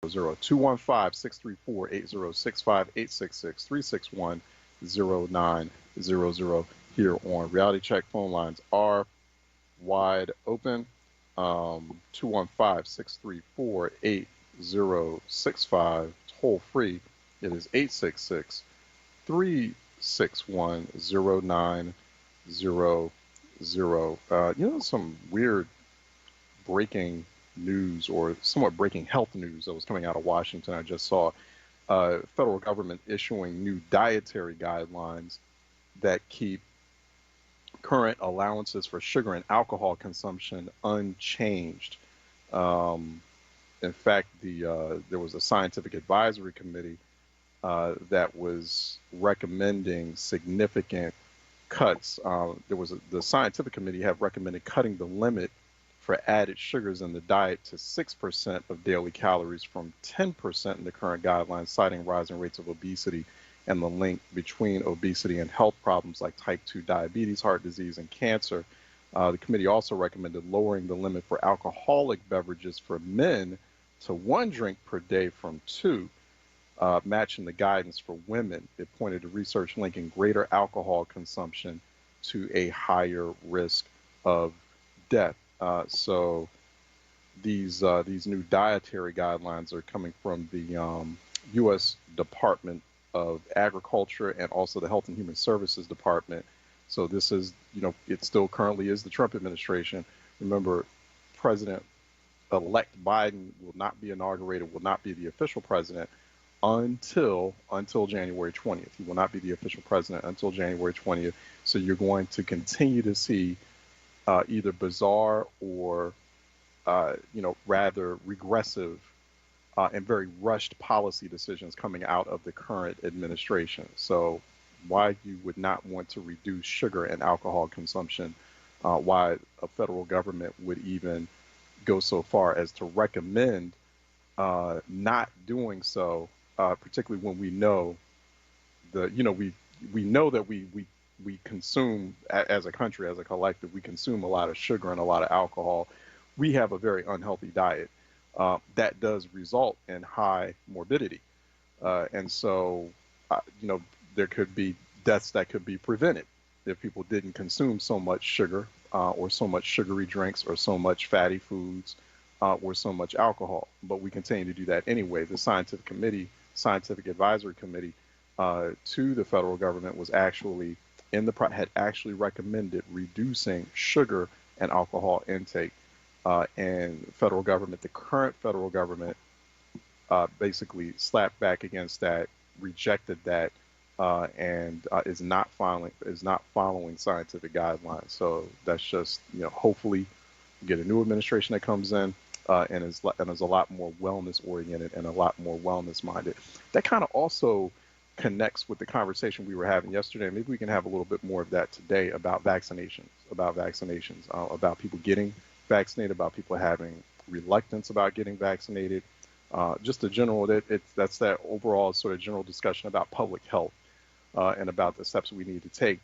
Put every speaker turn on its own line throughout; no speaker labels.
215-634-8065, 866-361-0900 here on Reality Check. Phone lines are wide open. 215-634-8065, toll free. It is 866-361-0900. Some weird breaking news or somewhat breaking health news that was coming out of Washington. I just saw federal government issuing new dietary guidelines that keep current allowances for sugar and alcohol consumption unchanged. In fact, there was a scientific advisory committee that was recommending significant cuts. The scientific committee have recommended cutting the limit for added sugars in the diet to 6% of daily calories from 10% in the current guidelines, citing rising rates of obesity and the link between obesity and health problems like type 2 diabetes, heart disease, and cancer. The committee also recommended lowering the limit for alcoholic beverages for men to 1 drink per day from 2, matching the guidance for women. It pointed to research linking greater alcohol consumption to a higher risk of death. So these new dietary guidelines are coming from the U.S. Department of Agriculture and also the Health and Human Services Department. So this is, it still currently is the Trump administration. Remember, President-elect Biden will not be inaugurated, will not be the official president until January 20th. He will not be the official president until January 20th. So you're going to continue to see either bizarre or, rather regressive and very rushed policy decisions coming out of the current administration. So why you would not want to reduce sugar and alcohol consumption, why a federal government would even go so far as to recommend not doing so, particularly when we know we know that we consume, as a country, as a collective, we consume a lot of sugar and a lot of alcohol. We have a very unhealthy diet that does result in high morbidity. And so, there could be deaths that could be prevented if people didn't consume so much sugar or so much sugary drinks or so much fatty foods or so much alcohol. But we continue to do that anyway. The scientific advisory committee to the federal government was actually had actually recommended reducing sugar and alcohol intake. And the current federal government basically slapped back against that, rejected that, and is not following scientific guidelines. So that's just, hopefully we get a new administration that comes in and is a lot more wellness oriented and a lot more wellness minded. That kind of also connects with the conversation we were having yesterday. Maybe we can have a little bit more of that today about vaccinations, about people getting vaccinated, about people having reluctance about getting vaccinated. Just a general, that's that overall sort of general discussion about public health and about the steps we need to take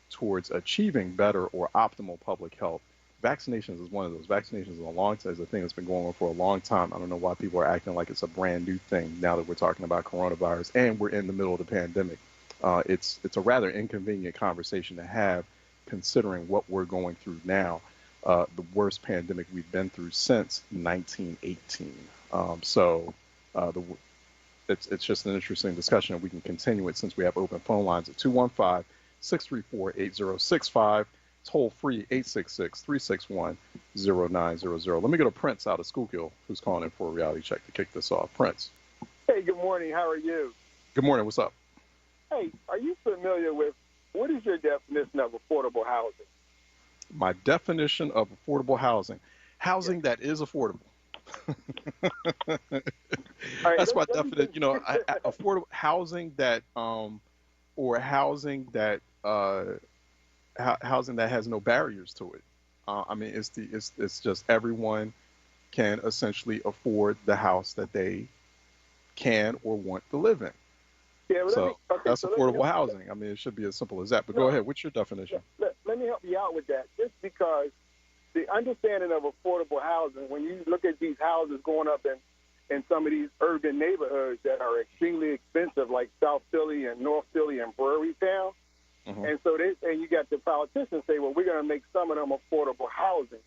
towards achieving better or optimal public health. Vaccinations is one of those. Vaccinations is a thing that's been going on for a long time. I don't know why people are acting like it's a brand new thing now that we're talking about coronavirus and we're in the middle of the pandemic. It's a rather inconvenient conversation to have, considering what we're going through now, the worst pandemic we've been through since 1918. It's just an interesting discussion, and we can continue it since we have open phone lines at 215-634-8065. Toll free 866-361-0900. Let me go to Prince out of Schuylkill, who's calling in for a reality check to kick this off. Prince.
Hey, good morning. How are you?
Good morning. What's up?
Hey, are you familiar with, what is your definition of affordable housing?
My definition of affordable housing. Housing that is affordable. That's my definition. Affordable housing that, or housing that, housing that has no barriers to it. It's just everyone can essentially afford the house that they can or want to live in.
Yeah,
that's affordable housing. It should be as simple as that. But go ahead. What's your definition?
Let me help you out with that. Just because the understanding of affordable housing, when you look at these houses going up in some of these urban neighborhoods that are extremely expensive, like South Philly and North Philly and Brewery Town.
Mm-hmm.
And so you got the politicians say, well, we're going to make some of them affordable housing.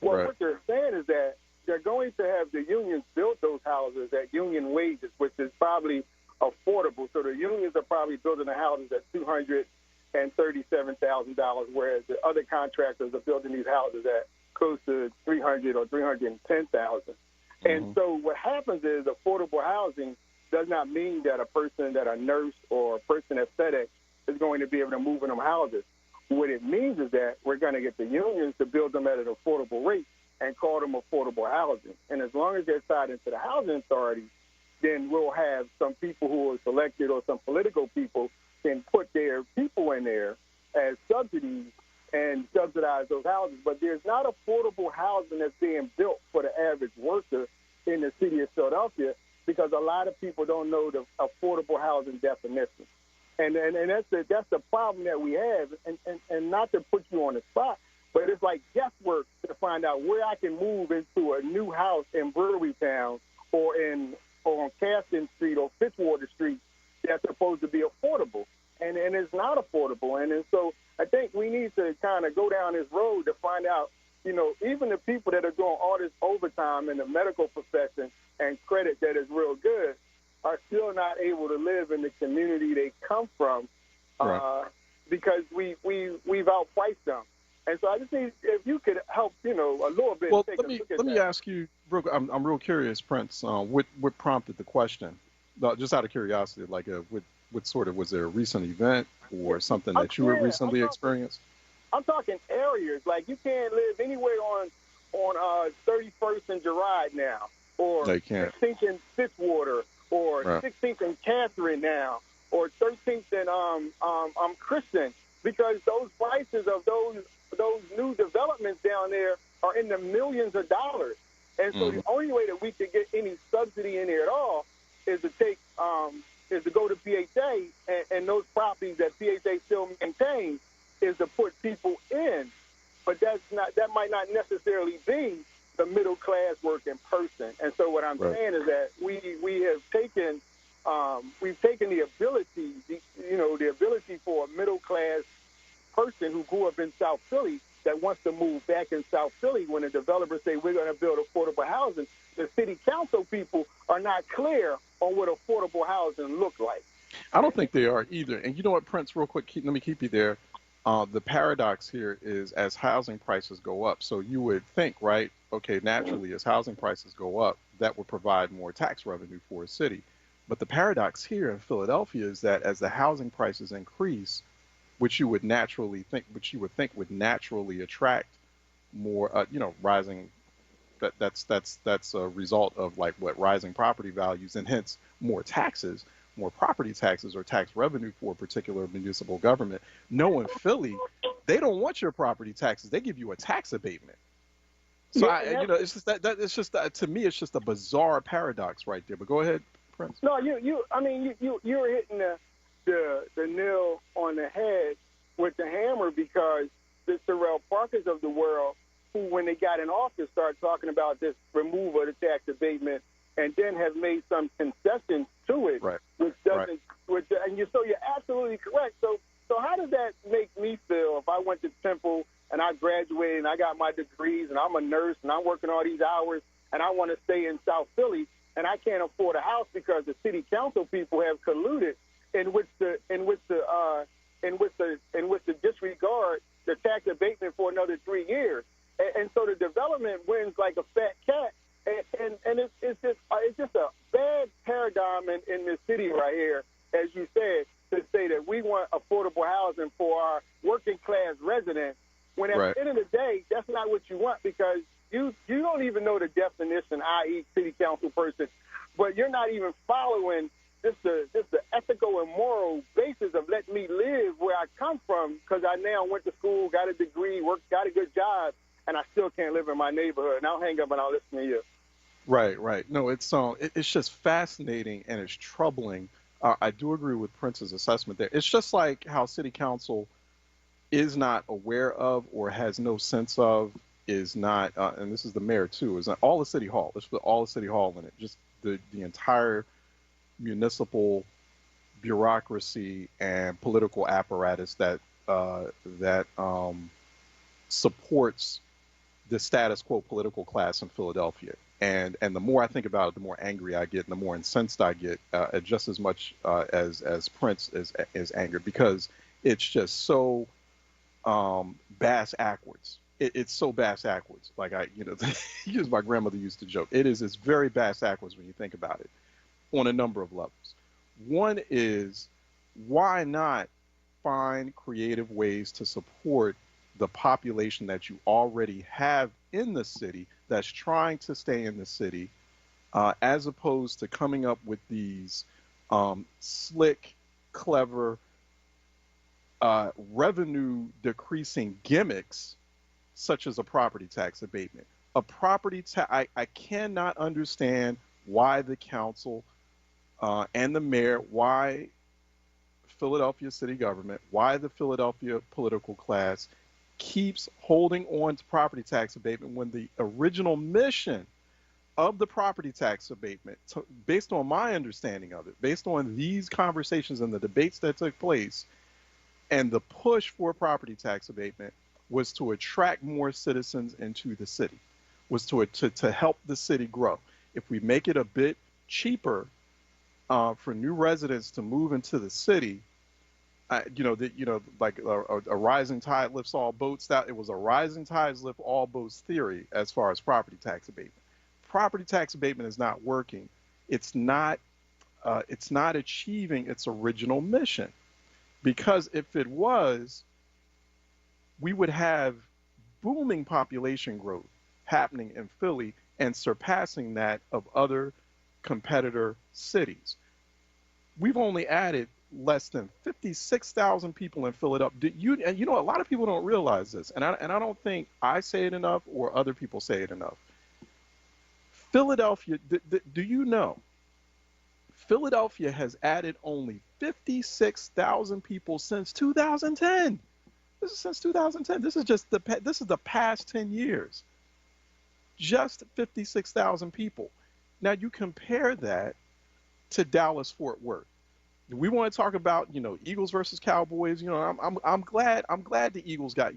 Well,
Right.
what they're saying is that they're going to have the unions build those houses at union wages, which is probably affordable. So the unions are probably building the houses at $237,000, whereas the other contractors are building these houses at close to $300,000 or $310,000. And so what happens is affordable housing does not mean that a nurse or a person at FedEx is going to be able to move in them houses. What it means is that we're going to get the unions to build them at an affordable rate and call them affordable housing. And as long as they're tied into the housing authority, then we'll have some people who are selected or some political people can put their people in there as subsidies and subsidize those houses. But there's not affordable housing that's being built for the average worker in the city of Philadelphia because a lot of people don't know the affordable housing definition. And that's the problem that we have. And not to put you on the spot, but it's like guesswork to find out where I can move into a new house in Brewery Town or on Caston Street or Fitzwater Street that's supposed to be affordable. And it's not affordable. And so I think we need to kind of go down this road to find out, even the people that are doing all this overtime in the medical profession and credit that is real good are still not able to live in the community they come from because we've outpriced them. And so I just need, if you could help, a little bit.
Well, let me ask you, I'm real curious, Prince, what prompted the question? Just out of curiosity, like what sort of, was there a recent event or something that you had recently experienced?
I'm talking areas. Like you can't live anywhere on 31st and Girard now, or 16th and Fitzwater, or 16th and Catherine now, or 13th and Christian, because those prices of those new developments down there are in the millions of dollars. And so the only way that we could get any subsidy in there at all is to go to PHA, and those properties that PHA still maintains is to put people in. But that might not necessarily be the middle class working person. And so what I'm saying is that we have taken the ability, the ability for a middle class person who grew up in South Philly that wants to move back in South Philly. When the developers say we're going to build affordable housing, the city council people are not clear on what affordable housing looks like.
I don't think they are either. And you know what, Prince, real quick, let me keep you there. The paradox here is as housing prices go up, so you would think, right, okay, naturally, as housing prices go up, that would provide more tax revenue for a city. But the paradox here in Philadelphia is that as the housing prices increase, which you would think would naturally attract more, rising. That's a result of like what rising property values and hence more taxes, more property taxes or tax revenue for a particular municipal government. No, in Philly, they don't want your property taxes. They give you a tax abatement. So it's just it's just to me, it's just a bizarre paradox right there. But go ahead, Prince.
No, you're hitting the nail on the head with the hammer, because the Terrell Parkers of the world, who when they got in office started talking about this removal of the tax abatement, and then have made some concessions to it, which doesn't. And you're absolutely correct. So how does that make me feel if I went to Temple and I graduated and I got my degrees and I'm a nurse and I'm working all these hours and I want to stay in South Philly and I can't afford a house because the city council people have colluded in which to disregard the tax abatement for another 3 years, and so the development wins like a fat cat, and it's just a bad paradigm in this city right here, as you said, to say that we want affordable housing for our working class residents, when at the end of the day, that's not what you want, because you don't even know the definition, i.e. city council person, but you're not even following just the ethical and moral basis of letting me live where I come from, because I now went to school, got a degree, got a good job, and I still can't live in my neighborhood. And I'll hang up and I'll listen to you.
Right. No, it's just fascinating and it's troubling. I do agree with Prince's assessment there. It's just like how city council is not aware of or has no sense of, is not, and this is the mayor too, is not all the city hall. Let's put all the city hall in it. Just the entire municipal bureaucracy and political apparatus that supports the status quo political class in Philadelphia. And the more I think about it, the more angry I get, and the more incensed I get, just as much as Prince is angered, because it's just so bass backwards. It's so bass backwards. Like as my grandmother used to joke, it's very bass backwards when you think about it on a number of levels. One is, why not find creative ways to support the population that you already have in the city that's trying to stay in the city, as opposed to coming up with these slick, clever, revenue decreasing gimmicks, such as a property tax abatement. A property tax, I cannot understand why the council and the mayor, why Philadelphia city government, why the Philadelphia political class keeps holding on to property tax abatement when the original mission of the property tax abatement, based on my understanding of it, based on these conversations and the debates that took place, and the push for property tax abatement, was to attract more citizens into the city, was to help the city grow. If we make it a bit cheaper for new residents to move into the city, like a rising tide lifts all boats. That it was a rising tides lift all boats theory as far as property tax abatement. Property tax abatement is not working. It's not achieving its original mission, because if it was, we would have booming population growth happening in Philly and surpassing that of other competitor cities. We've only added less than 56,000 people in Philadelphia. And a lot of people don't realize this, and I don't think I say it enough or other people say it enough. Philadelphia, do you know? Philadelphia has added only 56,000 people since 2010. This is since 2010. This is the past 10 years. Just 56,000 people. Now you compare that to Dallas Fort Worth. We want to talk about Eagles versus Cowboys. I'm glad the Eagles got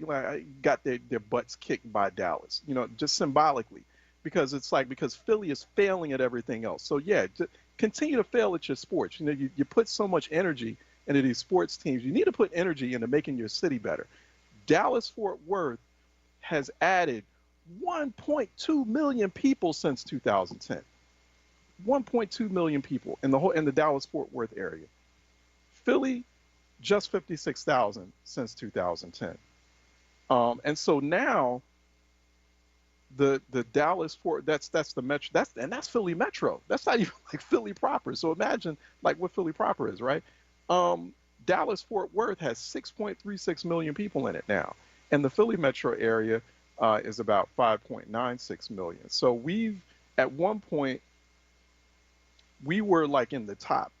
their butts kicked by Dallas. Just symbolically, because Philly is failing at everything else. So yeah, continue to fail at your sports. You put so much energy into these sports teams. You need to put energy into making your city better. Dallas Fort Worth has added 1.2 million people since 2010. 1.2 million people in the Dallas Fort Worth area. Philly, just 56,000 since 2010. And so now the Dallas Fort, that's the metro, that's Philly Metro. That's not even like Philly proper. So imagine like what Philly proper is, right? Dallas Fort Worth has 6.36 million people in it now, and the Philly metro area is about 5.96 million. So at one point we were like in the top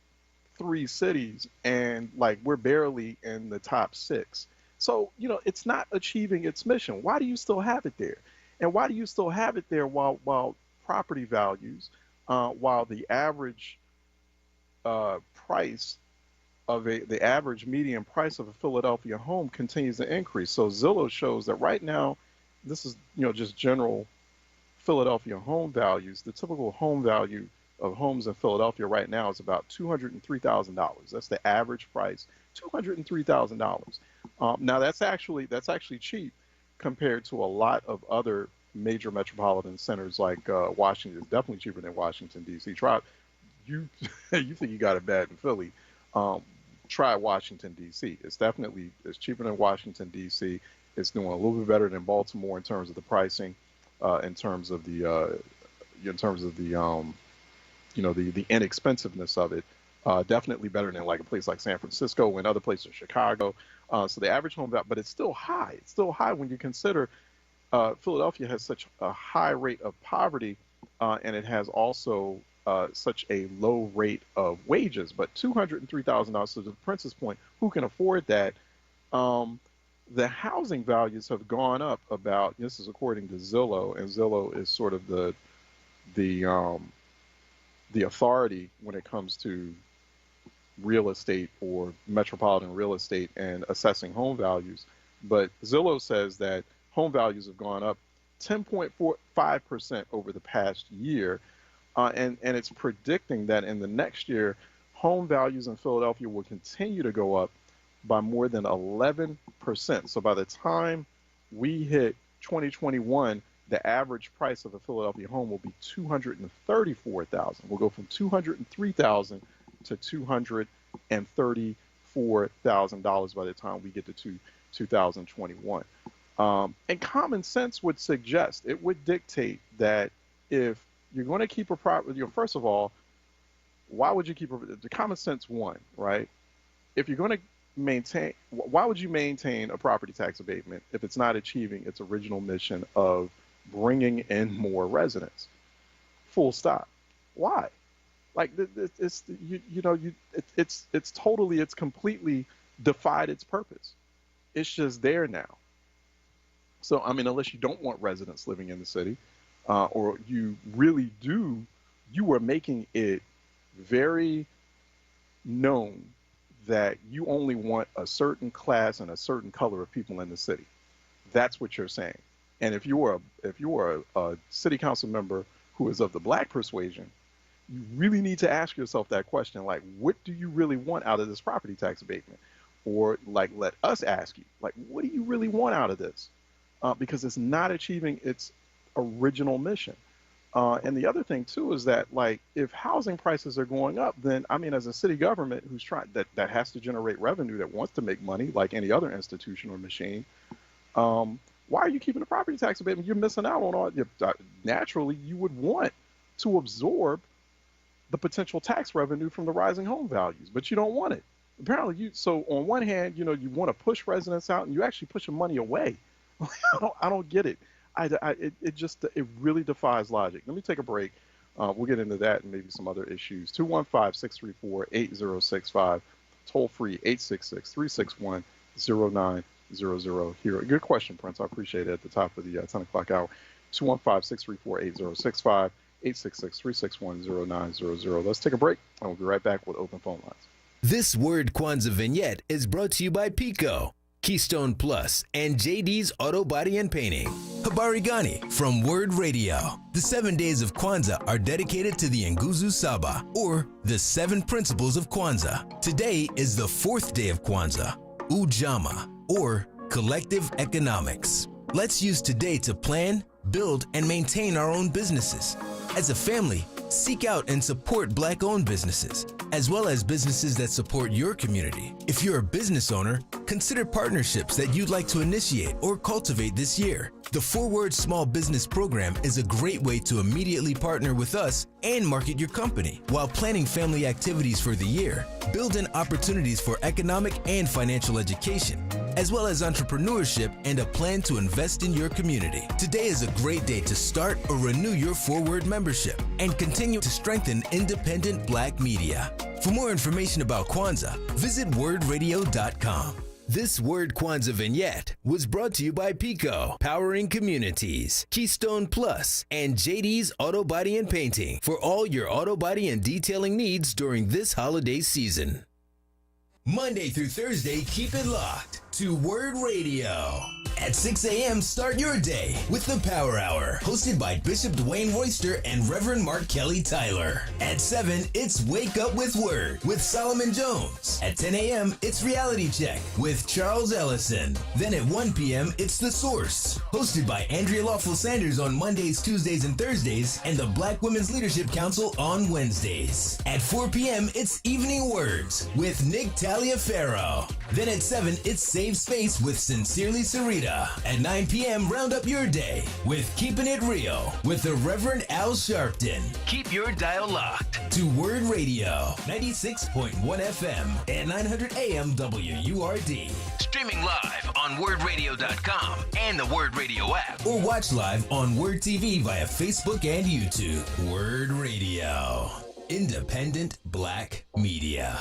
3 cities, and like we're barely in the top 6. So it's not achieving its mission. Why do you still have it there? And why do you still have it there while property values, while the average price of the average median price of a Philadelphia home continues to increase? So Zillow shows that right now, this is just general Philadelphia home values. The typical home value of homes in Philadelphia right now is about $203,000. That's the average price, $203,000. Now that's actually cheap compared to a lot of other major metropolitan centers like Washington. It's definitely cheaper than Washington D.C. You think you got it bad in Philly? Try Washington D.C. It's cheaper than Washington D.C. It's doing a little bit better than Baltimore in terms of the pricing, in terms of the the inexpensiveness of it. Definitely better than like a place like San Francisco and other places in Chicago. So the average home value, but it's still high. It's still high when you consider Philadelphia has such a high rate of poverty, and it has also such a low rate of wages. But $203,000. So to Prince's point, who can afford that? The housing values have gone up about. This is according to Zillow, and Zillow is sort of the the authority when it comes to real estate or metropolitan real estate and assessing home values. But Zillow says that home values have gone up 10.45% over the past year. And it's predicting that in the next year, home values in Philadelphia will continue to go up by more than 11%. So by the time we hit 2021, the average price of a Philadelphia home will be $234,000. We'll go from $203,000 to $234,000 by the time we get to 2021. And common sense would suggest, it would dictate that if you're going to keep a property, first of all, why would you keep the common sense one, right? If you're going to maintain, why would you maintain a property tax abatement if it's not achieving its original mission of bringing in more residents? Full stop. Why? Like it's it's completely defied its purpose. It's just there now. So I mean, unless you don't want residents living in the city, or you really do, you are making it very known that you only want a certain class and a certain color of people in the city. That's what you're saying. And if you are a city council member who is of the black persuasion, you really need to ask yourself that question, like, what do you really want out of this property tax abatement? Or like, let us ask you, like, what do you really want out of this? Because it's not achieving its original mission. And the other thing too is that, like, if housing prices are going up, then I mean, as a city government who's trying that has to generate revenue, that wants to make money like any other institution or machine, why are you keeping the property tax abatement? You're missing out on all. Naturally, you would want to absorb the potential tax revenue from the rising home values, but you don't want it. Apparently, so on one hand, you want to push residents out, and you actually pushing money away. I don't get it. It really defies logic. Let me take a break. We'll get into that and maybe some other issues. 215-634-8065, toll free 866-361-0900 here. Good question, Prince. I appreciate it at the top of the 10 o'clock hour. 215-634-8065, 866-361-0900. Let's take a break, and we'll be right back with open phone lines.
This Word Kwanzaa vignette is brought to you by Pico, Keystone Plus, and JD's Auto Body and Painting. Habari Gani from Wurd Radio. The 7 days of Kwanzaa are dedicated to the Nguzo Saba, or the 7 principles of Kwanzaa. Today is the 4th day of Kwanzaa, Ujamaa, or collective economics. Let's use today to plan, build, and maintain our own businesses. As a family, seek out and support Black-owned businesses, as well as businesses that support your community. If you're a business owner, consider partnerships that you'd like to initiate or cultivate this year. The 4Word Small Business Program is a great way to immediately partner with us and market your company while planning family activities for the year. Build in opportunities for economic and financial education, as well as entrepreneurship and a plan to invest in your community. Today is a great day to start or renew your 4Word membership and continue to strengthen independent Black media. For more information about Kwanzaa, visit wordradio.com. This Word Kwanzaa vignette was brought to you by Pico, powering communities, Keystone Plus, and JD's Auto Body and Painting for all your auto body and detailing needs during this holiday season. Monday through Thursday, keep it locked to Word Radio. At 6 a.m., start your day with the Power Hour, hosted by Bishop Dwayne Royster and Reverend Mark Kelly Tyler. At 7, it's Wake Up with Word with Solomon Jones. At 10 a.m., it's Reality Check with Charles Ellison. Then at 1 p.m., it's The Source, hosted by Andrea Lawful Sanders on Mondays, Tuesdays, and Thursdays, and the Black Women's Leadership Council on Wednesdays. At 4 p.m., it's Evening Words with Nick Taliaferro. Then at 7, it's Save Space with Sincerely Sarita. At 9 p.m., round up your day with Keeping It Real with the Reverend Al Sharpton. Keep your dial locked to Word Radio, 96.1 FM and 900 AM WURD. Streaming live on wordradio.com and the Word Radio app. Or watch live on Word TV via Facebook and YouTube. Word Radio. Independent Black media.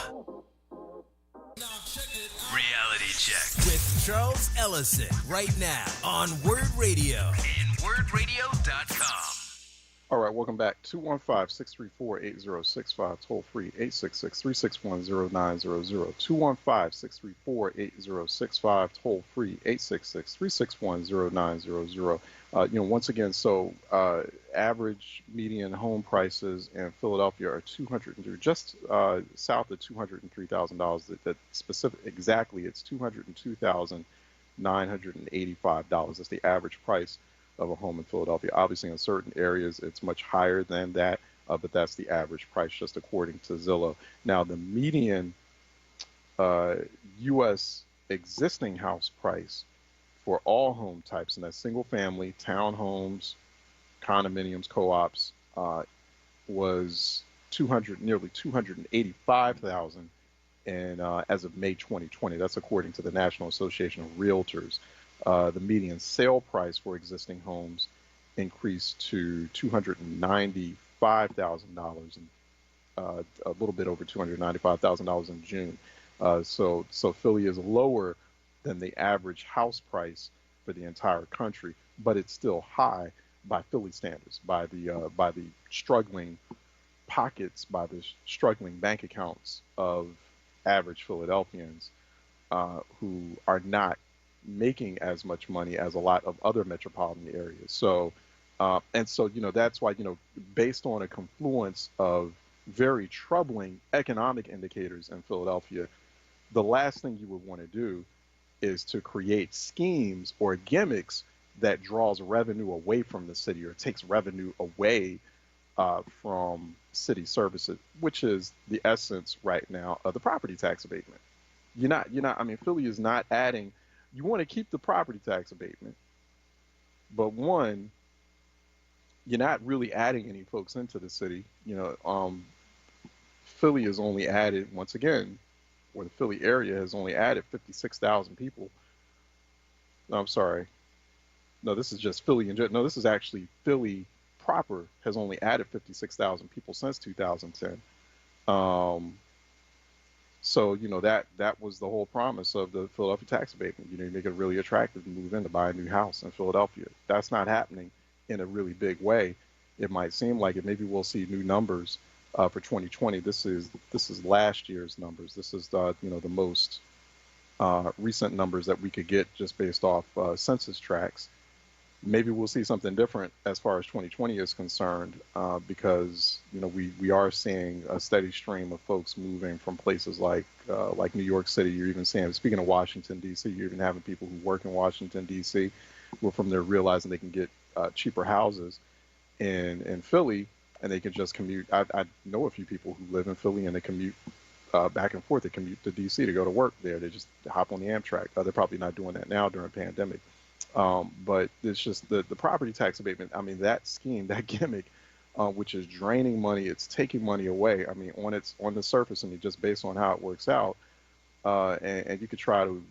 Reality Check with Charles Ellison right now on Word Radio and wordradio.com.
All right, welcome back. 215-634-8065, toll free, 866-361-0900. 215-634-8065, toll free, 866-361-0900. Once again, so average median home prices in Philadelphia are just south of $203,000. That specific, exactly, it's $202,985. That's the average price of a home in Philadelphia. Obviously, in certain areas, it's much higher than that, but that's the average price just according to Zillow. Now, the median U.S. existing house price for all home types, and that's single family, townhomes, condominiums, co-ops, was nearly 285,000, and as of May 2020, that's according to the National Association of Realtors. The median sale price for existing homes increased to $295,000, and a little bit over $295,000 in June. So Philly is lower than the average house price for the entire country, but it's still high by Philly standards, by the struggling pockets, by the struggling bank accounts of average Philadelphians who are not making as much money as a lot of other metropolitan areas. So that's why, based on a confluence of very troubling economic indicators in Philadelphia, the last thing you would want to do is to create schemes or gimmicks that draws revenue away from the city or takes revenue away from city services, which is the essence right now of the property tax abatement. Philly is not adding. You want to keep the property tax abatement, but one, you're not really adding any folks into the city. Philly has only added, once again, or the Philly area has only added 56,000 people. No, I'm sorry. No, this is just Philly. No, this is actually Philly proper has only added 56,000 people since 2010. So, that was the whole promise of the Philadelphia tax abatement. You make it really attractive to move in to buy a new house in Philadelphia. That's not happening in a really big way. It might seem like it. Maybe we'll see new numbers for 2020. This is last year's numbers. This is the most recent numbers that we could get just based off census tracts. Maybe we'll see something different as far as 2020 is concerned, because we are seeing a steady stream of folks moving from places like New York City. You're even seeing, speaking of Washington D.C., you're even having people who work in Washington D.C. who are from there realizing they can get cheaper houses in Philly, and they can just commute. I know a few people who live in Philly and they commute back and forth. They commute to D.C. to go to work there. They just hop on the Amtrak. They're probably not doing that now during the pandemic. But it's just the property tax abatement. That scheme, that gimmick, which is draining money, it's taking money away. On the surface, just based on how it works out, and you could try to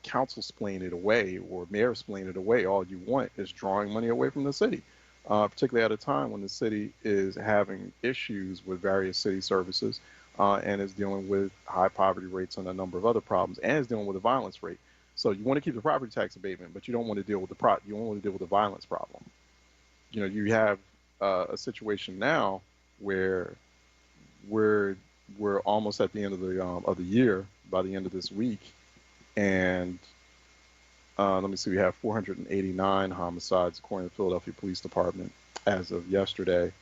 counsel-splain it away or mayor-splain it away all you want. Is drawing money away from the city, particularly at a time when the city is having issues with various city services, and is dealing with high poverty rates and a number of other problems, and is dealing with a violence rate. So you want to keep the property tax abatement, but you don't want to deal with you don't want to deal with the violence problem. You have a situation now where we're almost at the end of the year, by the end of this week, and let me see, we have 489 homicides according to the Philadelphia Police Department as of yesterday,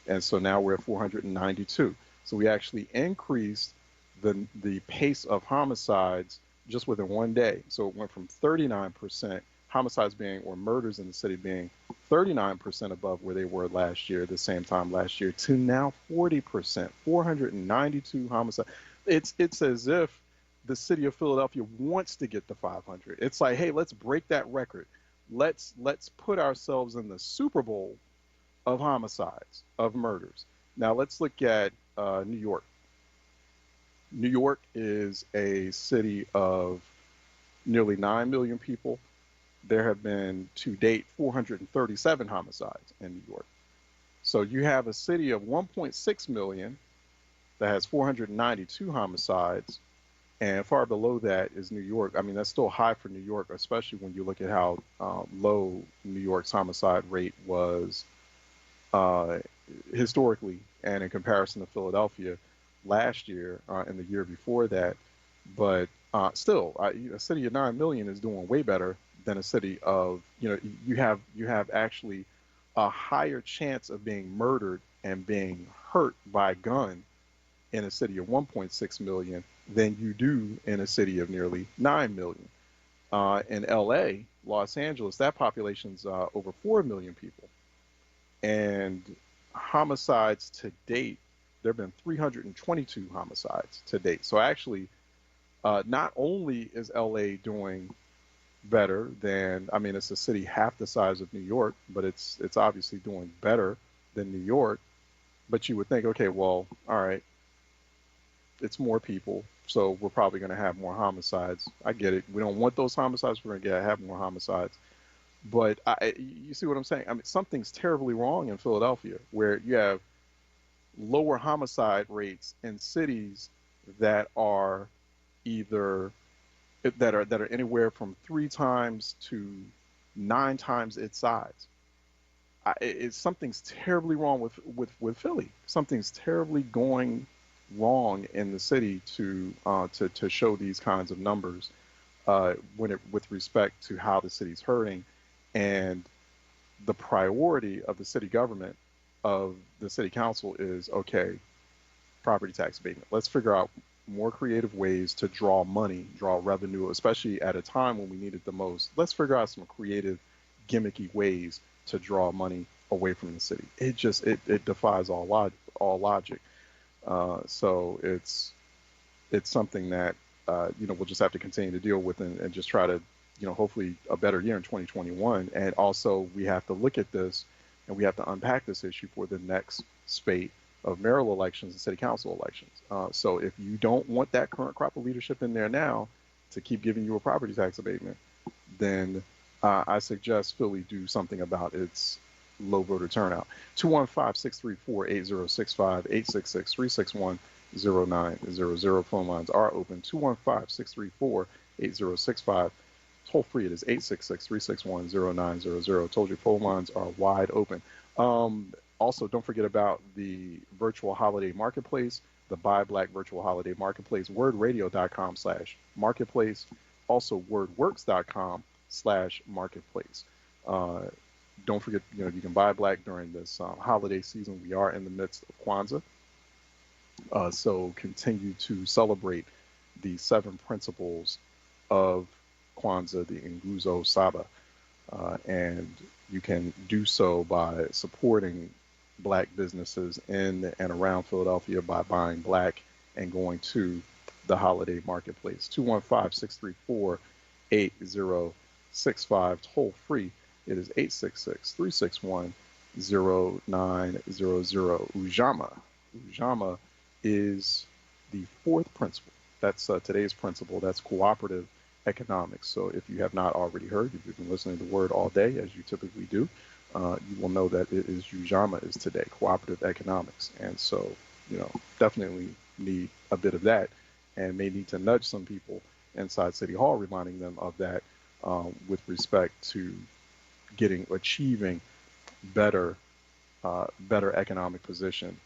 and so now we're at 492. So we actually increased the pace of homicides just within one day. So it went from 39% homicides or murders in the city being 39% above where they were last year, the same time last year, to now 40%, 492 homicides. It's as if the city of Philadelphia wants to get to 500. It's like, hey, let's break that record. Let's put ourselves in the Super Bowl of homicides, of murders. Now let's look at New York. New York is a city of nearly 9 million people. There have been, to date, 437 homicides in New York. So you have a city of 1.6 million that has 492 homicides, and far below that is New York. I mean, that's still high for New York, especially when you look at how low New York's homicide rate was uh, historically, and in comparison to Philadelphia last year and the year before that. But still, a city of 9 million is doing way better than a city of, you have actually a higher chance of being murdered and being hurt by a gun in a city of 1.6 million than you do in a city of nearly 9 million. In LA, Los Angeles, that population's over 4 million people. And homicides to date, there have been 322 homicides to date. So actually, not only is LA doing better than, I mean, it's a city half the size of New York, but it's obviously doing better than New York. But you would think, okay, well, all right, it's more people, so we're probably going to have more homicides. I get it. We don't want those homicides. We're going to have more homicides. But you see what I'm saying? I mean, something's terribly wrong in Philadelphia, where you have lower homicide rates in cities that are either that are anywhere from 3 times to 9 times its size. Something's terribly wrong with Philly. Something's terribly going wrong in the city to show these kinds of numbers with respect to how the city's hurting, and the priority of the city government, of the city council, is okay, property tax abatement. Let's figure out more creative ways to draw money, draw revenue, especially at a time when we need it the most. Let's figure out some creative, gimmicky ways to draw money away from the city. It defies all logic. So it's something that we'll just have to continue to deal with, and just try to, hopefully a better year in 2021. And also we have to look at this, and we have to unpack this issue for the next spate of mayoral elections and city council elections. So if you don't want that current crop of leadership in there now to keep giving you a property tax abatement, then I suggest Philly do something about its low voter turnout. 215-634-8065, 866-361-0900. Phone lines are open. 215-634-8065. Toll free, it is 866-361-0900. Told you phone lines are wide open. Also, don't forget about the virtual holiday marketplace, the Buy Black virtual holiday marketplace, wurdradio.com/marketplace. Also, wordworks.com/marketplace. Don't forget, you can buy black during this holiday season. We are in the midst of Kwanzaa. So continue to celebrate the 7 principles of Kwanzaa, the Nguzo Saba. And you can do so by supporting black businesses in and around Philadelphia by buying black and going to the holiday marketplace. 215-634-8065, toll free. It is 866-361-0900. Ujama is the 4th principle. That's today's principle. That's cooperative economics. So if you have not already heard, if you've been listening to Word all day, as you typically do, you will know that it is Ujama is today, cooperative economics. And so, definitely need a bit of that, and may need to nudge some people inside City Hall, reminding them of that with respect to achieving better economic position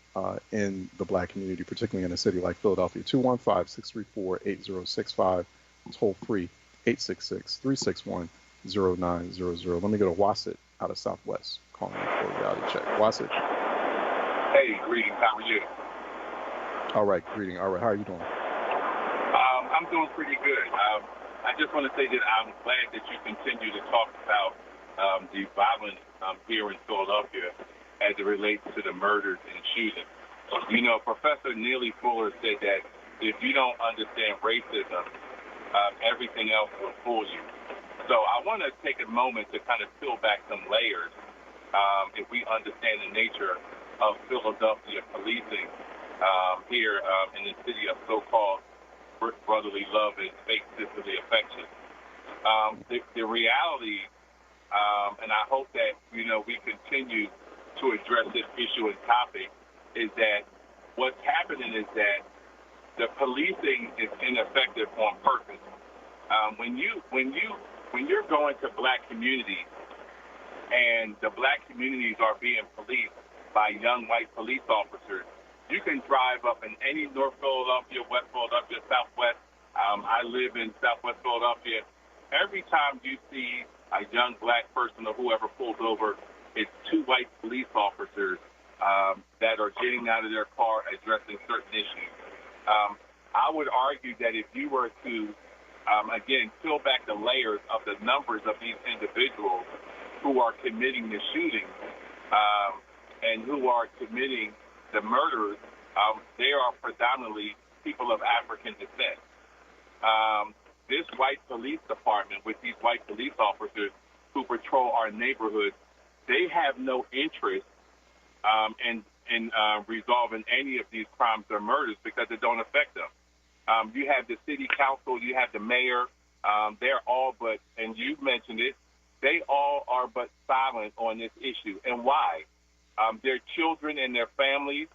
in the black community, particularly in a city like Philadelphia. 215-634-8065, toll free, 866-361-0900. Let me go to Wasset out of Southwest, calling for a reality check. Wasset.
Hey, greetings. How are you?
All right, greeting. All right, how are you doing?
I'm doing pretty good. I just want to say that I'm glad that you continue to talk about the violence here in Philadelphia as it relates to the murders and shootings. Professor Neely Fuller said that if you don't understand racism, everything else will fool you. So I want to take a moment to kind of peel back some layers if we understand the nature of Philadelphia policing here in the city of so-called brotherly love and fake sisterly affection. The reality, and I hope that, we continue to address this issue and topic, is that what's happening is that the policing is ineffective on purpose. When you're going to black communities and the black communities are being policed by young white police officers, you can drive up in any North Philadelphia, West Philadelphia, Southwest. I live in Southwest Philadelphia. Every time you see a young black person or whoever pulls over, it's two white police officers that are getting out of their car addressing certain issues. I would argue that if you were to, again, peel back the layers of the numbers of these individuals who are committing the shootings and who are committing the murders, they are predominantly people of African descent. This white police department with these white police officers who patrol our neighborhoods, they have no interest in resolving any of these crimes or murders because it don't affect them. You have the city council, you have the mayor, they're all but, and you mentioned it, they all are but silent on this issue. And why? Their children and their families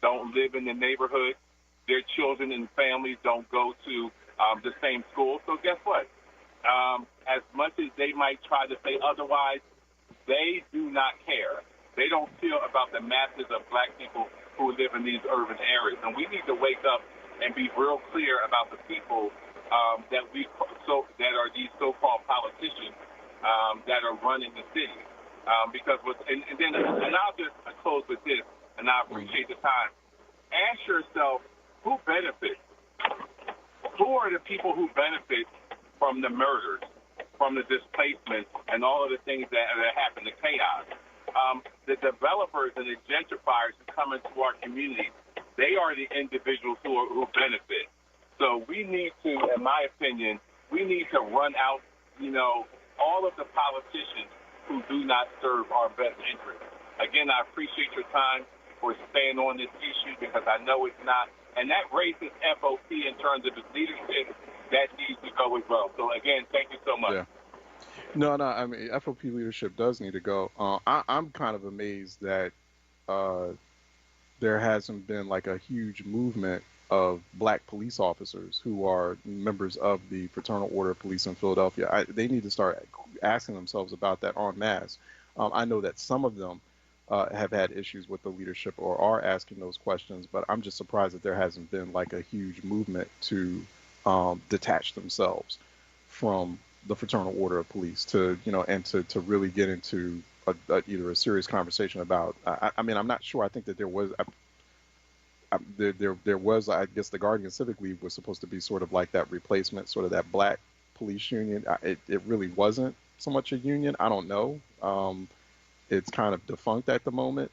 don't live in the neighborhood. Their children and families don't go to the same school. So guess what? As much as they might try to say otherwise, they do not care. They don't care about the masses of black people who live in these urban areas. And we need to wake up and be real clear about the people that are these so-called politicians that are running the city. Because and I'll just close with this, and I appreciate the time. Ask yourself, who benefits? Who are the people who benefit from the murders, from the displacement, and all of the things that happen, the chaos? The developers and the gentrifiers who come into our community, they are the individuals who benefit. So we need to, in my opinion, we need to run out, all of the politicians who do not serve our best interests. Again, I appreciate your time for staying on this issue because I know it's not. And that racist FOP in terms of its leadership, that needs to go as well. So, again, thank you so much.
Yeah. No, I mean, FOP leadership does need to go. I'm kind of amazed that there hasn't been like a huge movement of black police officers who are members of the Fraternal Order of Police in Philadelphia. They need to start asking themselves about that en masse. I know that some of them have had issues with the leadership or are asking those questions, but I'm just surprised that there hasn't been like a huge movement to detach themselves from the Fraternal Order of Police and to really get into either a serious conversation about. I mean, I'm not sure. I think that there was. There was, I guess, the Guardian Civic League was supposed to be sort of like that replacement, sort of that black police union. It really wasn't so much a union. I don't know. It's kind of defunct at the moment,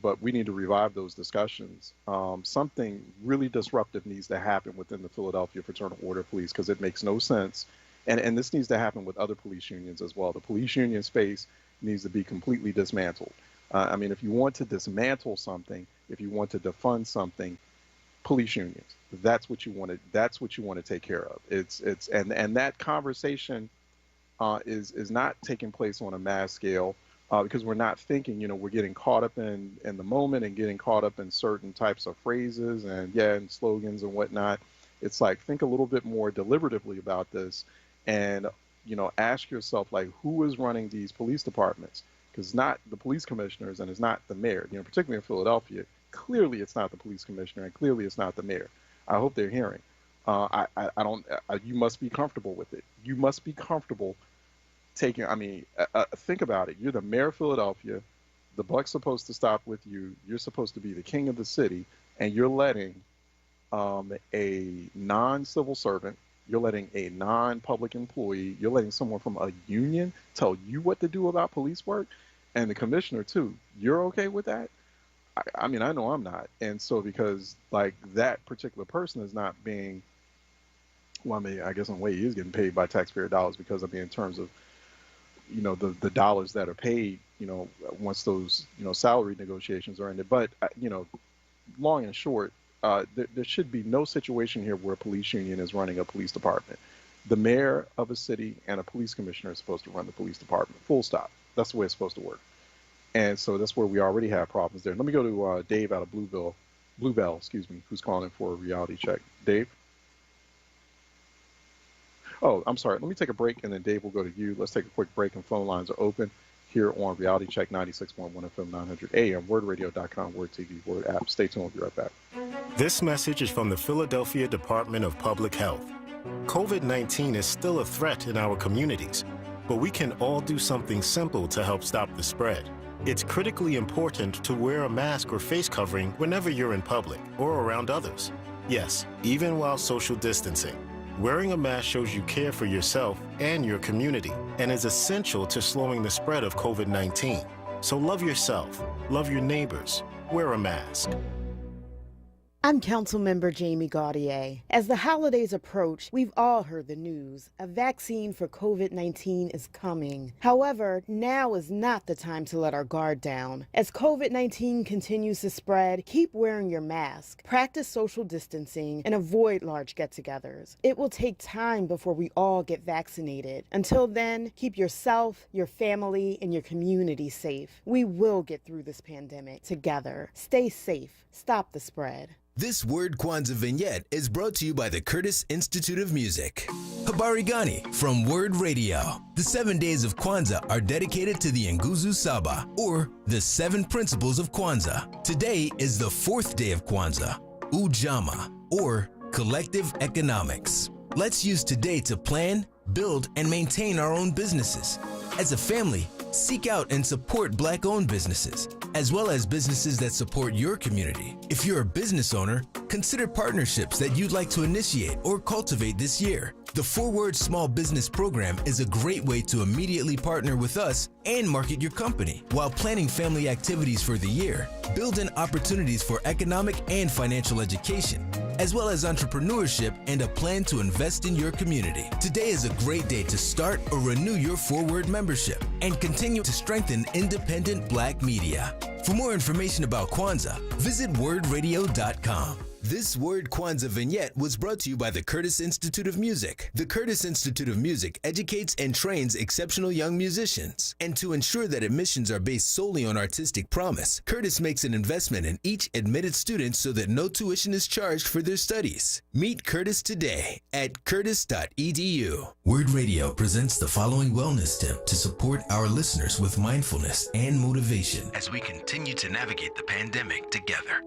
but we need to revive those discussions. Something really disruptive needs to happen within the Philadelphia Fraternal Order of Police because it makes no sense. And this needs to happen with other police unions as well. The police union space needs to be completely dismantled. I mean, if you want to dismantle something, if you want to defund something, police unions. That's what you want to. That's what you want to take care of. And that conversation is not taking place on a mass scale because we're not thinking. We're getting caught up in the moment and getting caught up in certain types of phrases and slogans and whatnot. It's like think a little bit more deliberatively about this, and ask yourself like who is running these police departments. Because it's not the police commissioners and it's not the mayor, particularly in Philadelphia. Clearly, it's not the police commissioner and clearly it's not the mayor. I hope they're hearing. I don't. You must be comfortable with it. You must be comfortable taking. I mean, think about it. You're the mayor of Philadelphia. The buck's supposed to stop with you. You're supposed to be the king of the city, and you're letting a non-civil servant. You're letting a non-public employee. You're letting someone from a union tell you what to do about police work. And the commissioner too. You're okay with that? I mean, I know I'm not. And so because like that particular person is not being, well, I mean, I guess in a way he is getting paid by taxpayer dollars because I mean, in terms of, the dollars that are paid, once those, salary negotiations are ended. But, long and short, there should be no situation here where a police union is running a police department. The mayor of a city and a police commissioner is supposed to run the police department. Full stop. That's the way it's supposed to work. And so that's where we already have problems there. Let me go to Dave out of Blueville. Bluebell, excuse me, who's calling in for a reality check. Dave? Oh, I'm sorry. Let me take a break, and then Dave will go to you. Let's take a quick break, and phone lines are open here on Reality Check 96.1 FM 900 AM, WURDradio.com, Wurd TV, Wurd app. Stay tuned. We'll be right back.
This message is from the Philadelphia Department of Public Health. COVID-19 is still a threat in our communities, but we can all do something simple to help stop the spread. It's critically important to wear a mask or face covering whenever you're in public or around others. Yes, even while social distancing. Wearing a mask shows you care for yourself and your community and is essential to slowing the spread of COVID-19. So love yourself, love your neighbors, wear a mask.
I'm Councilmember Jamie Gaudier. As the holidays approach, we've all heard the news. A vaccine for COVID-19 is coming. However, now is not the time to let our guard down. As COVID-19 continues to spread, keep wearing your mask, practice social distancing, and avoid large get-togethers. It will take time before we all get vaccinated. Until then, keep yourself, your family, and your community safe. We will get through this pandemic together. Stay safe. Stop the spread.
This Word Kwanzaa vignette is brought to you by the Curtis Institute of Music. Habari Gani from Wurd Radio. The 7 days of Kwanzaa are dedicated to the Nguzo Saba, or the 7 principles of Kwanzaa. Today is the 4th day of Kwanzaa, Ujamaa, or collective economics. Let's use today to plan, build, and maintain our own businesses. As a family, seek out and support Black-owned businesses, as well as businesses that support your community. If you're a business owner, consider partnerships that you'd like to initiate or cultivate this year. The 4Word Small Business Program is a great way to immediately partner with us and market your company while planning family activities for the year. Build in opportunities for economic and financial education, as well as entrepreneurship and a plan to invest in your community. Today is a great day to start or renew your 4Word membership and continue to strengthen independent Black media. For more information about Kwanzaa, visit WURDradio.com. This Word Kwanzaa vignette was brought to you by the Curtis Institute of Music. The Curtis Institute of Music educates and trains exceptional young musicians. And to ensure that admissions are based solely on artistic promise, Curtis makes an investment in each admitted student so that no tuition is charged for their studies. Meet Curtis today at curtis.edu. Word Radio presents the following wellness tip to support our listeners with mindfulness and motivation as we continue to navigate the pandemic together.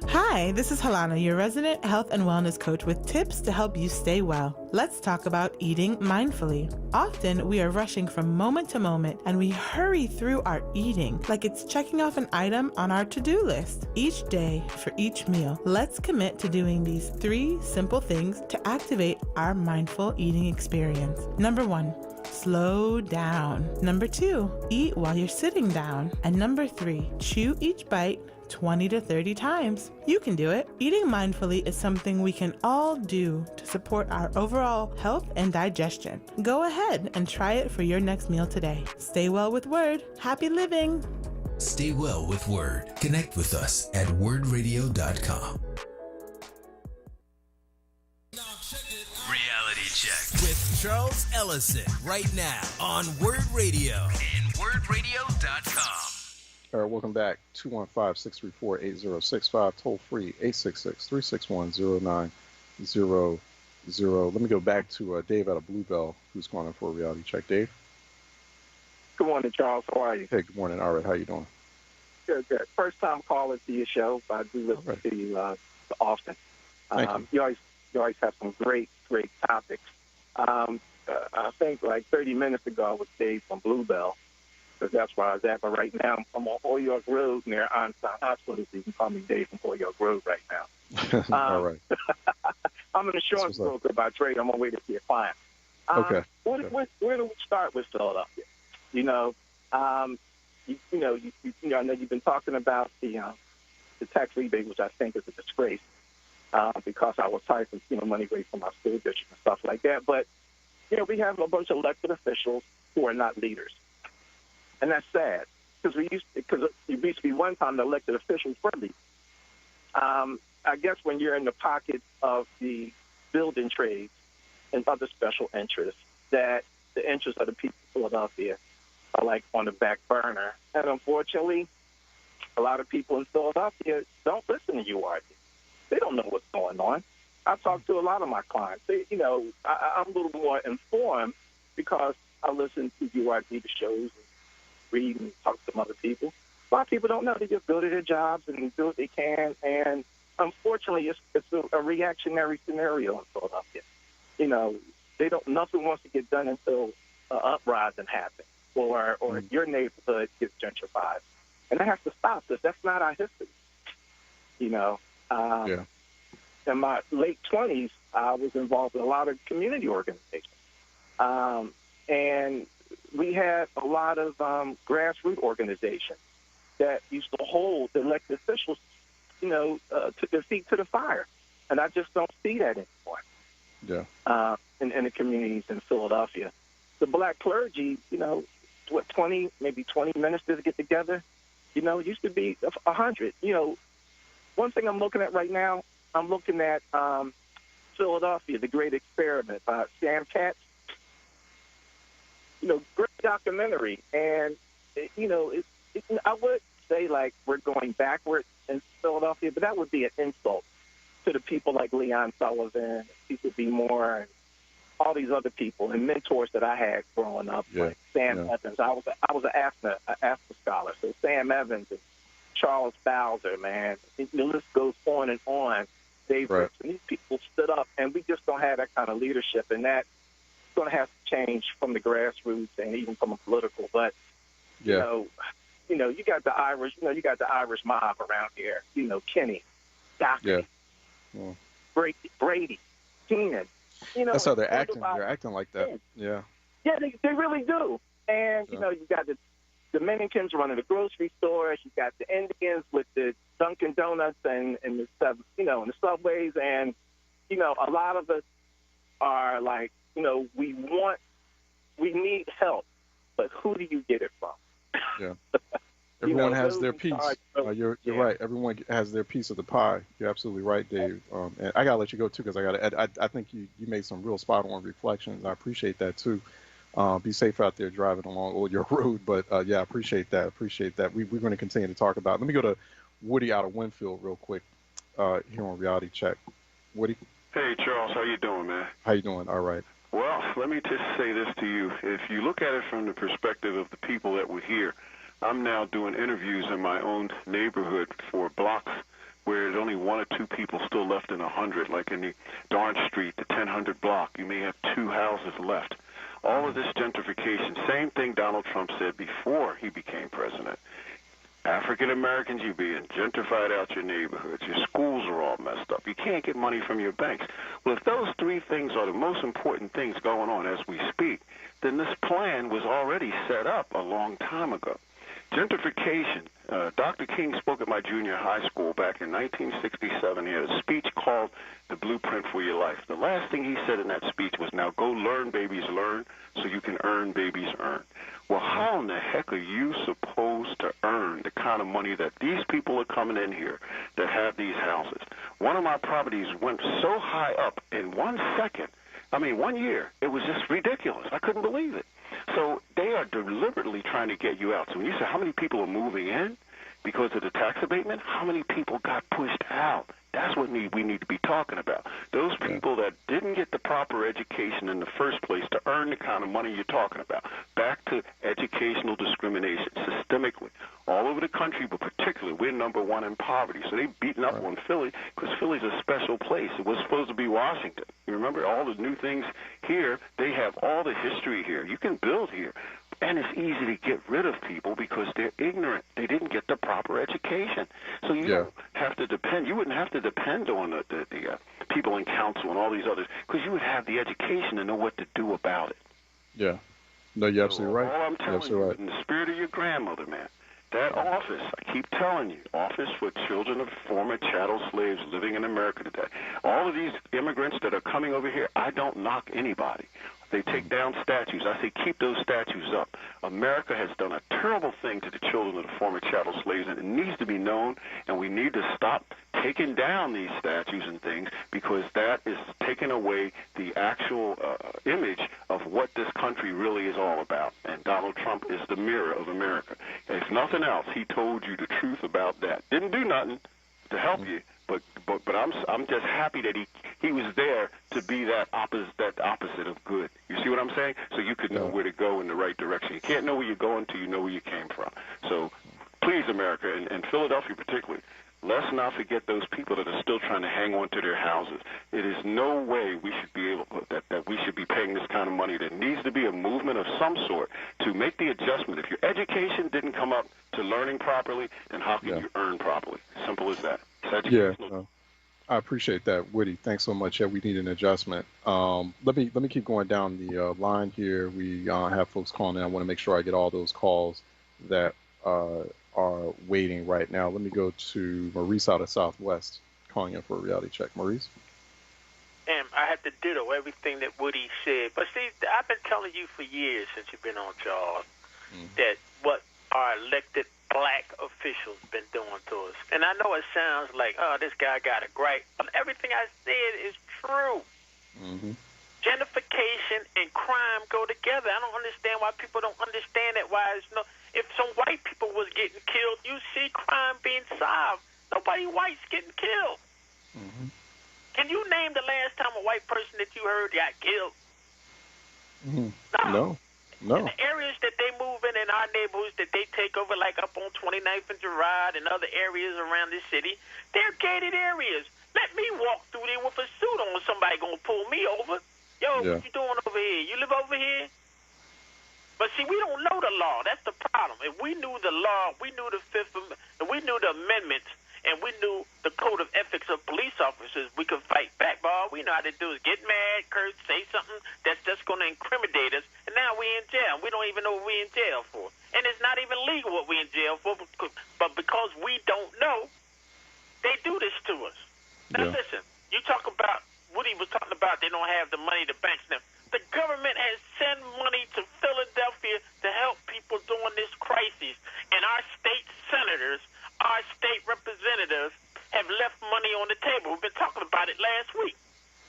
Hi, this is Halana, your resident health and wellness coach with tips to help you stay well. Let's talk about eating mindfully. Often we are rushing from moment to moment and we hurry through our eating like it's checking off an item on our to-do list. Each day for each meal, let's commit to doing these 3 simple things to activate our mindful eating experience. Number 1, slow down. Number 2, eat while you're sitting down. And number 3, chew each bite 20 to 30 times. You can do it. Eating mindfully is something we can all do to support our overall health and digestion. Go ahead and try it for your next meal today. Stay well with Word. Happy living.
Stay well with Word. Connect with us at WURDradio.com. Reality Check with Charles Ellison right now on Word Radio and WURDradio.com.
All right, welcome back. 215-634-8065, toll free, 866-361-0900. Let me go back to Dave out of Bluebell, who's calling in for a reality check. Dave?
Good morning, Charles. How are you?
Hey, good morning. All right, how you doing?
Good, good. First time calling to your show, but I do listen to you often.
Thank
you always have some great topics. I think like 30 minutes ago I was Dave from Bluebell, because that's where I was at. But right now I'm on Holyoke Road near Einstein Hospital, so you can call me Dave from Holyoke Road right now.
All right.
I'm an insurance broker by trade. I'm on my way to see a client.
Okay.
Where do we start with Philadelphia? I know you've been talking about the tax rebate, which I think is a disgrace because I was tired of money away from my school district and stuff like that. But we have a bunch of elected officials who are not leaders. And that's sad, because it used to be one time the elected officials were leaders. I guess when you're in the pocket of the building trades and other special interests, that the interests of the people of Philadelphia are like on the back burner. And unfortunately,
A lot of people in Philadelphia don't listen to URD. They don't know what's going on. I talk to a lot of my clients. They, I'm a little more informed because I listen to URD, the shows, and read and talk to some other people. A lot of people don't know. They just go to their jobs and do what they can. And unfortunately, it's a reactionary scenario in Philadelphia. Nothing wants to get done until an uprising happens or your neighborhood gets gentrified. And that has to stop this. That's not our history. In my late 20s, I was involved in a lot of community organizations. And we had a lot of grassroots organizations that used to hold the elected officials, took their feet to the fire. And I just don't see that anymore.
Yeah.
In the communities in Philadelphia. The black clergy, 20 ministers to get together, it used to be 100. One thing I'm looking at right now, I'm looking at Philadelphia, The Great Experiment by Sam Katz. Great documentary. And, I would say, like, we're going backward in Philadelphia, but that would be an insult to the people like Leon Sullivan, Cecil B. Moore, and all these other people and mentors that I had growing up, like Sam Evans. I was an AFNA scholar, so Sam Evans and Charles Bowser, man. The list goes on and on. Dave Ricks, and these people stood up, and we just don't have that kind of leadership, and that's going to have to change from the grassroots and even from a political. But you got the Irish, you got the Irish mob around here. Kenny, Doherty, Brady, Keenan.
That's how they're acting. They're acting like that. Yeah.
Yeah, they really do. And you got the Dominicans running the grocery stores. You got the Indians with the Dunkin' Donuts and the stuff, in the subways. And a lot of us are like, we need help, but who do you get it from?
Yeah. Everyone has their piece. You're right. Everyone has their piece of the pie. You're absolutely right, Dave. And I gotta let you go too, because I think you made some real spot on reflections. I appreciate that too. Be safe out there driving along your road. But I appreciate that. We're going to continue to talk about it. Let me go to Woody out of Winfield real quick here on Reality Check. Woody.
Hey, Charles. How you doing, man?
How you doing? All right.
Well, let me just say this to you. If you look at it from the perspective of the people that were here, I'm now doing interviews in my own neighborhood for blocks where there's only one or two people still left in 100, like in the Darn Street, the 1000 block. You may have 2 houses left. All of this gentrification, same thing Donald Trump said before he became president. African Americans, you're being gentrified out your neighborhoods. Your schools are all messed up. You can't get money from your banks. Well, if those 3 things are the most important things going on as we speak, then this plan was already set up a long time ago. Gentrification. Dr. King spoke at my junior high school back in 1967. He had a speech called The Blueprint for Your Life. The last thing he said in that speech was, now go learn, babies, learn, so you can earn, babies, earn. Well, how in the heck are you supposed to earn the kind of money that these people are coming in here that have these houses? One of my properties went so high up in 1 second. 1 year. It was just ridiculous. I couldn't believe it. So they are deliberately trying to get you out. So when you say how many people are moving in because of the tax abatement, how many people got pushed out? That's what we need to be talking about. Those people that didn't get the proper education in the first place to earn the kind of money you're talking about. Back to educational discrimination systemically. All over the country, but particularly we're number 1 in poverty. So they've beaten up on Philly because Philly's a special place. It was supposed to be Washington. You remember all the new things here? They have all the history here. You can build here. And it's easy to get rid of people because they're ignorant. They didn't get the proper education. So you don't have to depend. You wouldn't have to depend on the people in council and all these others because you would have the education to know what to do about it.
Yeah. No, you're absolutely right.
All I'm telling you, in the spirit of your grandmother, man, that office, I keep telling you, office for children of former chattel slaves living in America today. All of these immigrants that are coming over here, I don't knock anybody. They take down statues. I say keep those statues up. America has done a terrible thing to the children of the former chattel slaves, and it needs to be known, and we need to stop taken down these statues and things because that is taking away the actual image of what this country really is all about. And Donald Trump is the mirror of America. And if nothing else, he told you the truth about that. Didn't do nothing to help you, but I'm just happy that he was there to be that opposite of good. You see what I'm saying? So you could know where to go in the right direction. You can't know where you're going till you know where you came from. So please, America, and Philadelphia particularly, let's not forget those people that are still trying to hang on to their houses. It is no way we should be able that we should be paying this kind of money. There needs to be a movement of some sort to make the adjustment. If your education didn't come up to learning properly, then how can you earn properly? Simple as that.
Yeah, I appreciate that, Woody. Thanks so much. Yeah, we need an adjustment. Let me keep going down the line here. We have folks calling in. I want to make sure I get all those calls that are waiting right now. Let me go to Maurice out of Southwest calling in for a reality check. Maurice?
I have to ditto everything that Woody said. But see, I've been telling you for years since you've been on, Charles, that what our elected black officials been doing to us. And I know it sounds like, oh, this guy got a gripe. But everything I said is true. Gentrification and crime go together. I don't understand why people don't understand that. If some white people was getting killed, you see crime being solved. Nobody white's getting killed. Can you name the last time a white person that you heard got killed?
No.
In the areas that they move in our neighborhoods that they take over, like up on 29th and Girard and other areas around the city, they're gated areas. Let me walk through there with a suit on. Somebody gonna pull me over. Yo, what you doing over here? You live over here? But see, we don't know the law. That's the problem. If we knew the law, we knew the we knew the amendments, and we knew the code of ethics of police officers, we could fight back. But all we know how to do is get mad, curse, say something that's just going to incriminate us, and now we're in jail. We don't even know what we're in jail for. And it's not even legal what we're in jail for, but because we don't know, they do this to us. Now listen, you talk about, Woody was talking about they don't have the money to banks now. The government has sent money to Philadelphia to help people during this crisis, and our state senators, our state representatives have left money on the table. We've been talking about it last week.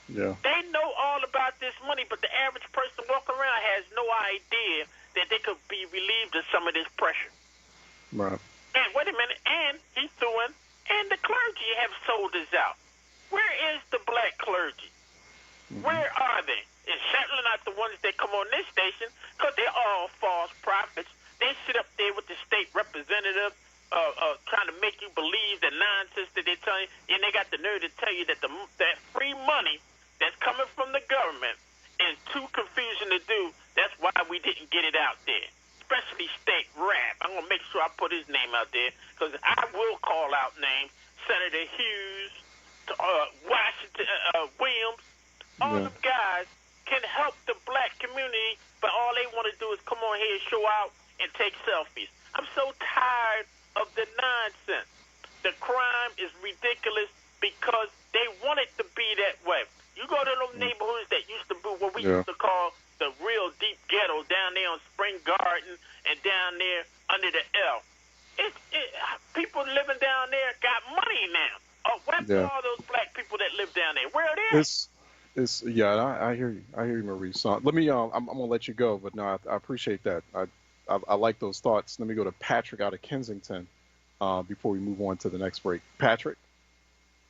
They know all about this money, but the average person walking around has no idea that they could be relieved of some of this pressure.
Right.
And wait a minute, and he's doing, and the clergy have sold us out. Where is the black clergy? Where are they? And certainly not the ones that come on this station, because they're all false prophets. They sit up there with the state representative, trying to make you believe the nonsense that they're telling you, and they got the nerve to tell you that that free money that's coming from the government is too confusing to do. That's why we didn't get it out there, especially state rep. I'm going to make sure I put his name out there, because I will call out names. Senator Hughes, Washington, Williams, all them guys can help the black community, but all they want to do is come on here and show out and take selfies. I'm so tired of the nonsense. The crime is ridiculous because they want it to be that way. You go to those neighborhoods that used to be what we used to call the real deep ghetto down there on Spring Garden and down there under the L. People living down there got money now. Oh, where's all those black people that live down there? Where are they?
I hear you. I hear you, Maurice. Let me. I'm gonna let you go, but no, I appreciate that. I like those thoughts. Let me go to Patrick out of Kensington before we move on to the next break. Patrick.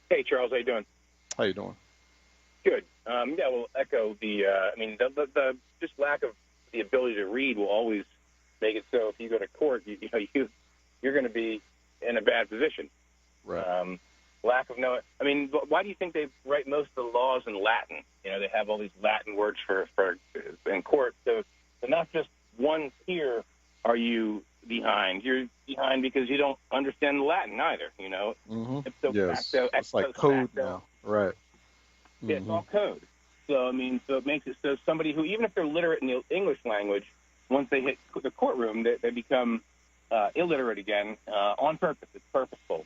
Hey, Charles. How you doing?
How you doing?
Good. We'll echo the just lack of the ability to read will always make it so if you go to court, you're going to be in a bad position.
Right.
Lack of knowing. I mean, why do you think they write most of the laws in Latin? They have all these Latin words for in court. So not just one tier are you behind. You're behind because you don't understand the Latin either.
It's like code now. Right.
Yeah, it's all code. So so it makes it so somebody who, even if they're literate in the English language, once they hit the courtroom, they become illiterate again on purpose. It's purposeful.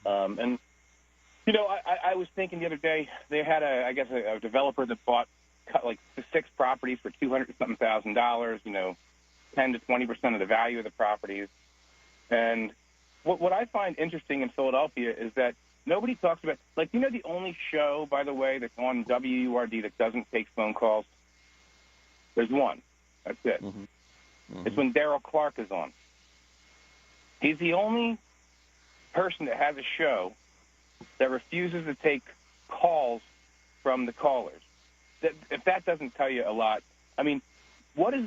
I was thinking the other day, they had a developer that bought like 6 properties for $200,000, 10 to 20% of the value of the properties. And what I find interesting in Philadelphia is that Nobody talks about, like, you know, the only show, by the way, that's on WURD that doesn't take phone calls? There's one. That's it. It's when Daryl Clark is on. He's the only person that has a show that refuses to take calls from the callers. If that doesn't tell you a lot, I mean, what is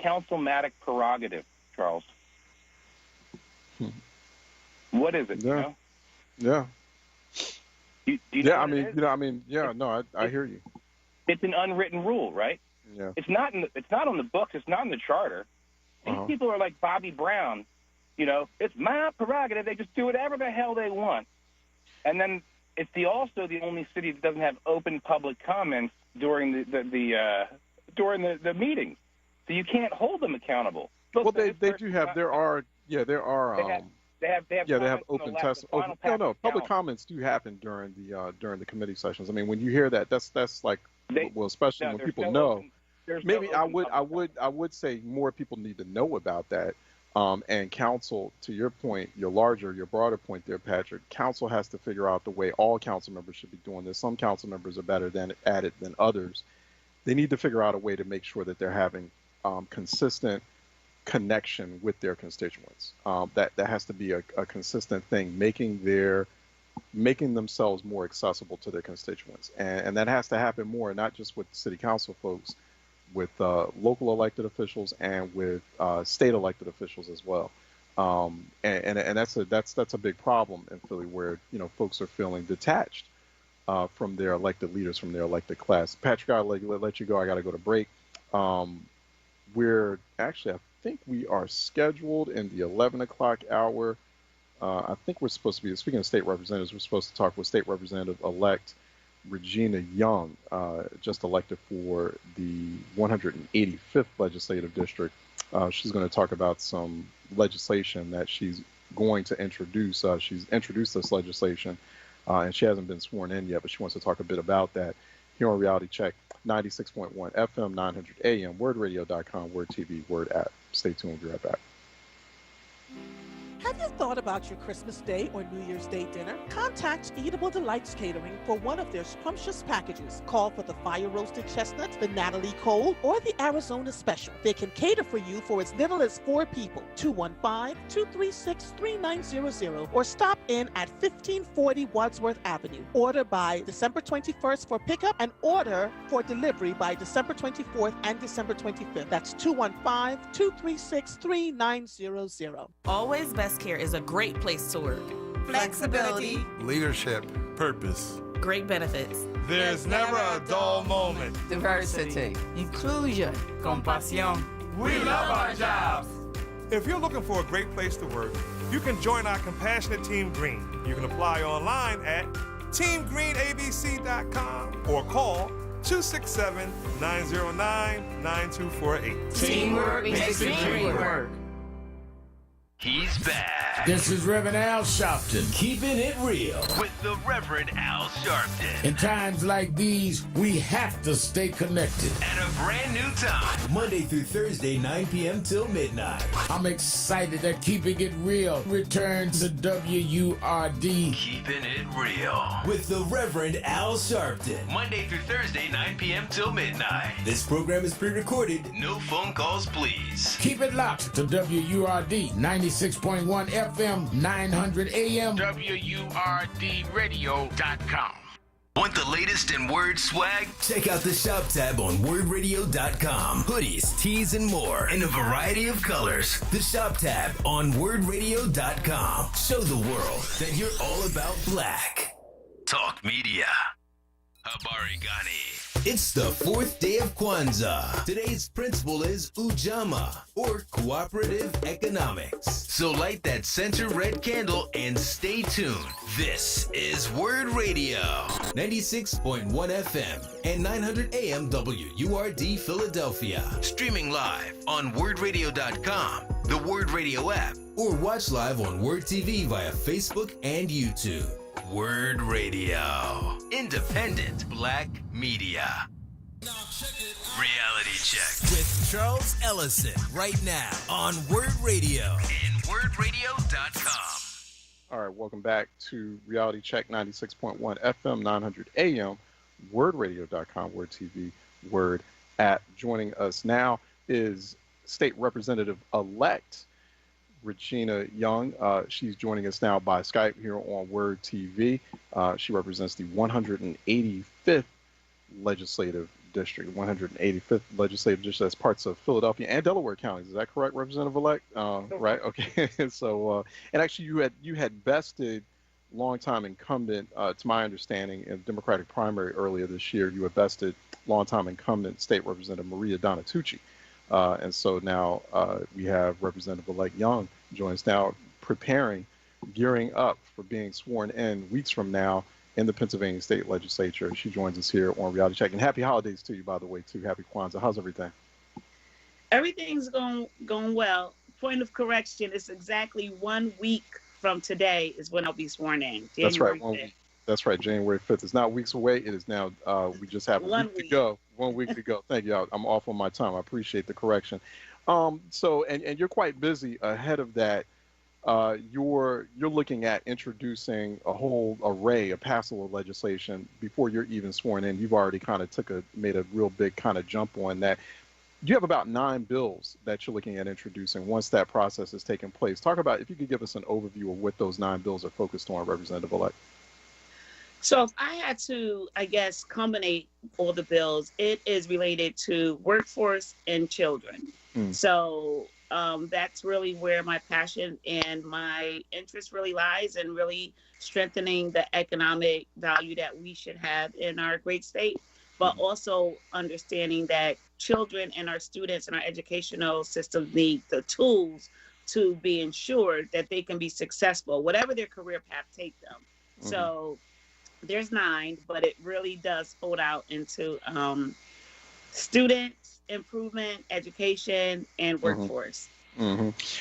councilmatic prerogative, Charles? What is it?
Yeah.
You know?
Yeah.
Do you know
Yeah,
what it is?
I hear you.
It's an unwritten rule, right?
Yeah.
It's not on the books. It's not in the charter. These people are like Bobby Brown. You know, it's my prerogative. They just do whatever the hell they want. And then it's also the only city that doesn't have open public comments during the meetings. So you can't hold them accountable. Look,
Well, they do have. There are.
They have
Open testimony. No, public comments do happen during the committee sessions. I mean, when you hear that, that's like, especially when people know. Maybe I would say more people need to know about that. And council, to your point, your broader point there, Patrick, council has to figure out the way all council members should be doing this. Some council members are better at it than others. They need to figure out a way to make sure that they're having consistent connection with their constituents. That has to be a consistent thing, making themselves more accessible to their constituents. And that has to happen more, not just with city council folks, with local elected officials and with state elected officials as well. And that's a big problem in Philly, where, you know, folks are feeling detached from their elected leaders, from their elected class. Patrick, I'll let you go. I got to go to break. We're actually, I think we are scheduled in the 11 o'clock hour. I think we're supposed to be, speaking of state representatives, we're supposed to talk with State Representative-elect Regina Young, just elected for the 185th Legislative District. She's going to talk about some legislation that she's going to introduce. She's introduced this legislation, and she hasn't been sworn in yet, but she wants to talk a bit about that here on Reality Check, 96.1 FM, 900 AM, WURDradio.com, Wurd TV, Wurd app. Stay tuned. We'll be right back.
Have you thought about your Christmas Day or New Year's Day dinner? Contact Eatable Delights Catering for one of their scrumptious packages. Call for the fire roasted chestnuts, the Natalie Cole, or the Arizona Special. They can cater for you for as little as 4 people. 215-236-3900 or stop in at 1540 Wadsworth Avenue. Order by December 21st for pickup and order for delivery by December 24th and December 25th. That's 215-236-3900.
Always Best Care is a great place to work.
Flexibility,
leadership, purpose,
great benefits.
There's never a dull moment.
Diversity, inclusion, compasión.
We love our jobs. If you're looking for a great place to work, you can join our compassionate Team Green. You can apply online at teamgreenabc.com or call 267-909-9248.
Teamwork makes the dream work.
He's back.
This is Reverend Al Sharpton.
Keeping it real with the Reverend Al Sharpton.
In times like these, we have to stay connected.
At a brand new time, Monday through Thursday, 9 p.m. till midnight.
I'm excited that Keeping It Real returns to WURD.
Keeping it real with the Reverend Al Sharpton. Monday through Thursday, 9 p.m. till midnight. This program is pre-recorded. No phone calls, please.
Keep it locked to WURD 96.1 FM, 900 AM.
WURDradio.com. Want the latest in Word swag? Check out the shop tab on WURDradio.com. Hoodies, tees, and more in a variety of colors. The shop tab on WURDradio.com. Show the world that you're all about black. Talk media. Habari Gani. It's the 4th day of Kwanzaa. Today's principle is Ujamaa, or cooperative economics. So light that center red candle and stay tuned. This is Wurd Radio, 96.1 FM and 900 AM WURD Philadelphia. Streaming live on WURDradio.com, the Wurd Radio app, or watch live on Wurd TV via Facebook and YouTube. Wurd Radio. Independent black media. Reality Check with Charles Ellison right now on Wurd Radio and WURDradio.com.
All right, welcome back to Reality Check 96.1 FM, 900 AM, WURDradio.com, Wurd TV, Wurd app. Joining us now is State Representative-elect Regina Young. She's joining us now by Skype here on Wurd TV. She represents the 185th Legislative District, 185th Legislative District. That's parts of Philadelphia and Delaware counties. Is that correct, Representative-elect? Right. Okay. So, and actually, you had bested longtime incumbent, to my understanding, in the Democratic primary earlier this year. You had bested longtime incumbent State Representative Maria Donatucci, and so now we have Representative-elect Young join us now, gearing up for being sworn in weeks from now in the Pennsylvania State Legislature. She joins us here on Reality Check. And happy holidays to you, by the way, too. Happy Kwanzaa. How's everything?
Everything's going well. Point of correction, it's exactly 1 week from today is when I'll be sworn in.
That's right. That's right. January 5th. It's not weeks away. It is now, we just have a week to go. 1 week to go. Thank you. I'm off on my time. I appreciate the correction. So, and you're quite busy ahead of that. You're looking at introducing a whole array of passable legislation before you're even sworn in. You've already kind of made a real big kind of jump on that. You have about 9 bills that you're looking at introducing once that process has taken place. Talk about, if you could give us an overview of what those 9 bills are focused on, Representative-elect.
So if I had to, I guess, combine all the bills, it is related to workforce and children. So that's really where my passion and my interest really lies, and really strengthening the economic value that we should have in our great state, but also understanding that children and our students and our educational systems need the tools to be ensured that they can be successful, whatever their career path take them. So there's 9, but it really does fold out into student improvement, education, and workforce.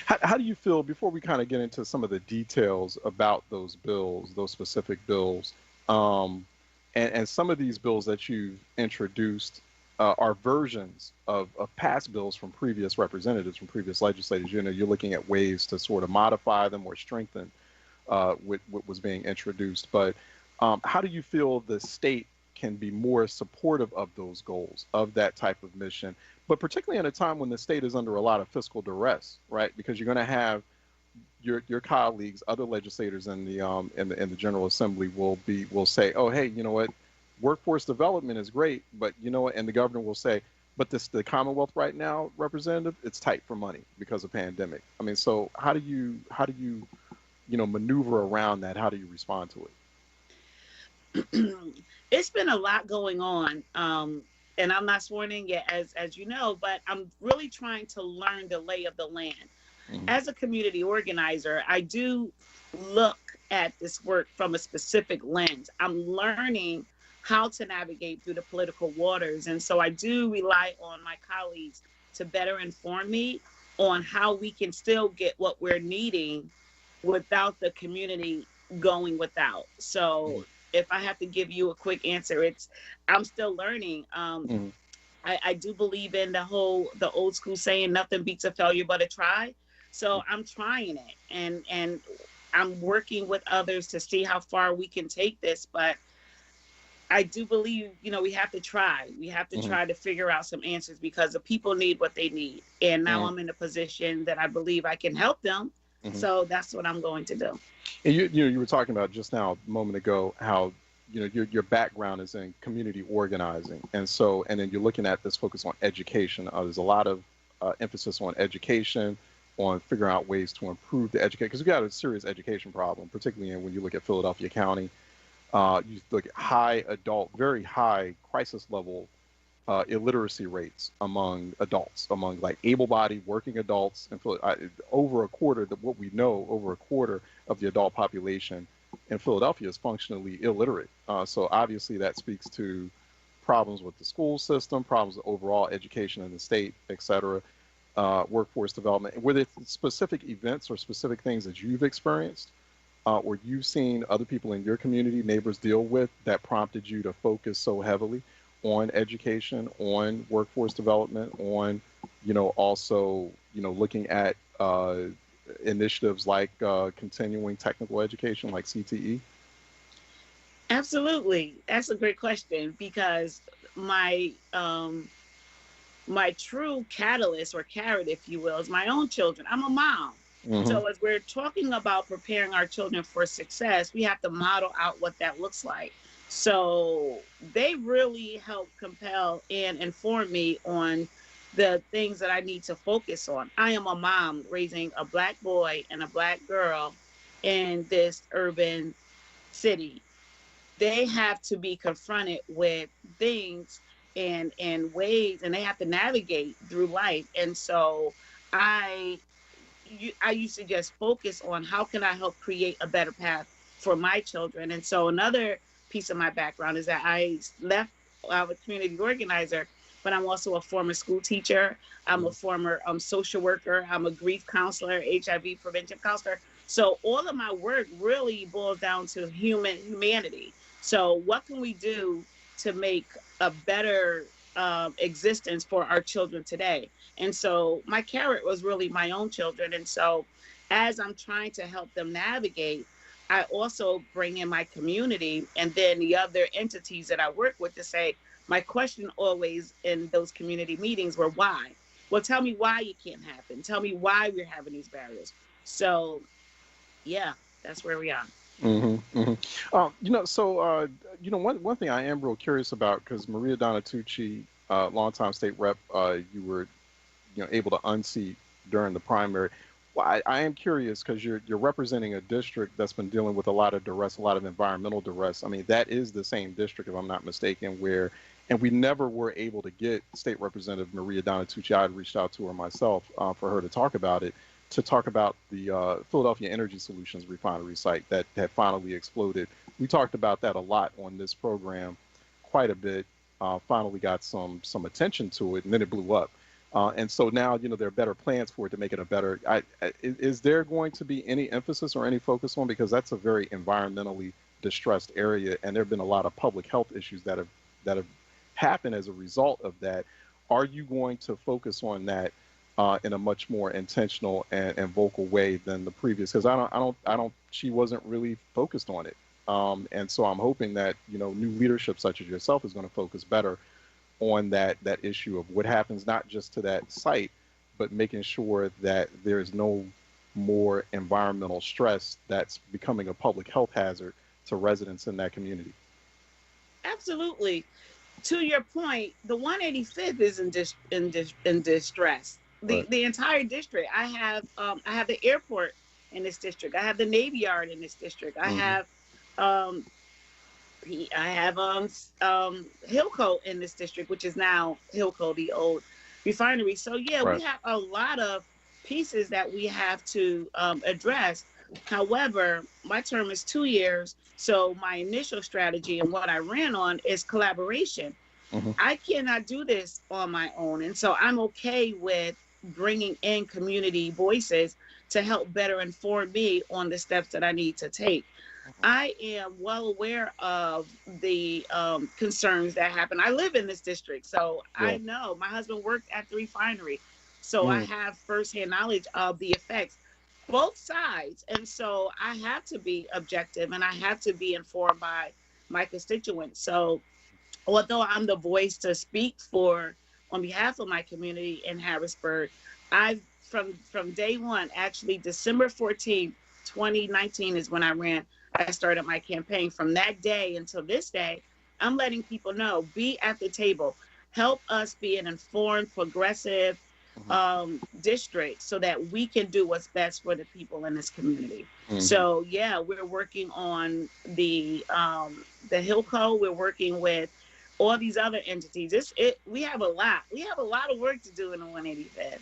How do you feel, before we kind of get into some of the details about those bills, those specific bills, and some of these bills that you've introduced are versions of past bills from previous representatives, from previous legislators. You know, you're looking at ways to sort of modify them or strengthen what was being introduced. But how do you feel the state can be more supportive of those goals, of that type of mission, but particularly in a time when the state is under a lot of fiscal duress, right? Because you're going to have your colleagues, other legislators in the General Assembly will say, oh, hey, you know what, workforce development is great, but you know what, and the governor will say, but the Commonwealth right now, Representative, it's tight for money because of pandemic. I mean, so how do you maneuver around that? How do you respond to it?
It's been a lot going on, and I'm not sworn in yet, as you know, but I'm really trying to learn the lay of the land. As a community organizer, I do look at this work from a specific lens. I'm learning how to navigate through the political waters, and so I do rely on my colleagues to better inform me on how we can still get what we're needing without the community going without. So if I have to give you a quick answer, I'm still learning. I do believe in the old school saying, nothing beats a failure but a try. So I'm trying it, and I'm working with others to see how far we can take this. But I do believe, we have to try. We have to try to figure out some answers, because the people need what they need. And now I'm in a position that I believe I can help them. So that's what I'm going to do.
And you were talking about just now a moment ago how your background is in community organizing, and then you're looking at this focus on education. There's a lot of emphasis on education, on figuring out ways to improve the education, because we've got a serious education problem, particularly when you look at Philadelphia County. You look at very high crisis level illiteracy rates among adults, among like able-bodied working adults, and over a quarter of the adult population in Philadelphia is functionally illiterate. So obviously that speaks to problems with the school system, problems with overall education in the state, et cetera, workforce development. Were there specific events or specific things that you've experienced or you've seen other people in your community, neighbors, deal with that prompted you to focus so heavily on education, on workforce development, on, also, looking at initiatives like continuing technical education, like CTE?
Absolutely. That's a great question, because my my true catalyst or carrot, if you will, is my own children. I'm a mom. So as we're talking about preparing our children for success, we have to model out what that looks like. So they really help compel and inform me on the things that I need to focus on. I am a mom raising a Black boy and a Black girl in this urban city. They have to be confronted with things and ways, and they have to navigate through life. And so I I used to just focus on how can I help create a better path for my children. And so another piece of my background is that I left, I'm a community organizer, but I'm also a former school teacher. I'm a former social worker. I'm a grief counselor, HIV prevention counselor. So all of my work really boils down to humanity. So what can we do to make a better existence for our children today? And so my carrot was really my own children. And so as I'm trying to help them navigate, I also bring in my community and then the other entities that I work with to say, my question always in those community meetings were why? Well, tell me why it can't happen. Tell me why we're having these barriers. So yeah, that's where we are.
One thing I am real curious about, because Maria Donatucci, longtime state rep, you were, able to unseat during the primary. Well, I am curious because you're representing a district that's been dealing with a lot of duress, a lot of environmental duress. I mean, that is the same district, if I'm not mistaken, and we never were able to get State Representative Maria Donatucci. I had reached out to her myself for her to talk about it, to talk about the Philadelphia Energy Solutions refinery site that had finally exploded. We talked about that a lot on this program, quite a bit. Finally got some attention to it, and then it blew up. And so now, there are better plans for it to make it a better. Is there going to be any emphasis or any focus on, because that's a very environmentally distressed area, and there have been a lot of public health issues that have happened as a result of that. Are you going to focus on that in a much more intentional and vocal way than the previous? Because she wasn't really focused on it. And so I'm hoping that, new leadership such as yourself is going to focus better on that issue of what happens, not just to that site, but making sure that there's no more environmental stress that's becoming a public health hazard to residents in that community.
Absolutely. To your point, the 185th is in distress. The entire district. I have the airport in this district. I have the Navy Yard in this district. I have Hillco in this district, which is now Hillco, the old refinery. So yeah, we have a lot of pieces that we have to address. However, my term is 2 years. So my initial strategy and what I ran on is collaboration. I cannot do this on my own. And so I'm okay with bringing in community voices to help better inform me on the steps that I need to take. I am well aware of the concerns that happen. I live in this district, so I know. My husband worked at the refinery, so I have firsthand knowledge of the effects, both sides. And so I have to be objective and I have to be informed by my constituents. So although I'm the voice to speak for on behalf of my community in Harrisburg, I've from day one, actually December 14th, 2019 is when I started my campaign. From that day until this day, I'm letting people know, be at the table, help us be an informed, progressive district so that we can do what's best for the people in this community. So yeah, we're working on the Hillco. We're working with all these other entities. We have a lot of work to do in the 185th.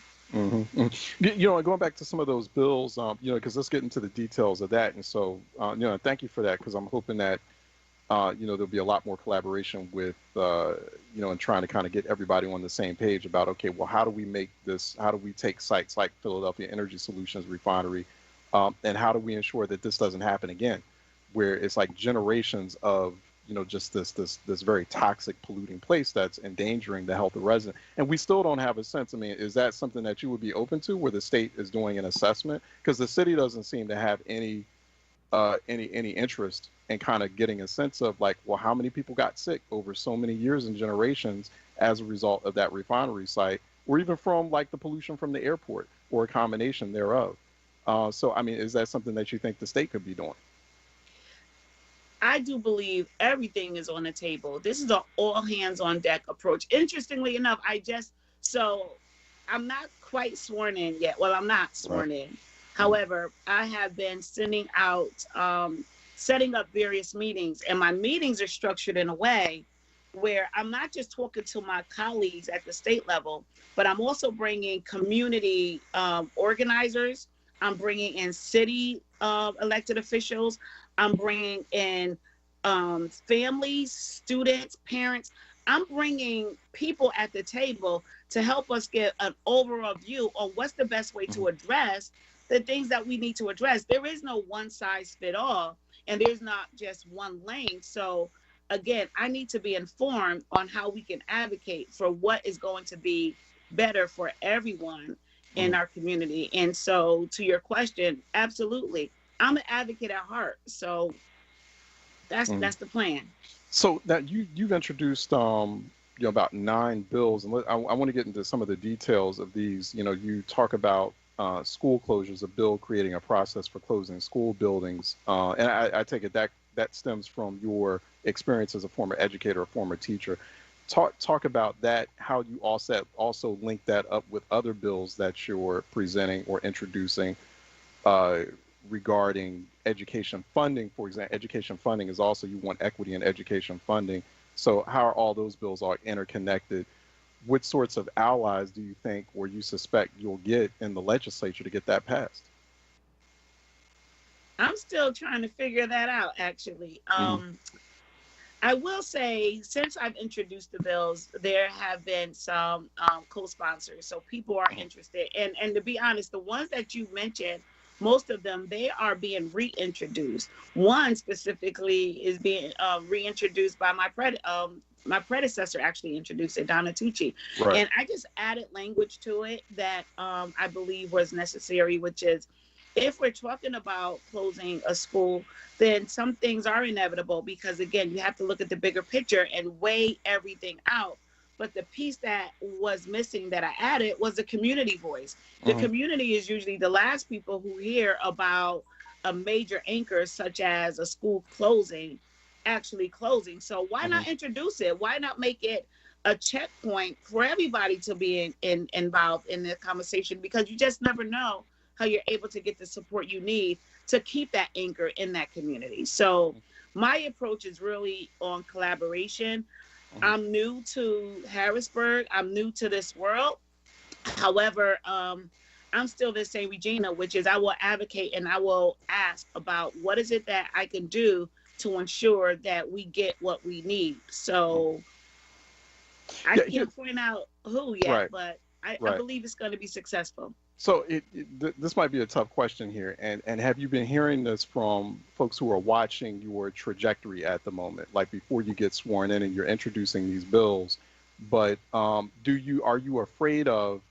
Going back to some of those bills, because let's get into the details of that. And so, thank you for that, because I'm hoping that, there'll be a lot more collaboration with, and trying to kind of get everybody on the same page about, okay, well, how do we take sites like Philadelphia Energy Solutions refinery, and how do we ensure that this doesn't happen again, where it's like generations of just this very toxic, polluting place that's endangering the health of residents. And we still don't have a sense. I mean, is that something that you would be open to, where the state is doing an assessment? Because the city doesn't seem to have any interest in kind of getting a sense of, like, well, how many people got sick over so many years and generations as a result of that refinery site, or even from like the pollution from the airport, or a combination thereof. So, I mean, is that something that you think the state could be doing?
I do believe everything is on the table. This is an all hands on deck approach. Interestingly enough, I'm not quite sworn in yet. Well, I'm not sworn in. However, I have been sending out, setting up various meetings, and my meetings are structured in a way where I'm not just talking to my colleagues at the state level, but I'm also bringing community organizers. I'm bringing in city elected officials. I'm bringing in families, students, parents. I'm bringing people at the table to help us get an overall view on what's the best way to address the things that we need to address. There is no one size fit all, and there's not just one lane. So again, I need to be informed on how we can advocate for what is going to be better for everyone in our community. And so to your question, absolutely. I'm an advocate at heart. So that's the plan.
So that you've introduced about 9 bills, and I want to get into some of the details of these. You talk about school closures, a bill creating a process for closing school buildings, and I take it that stems from your experience as a former educator, a former teacher. Talk about that, how you also link that up with other bills that you're presenting or introducing regarding education funding. For example, education funding is also, you want equity in education funding. So how are all those bills all interconnected? What sorts of allies do you think, or you suspect you'll get in the legislature to get that passed?
I'm still trying to figure that out, actually. I will say, since I've introduced the bills, there have been some co-sponsors, so people are interested. And to be honest, the ones that you mentioned, most of them, they are being reintroduced. One specifically is being reintroduced by my predecessor actually introduced it, Donna Tucci. Right. And I just added language to it that I believe was necessary, which is, if we're talking about closing a school, then some things are inevitable, because again, you have to look at the bigger picture and weigh everything out. But the piece that was missing that I added was the community voice. The community is usually the last people who hear about a major anchor such as a school actually closing. So why not introduce it? Why not make it a checkpoint for everybody to be involved in the conversation? Because you just never know how you're able to get the support you need to keep that anchor in that community. So my approach is really on collaboration. I'm new to Harrisburg. I'm new to this world. However, I'm still the same Regina, which is I will advocate and I will ask about what is it that I can do to ensure that we get what we need. So I can't point out who yet, but I believe it's going to be successful.
So this might be a tough question here, and have you been hearing this from folks who are watching your trajectory at the moment, like before you get sworn in and you're introducing these bills? But are you afraid of,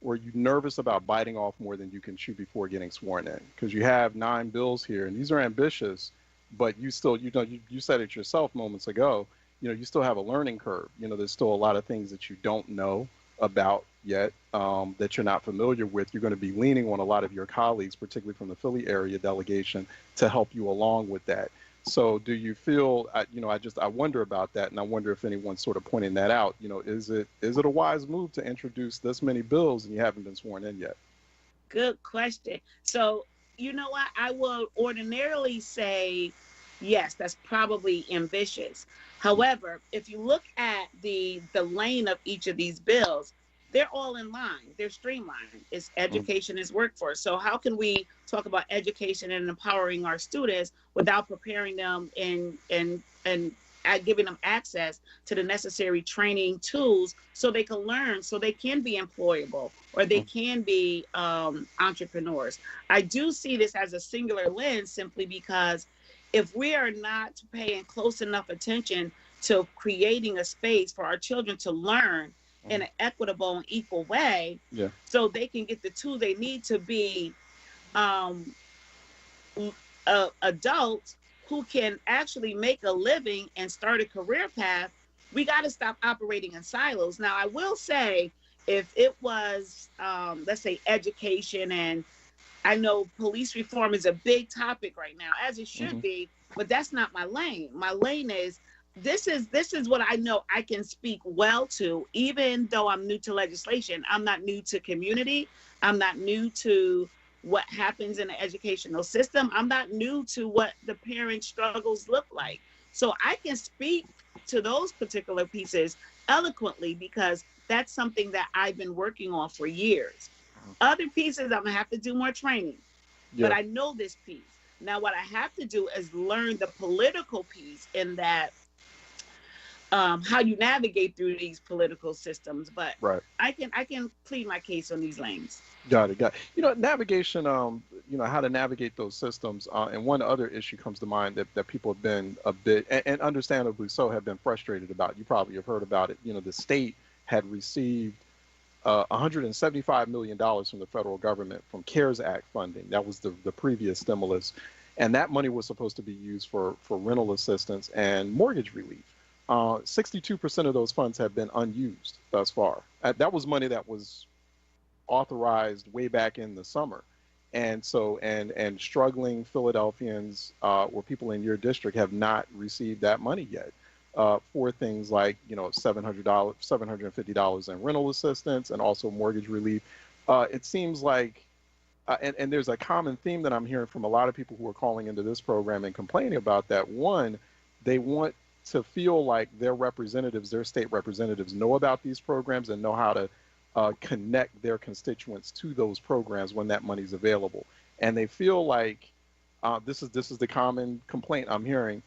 or are you nervous about biting off more than you can chew before getting sworn in? Because you have 9 bills here, and these are ambitious, but you still, you said it yourself moments ago, you still have a learning curve. There's still a lot of things that you don't know about yet, that you're not familiar with. You're going to be leaning on a lot of your colleagues, particularly from the Philly area delegation, to help you along with that. So do you feel, I wonder about that, and I wonder if anyone's sort of pointing that out. Is it a wise move to introduce this many bills and you haven't been sworn in yet?
Good question. So, you know what? I will ordinarily say, yes, that's probably ambitious. However, if you look at the lane of each of these bills, they're all in line. They're streamlined. It's education is workforce. So how can we talk about education and empowering our students without preparing them and giving them access to the necessary training tools so they can learn, so they can be employable, or they can be entrepreneurs? I do see this as a singular lens simply because if we are not paying close enough attention to creating a space for our children to learn in an equitable and equal way, so they can get the tools they need to be adults who can actually make a living and start a career path, we got to stop operating in silos. Now, I will say, if it was, let's say, education, and I know police reform is a big topic right now, as it should be, but that's not my lane. My lane is, this is what I know I can speak well to, even though I'm new to legislation. I'm not new to community. I'm not new to what happens in the educational system. I'm not new to what the parent struggles look like. So I can speak to those particular pieces eloquently because that's something that I've been working on for years. Other pieces, I'm gonna have to do more training, but I know this piece. Now, what I have to do is learn the political piece in that, how you navigate through these political systems. But I can plead my case on these lanes.
Got it. Navigation, how to navigate those systems. And one other issue comes to mind that people have been a bit, and understandably so, have been frustrated about. You probably have heard about it. The state had received $175 million from the federal government from CARES Act funding. That was the previous stimulus. And that money was supposed to be used for rental assistance and mortgage relief. 62% of those funds have been unused thus far. That was money that was authorized way back in the summer. And so, and struggling Philadelphians or people in your district have not received that money yet for things like, $750 in rental assistance and also mortgage relief. It seems like, and there's a common theme that I'm hearing from a lot of people who are calling into this program and complaining about that. One, they want to feel like their representatives, their state representatives, know about these programs and know how to connect their constituents to those programs when that money's available. And they feel like this is the common complaint I'm hearing,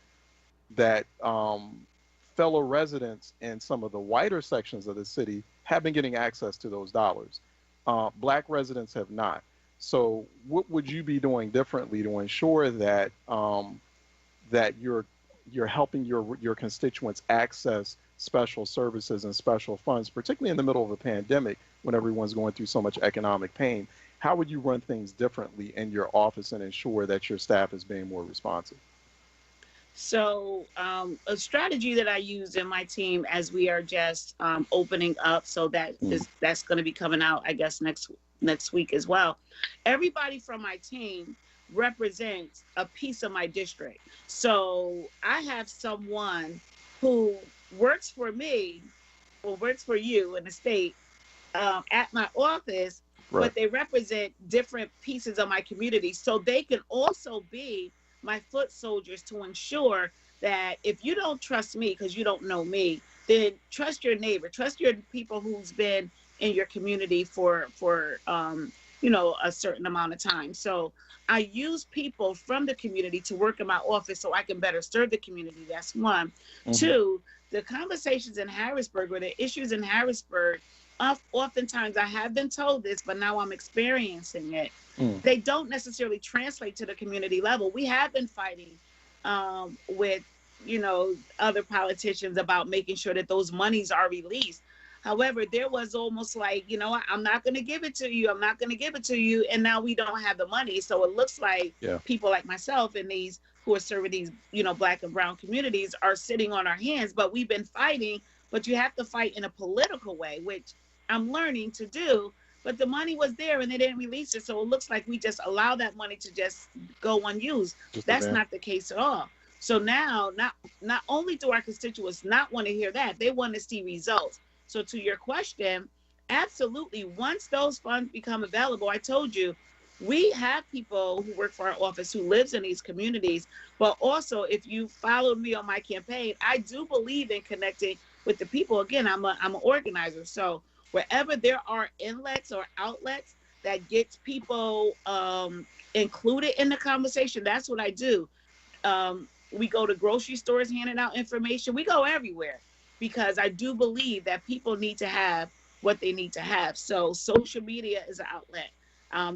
that fellow residents in some of the whiter sections of the city have been getting access to those dollars. Black residents have not. So what would you be doing differently to ensure that that you're helping your constituents access special services and special funds, particularly in the middle of a pandemic when everyone's going through so much economic pain? How would you run things differently in your office and ensure that your staff is being more responsive?
So a strategy that I use in my team as we are just opening up, so that's going to be coming out, I guess, next week as well. Everybody from my team represents a piece of my district. So I have someone who works for me or works for you in the state at my office, but they represent different pieces of my community. So they can also be my foot soldiers to ensure that if you don't trust me because you don't know me, then trust your neighbor, trust your people who's been in your community for a certain amount of time. So I use people from the community to work in my office so I can better serve the community. That's one. Two, the conversations in Harrisburg or the issues in Harrisburg, oftentimes I have been told this, but now I'm experiencing it. They don't necessarily translate to the community level. We have been fighting with, other politicians about making sure that those monies are released. However, there was almost like, I'm not going to give it to you. I'm not going to give it to you. And now we don't have the money. So it looks like people like myself and these who are serving these, Black and brown communities are sitting on our hands. But we've been fighting. But you have to fight in a political way, which I'm learning to do. But the money was there and they didn't release it. So it looks like we just allow that money to just go unused. That's not the case at all. So now, not only do our constituents not want to hear that, they want to see results. So to your question, absolutely, once those funds become available, I told you, we have people who work for our office who lives in these communities. But also, if you followed me on my campaign, I do believe in connecting with the people. Again, I'm an organizer. So wherever there are inlets or outlets that gets people included in the conversation, that's what I do. We go to grocery stores handing out information. We go everywhere because I do believe that people need to have what they need to have. So social media is an outlet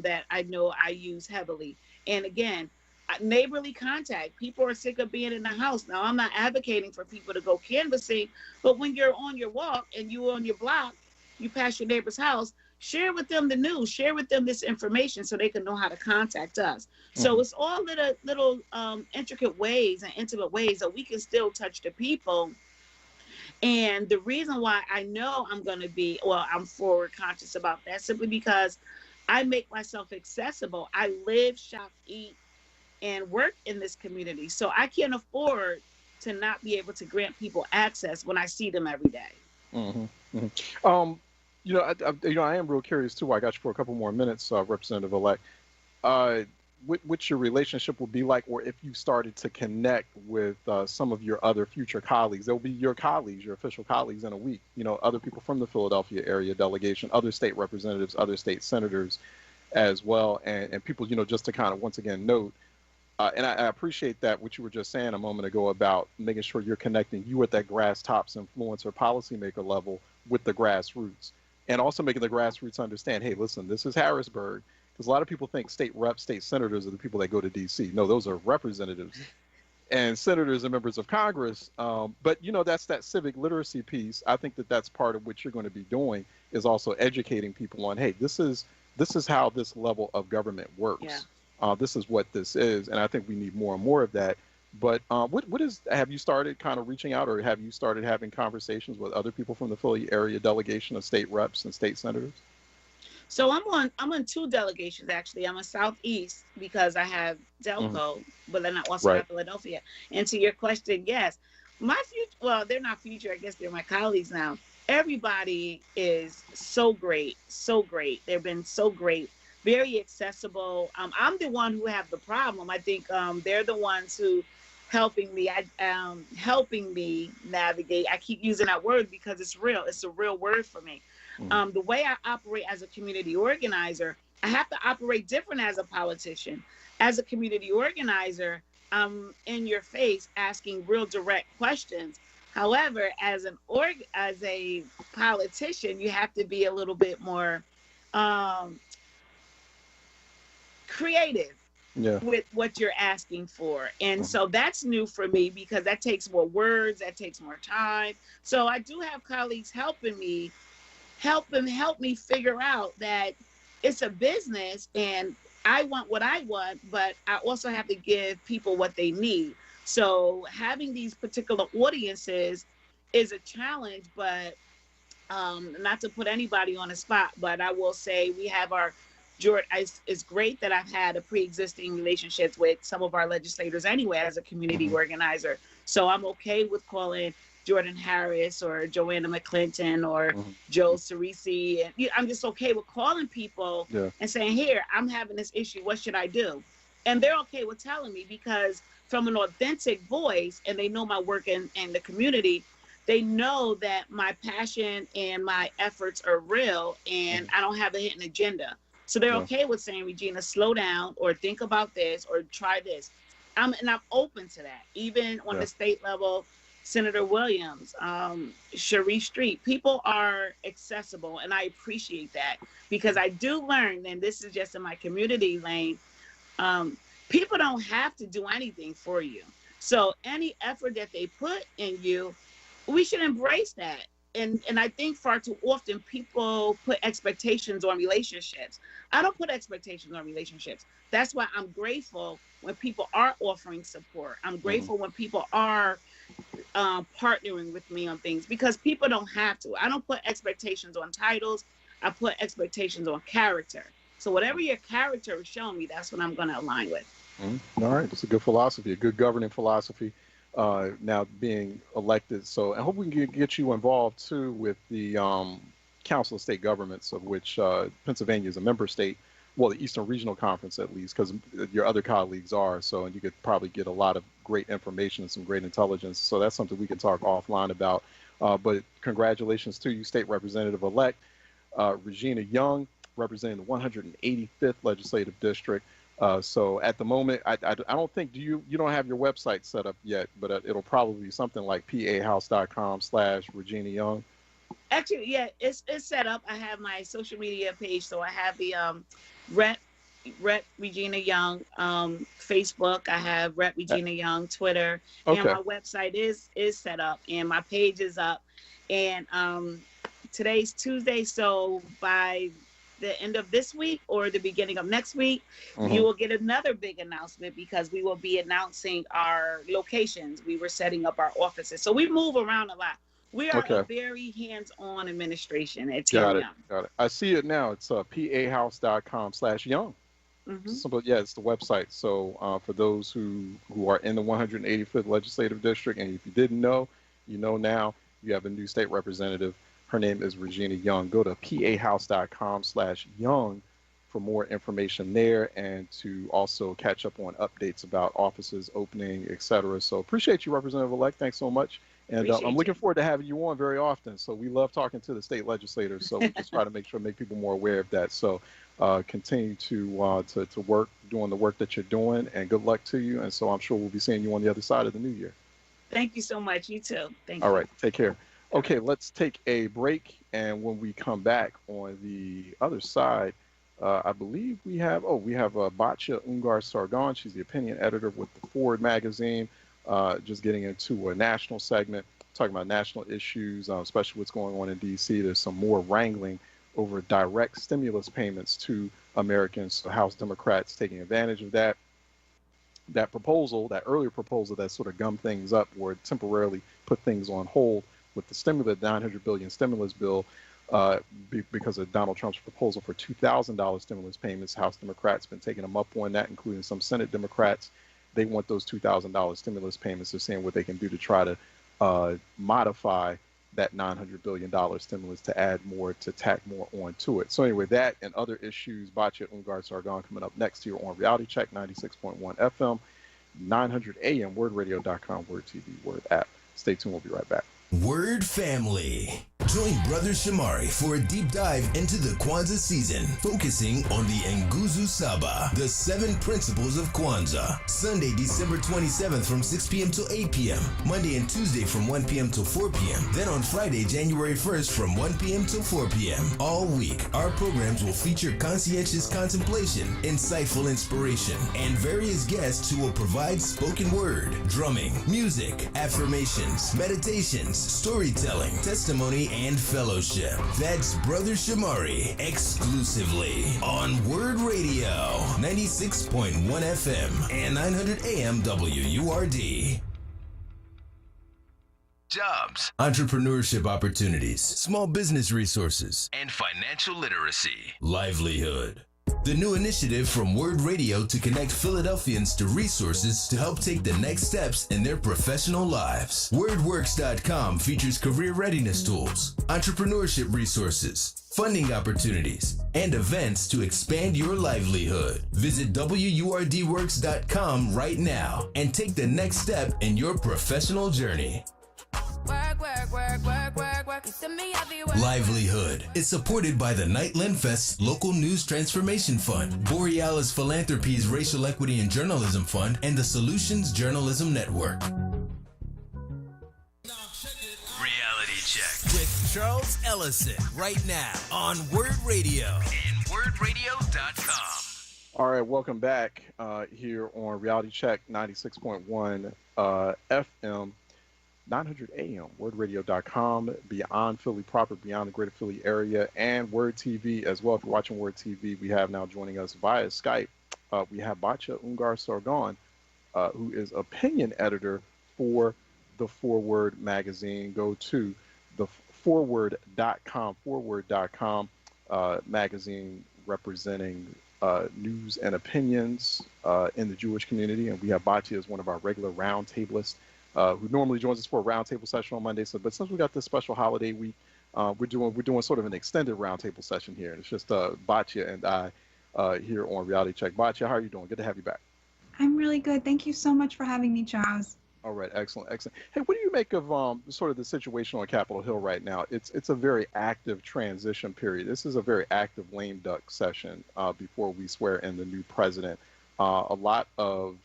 that I know I use heavily. And again, neighborly contact. People are sick of being in the house. Now, I'm not advocating for people to go canvassing, but when you're on your walk and you're on your block, you pass your neighbor's house, share with them the news, share with them this information so they can know how to contact us. So it's all little intricate ways and intimate ways that we can still touch the people. And the reason why I know I'm forward conscious about that, simply because I make myself accessible. I live, shop, eat, and work in this community. So I can't afford to not be able to grant people access when I see them every day.
I am real curious too. I got you for a couple more minutes, Representative-elect. What your relationship will be like, or if you started to connect with some of your other future colleagues. They'll be your colleagues, your official colleagues in a week. Other people from the Philadelphia area delegation, other state representatives, other state senators as well, and people, just to kind of once again note. And I appreciate that, what you were just saying a moment ago about making sure you're connecting you at that grass tops influencer policymaker level with the grassroots, and also making the grassroots understand, hey, listen, this is Harrisburg. Because a lot of people think state reps, state senators are the people that go to D.C. No, those are representatives and senators and members of Congress. But, that's that civic literacy piece. I think that's part of what you're going to be doing, is also educating people on, hey, this is how this level of government works. Yeah. This is what this is, and I think we need more and more of that. But have you started kind of reaching out, or have you started having conversations with other people from the Philly area delegation of state reps and state senators?
So I'm on two delegations, actually. I'm a Southeast because I have Delco, but then I also have Philadelphia. And to your question, yes, my future, well, they're not future, I guess they're my colleagues now. Everybody is so great, so great. They've been so great. Very accessible. I'm the one who have the problem. I think they're the ones who helping me navigate. I keep using that word because it's real. It's a real word for me. The way I operate as a community organizer, I have to operate different as a politician. As a community organizer, I'm in your face asking real direct questions. However, as a politician, you have to be a little bit more creative with what you're asking for. And so that's new for me because that takes more words, that takes more time. So I do have colleagues helping me figure out that it's a business and I want what I want, but I also have to give people what they need. So having these particular audiences is a challenge, but not to put anybody on the spot, but I will say we have our it's great that I've had a pre-existing relationships with some of our legislators anyway as a community organizer. So I'm okay with calling Jordan Harris or Joanna McClinton or Joe Cerisi. And I'm just okay with calling people and saying, here, I'm having this issue. What should I do? And they're okay with telling me because from an authentic voice, and they know my work in the community, they know that my passion and my efforts are real and I don't have a hidden agenda. So they're okay with saying, Regina, slow down or think about this or try this. And I'm open to that. Even on the state level, Senator Williams, Cherie Street, people are accessible. And I appreciate that because I do learn, and this is just in my community lane, people don't have to do anything for you. So any effort that they put in you, we should embrace that. And I think far too often people put expectations on relationships. I don't put expectations on relationships. That's why I'm grateful when people are offering support. I'm grateful when people are partnering with me on things because people don't have to. I don't put expectations on titles. I put expectations on character. So whatever your character is showing me, that's what I'm going to align with.
All right. That's a good philosophy, a good governing philosophy. Now being elected. So I hope we can get you involved too with the Council of State Governments, of which Pennsylvania is a member state. Well, the Eastern Regional Conference, at least, because your other colleagues are. So, and you could probably get a lot of great information and some great intelligence. So that's something we can talk offline about. But congratulations to you, State Representative-elect Regina Young, representing the 185th Legislative District. So at the moment, I don't think, you don't have your website set up yet, but it'll probably be something like pahouse.com/Regina Young.
Actually, yeah, it's set up. I have my social media page. So I have the rep Rep Regina Young. Facebook, I have Rep Regina Young. Twitter, and
Okay.
my website is set up, and my page is up. And today's Tuesday, so by the end of this week or the beginning of next week, you will get another big announcement because we will be announcing our locations. We were setting up our offices, so we move around a lot. We are a very hands-on administration at TM Young.
Got it. I see it now. It's pahouse.com/young. Simple, yeah, it's the website. So for those who are in the 185th legislative district, and if you didn't know, you know now. You have a new state representative. Her name is Regina Young. Go to pahouse.com/young for more information there, and to also catch up on updates about offices opening, etc. So appreciate you, Representative-elect. Thanks so much. And I'm looking forward to having you on very often. So we love talking to the state legislators. So we just try to make people more aware of that. So continue to work, doing the work that you're doing, and good luck to you. And so I'm sure we'll be seeing you on the other side of the new year.
Thank you so much. You too. Thank you.
All right. Take care. Okay, let's take a break. And when we come back on the other side, I believe we have Batya Ungar-Sargon. She's the opinion editor with the Wurd magazine. Just getting into a national segment, talking about national issues, especially what's going on in D.C. There's some more wrangling over direct stimulus payments to Americans. So House Democrats taking advantage of that proposal, that earlier proposal that sort of gummed things up or temporarily put things on hold with the $900 billion stimulus bill because of Donald Trump's proposal for $2,000 stimulus payments. House Democrats been taking them up on that, including some Senate Democrats. They want those $2,000 stimulus payments. They're saying what they can do to try to modify that $900 billion stimulus to add more, to tack more onto it. So anyway, that and other issues, Batya Ungar-Sargon coming up next here on Reality Check 96.1 FM, 900 AM, WURDradio.com, Wurd TV, Wurd app. Stay tuned. We'll be right back.
Wurd family. Join Brother Shamari for a deep dive into the Kwanzaa season, focusing on the Nguzo Saba, the 7 principles of Kwanzaa. Sunday, December 27th from 6 p.m. till 8 p.m. Monday and Tuesday from 1 p.m. till 4 p.m. Then on Friday, January 1st from 1 p.m. till 4 p.m. All week, our programs will feature conscientious contemplation, insightful inspiration, and various guests who will provide spoken word, drumming, music, affirmations, meditations, storytelling, testimony, and fellowship. That's Brother Shamari exclusively on Wurd Radio, 96.1 FM and 900 AM WURD. Jobs, entrepreneurship opportunities, small business resources, and financial literacy. Livelihood. The new initiative from Wurd Radio to connect Philadelphians to resources to help take the next steps in their professional lives. WordWorks.com features career readiness tools, entrepreneurship resources, funding opportunities, and events to expand your livelihood. Visit WURDworks.com right now and take the next step in your professional journey. Livelihood is supported by the Nightland Fest's Local News Transformation Fund, Borealis Philanthropies Racial Equity and Journalism Fund, and the Solutions Journalism Network. Reality Check with Charles Ellison right now on Wurd Radio and WURDradio.com.
All right, welcome back here on Reality Check 96.1 FM. 900 AM, WURDradio.com, beyond Philly proper, beyond the greater Philly area, and Wurd TV as well. If you're watching Wurd TV, we have now joining us via Skype, we have Batya Ungar-Sargon, who is opinion editor for the Wurd magazine. Go to the forward.com magazine representing news and opinions in the Jewish community. And we have Batya as one of our regular roundtablists, who normally joins us for a roundtable session on Monday. But since we got this special holiday week, we're doing sort of an extended roundtable session here. And it's just Batya and I here on Reality Check. Batya, how are you doing? Good to have you back.
I'm really good. Thank you so much for having me, Charles.
All right, excellent. Hey, what do you make of sort of the situation on Capitol Hill right now? It's a very active transition period. This is a very active lame duck session before we swear in the new president. A lot of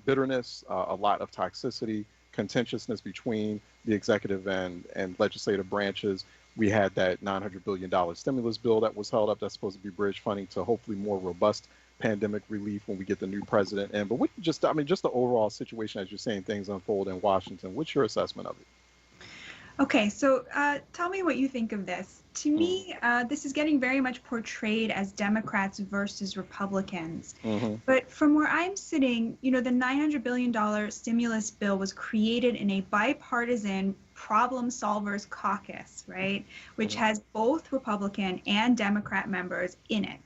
bitterness, a lot of toxicity, contentiousness between the executive and legislative branches. We had that $900 billion stimulus bill that was held up that's supposed to be bridge funding to hopefully more robust pandemic relief when we get the new president in. But just the overall situation as you're seeing things unfold in Washington. What's your assessment of it?
Okay, so tell me what you think of this. To me, this is getting very much portrayed as Democrats versus Republicans. But from where I'm sitting, the $900 billion stimulus bill was created in a bipartisan problem solvers caucus, right, which has both Republican and Democrat members in it.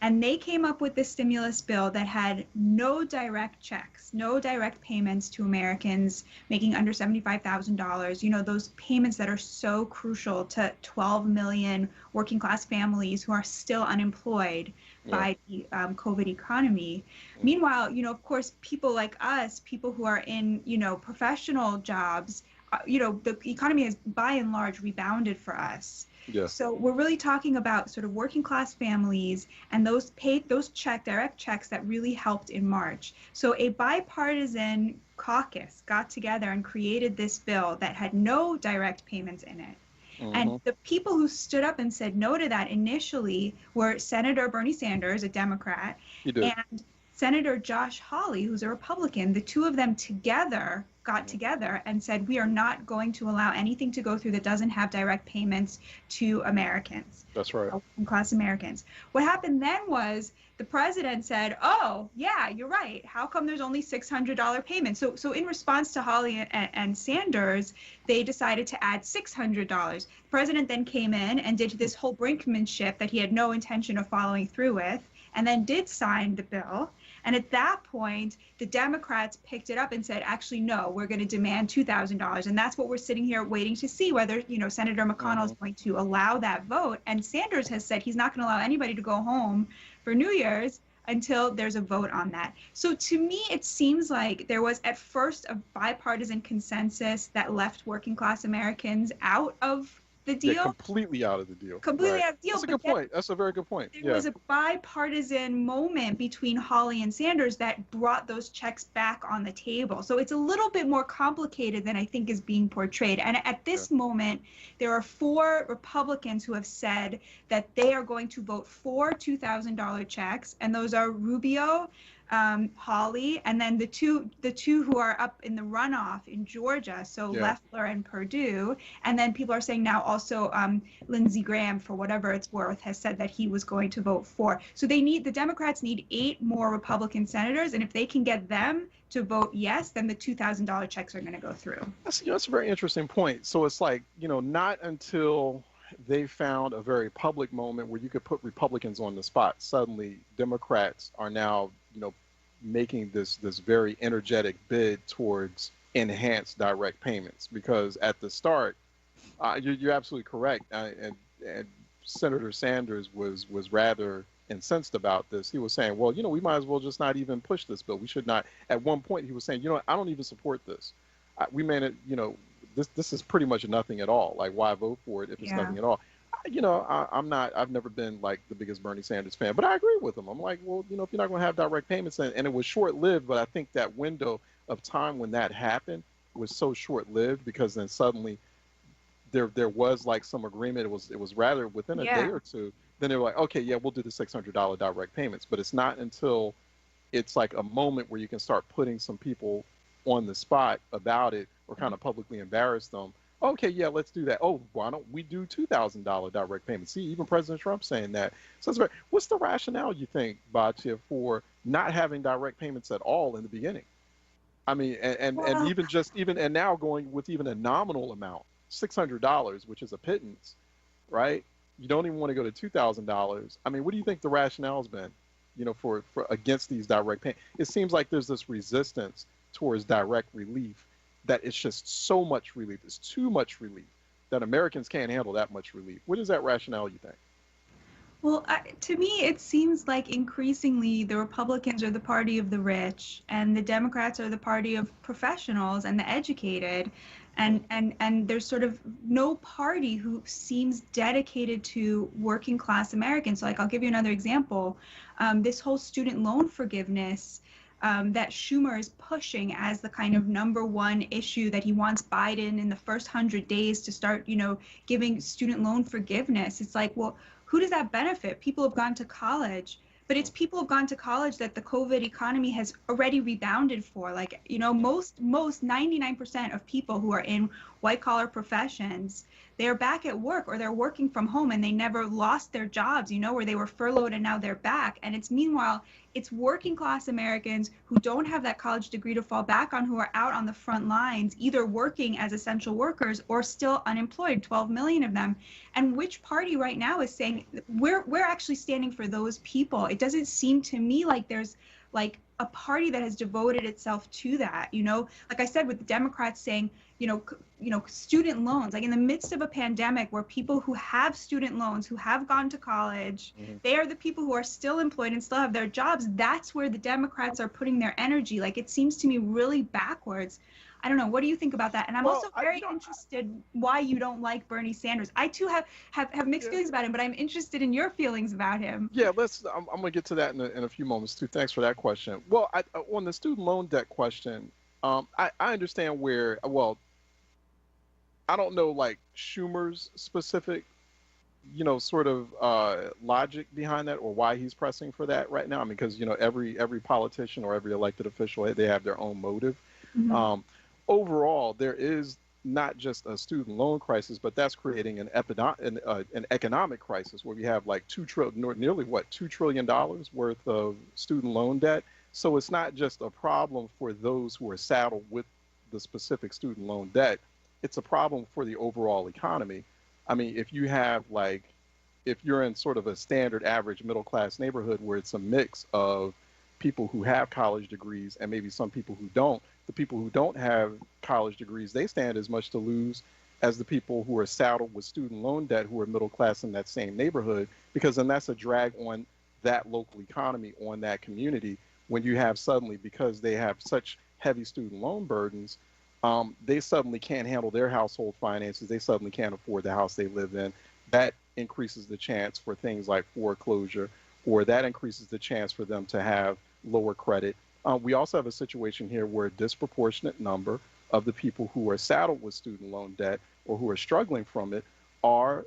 And they came up with this stimulus bill that had no direct checks, no direct payments to Americans making under $75,000, those payments that are so crucial to 12 million working class families who are still unemployed by the COVID economy. Meanwhile, of course, people like us, people who are in, professional jobs, the economy has by and large rebounded for us. So we're really talking about sort of working class families and those direct checks that really helped in March. So a bipartisan caucus got together and created this bill that had no direct payments in it. And the people who stood up and said no to that initially were Senator Bernie Sanders, a Democrat, and Senator Josh Hawley, who's a Republican. The two of them got together and said, we are not going to allow anything to go through that doesn't have direct payments to Americans.
That's right.
Class Americans. What happened then was the president said, oh, yeah, you're right. How come there's only $600 payments? So in response to Hawley and Sanders, they decided to add $600. The president then came in and did this whole brinkmanship that he had no intention of following through with, and then did sign the bill. And at that point, the Democrats picked it up and said, actually, no, we're going to demand $2,000. And that's what we're sitting here waiting to see, whether, Senator McConnell is going to allow that vote. And Sanders has said he's not going to allow anybody to go home for New Year's until there's a vote on that. So to me, it seems like there was at first a bipartisan consensus that left working class Americans out of the deal.
Yeah, completely out of the deal.
Completely out of the deal.
That's a good point. That's a very good point.
There was a bipartisan moment between Hawley and Sanders that brought those checks back on the table. So it's a little bit more complicated than I think is being portrayed. And at this moment, there are 4 Republicans who have said that they are going to vote for $2,000 checks, and those are Rubio, Hawley, and then the two who are up in the runoff in Georgia, so Loeffler and Perdue, and then people are saying now also Lindsey Graham, for whatever it's worth, has said that he was going to vote for. So the Democrats need 8 more Republican senators, and if they can get them to vote yes, then the $2,000 checks are going to go through.
That's a very interesting point. So it's like, not until they found a very public moment where you could put Republicans on the spot, suddenly Democrats are now making this very energetic bid towards enhanced direct payments. Because at the start, you're absolutely correct, and Senator Sanders was rather incensed about this. He was saying, well, we might as well just not even push this bill. We should not. At one point, he was saying, I don't even support this. We may not, this is pretty much nothing at all. Like, why vote for it if it's nothing at all? I've never been like the biggest Bernie Sanders fan, but I agree with him. I'm like, well, if you're not going to have direct payments, and it was short-lived, but I think that window of time when that happened was so short-lived, because then suddenly there was like some agreement. It was rather within a day or two. Then they were like, okay, yeah, we'll do the $600 direct payments. But it's not until it's like a moment where you can start putting some people on the spot about it, or kind of publicly embarrass them. Okay, yeah, let's do that. Oh, why don't we do $2,000 direct payments? See, even President Trump saying that. So it's what's the rationale, you think, Batya, for not having direct payments at all in the beginning? I mean, and even now going with even a nominal amount, $600, which is a pittance, right? You don't even want to go to $2,000. I mean, what do you think the rationale's been, for against these direct payments? It seems like there's this resistance towards direct relief, that it's just so much relief, it's too much relief, that Americans can't handle that much relief. What is that rationale, you think?
Well, to me, it seems like increasingly the Republicans are the party of the rich, and the Democrats are the party of professionals and the educated, and there's sort of no party who seems dedicated to working class Americans. So, like, I'll give you another example. This whole student loan forgiveness that Schumer is pushing as the kind of #1 issue, that he wants Biden in the first 100 days to start, giving student loan forgiveness. It's like, well, who does that benefit? People have gone to college. but it's people who've gone to college that the COVID economy has already rebounded for. Like, you know, most 99% of people who are in white collar professions, they're back at work or they're working from home, and they never lost their jobs, you know, where they were furloughed and now they're back. And meanwhile, it's working class Americans who don't have that college degree to fall back on, who are out on the front lines, either working as essential workers or still unemployed, 12 million of them. And which party right now is saying we're actually standing for those people? It doesn't seem to me like there's like a party that has devoted itself to that, you know. Like I said, with the Democrats saying, you know, student loans, like in the midst of a pandemic where people who have student loans, who have gone to college, they are the people who are still employed and still have their jobs. That's where the Democrats are putting their energy. Like, it seems to me really backwards. I don't know. What do you think about that? And I'm also very interested why you don't like Bernie Sanders. I too have mixed feelings about him, but I'm interested in your feelings about him.
Yeah, I'm going to get to that in a few moments too. Thanks for that question. Well, on the student loan debt question, I understand where, well, I don't know, like Schumer's specific, you know, sort of logic behind that, or why he's pressing for that right now. I mean, because, you know, every politician or every elected official, they have their own motive. Overall, there is not just a student loan crisis, but that's creating an economic crisis where we have like nearly $2 trillion worth of student loan debt. So it's not just a problem for those who are saddled with the specific student loan debt. It's a problem for the overall economy. I mean, if you're in sort of a standard average middle class neighborhood where it's a mix of people who have college degrees and maybe some people who don't, the people who don't have college degrees, they stand as much to lose as the people who are saddled with student loan debt who are middle class in that same neighborhood, because then that's a drag on that local economy, on that community, when you have suddenly, because they have such heavy student loan burdens, they suddenly can't handle their household finances. They suddenly can't afford the house they live in. That increases the chance for things like foreclosure, or that increases the chance for them to have lower credit. We also have a situation here where a disproportionate number of the people who are saddled with student loan debt or who are struggling from it are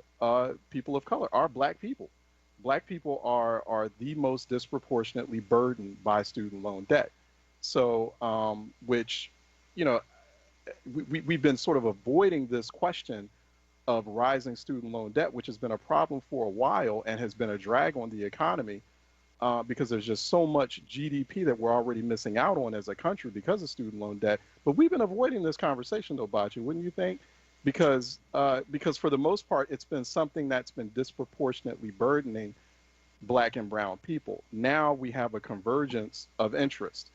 people of color, are Black people. Black people are the most disproportionately burdened by student loan debt. So, which, you know, we've been sort of avoiding this question of rising student loan debt, which has been a problem for a while and has been a drag on the economy. Because there's just so much GDP that we're already missing out on as a country because of student loan debt. But we've been avoiding this conversation, though, Bachi, wouldn't you think? Because for the most part, it's been something that's been disproportionately burdening Black and brown people. Now we have a convergence of interest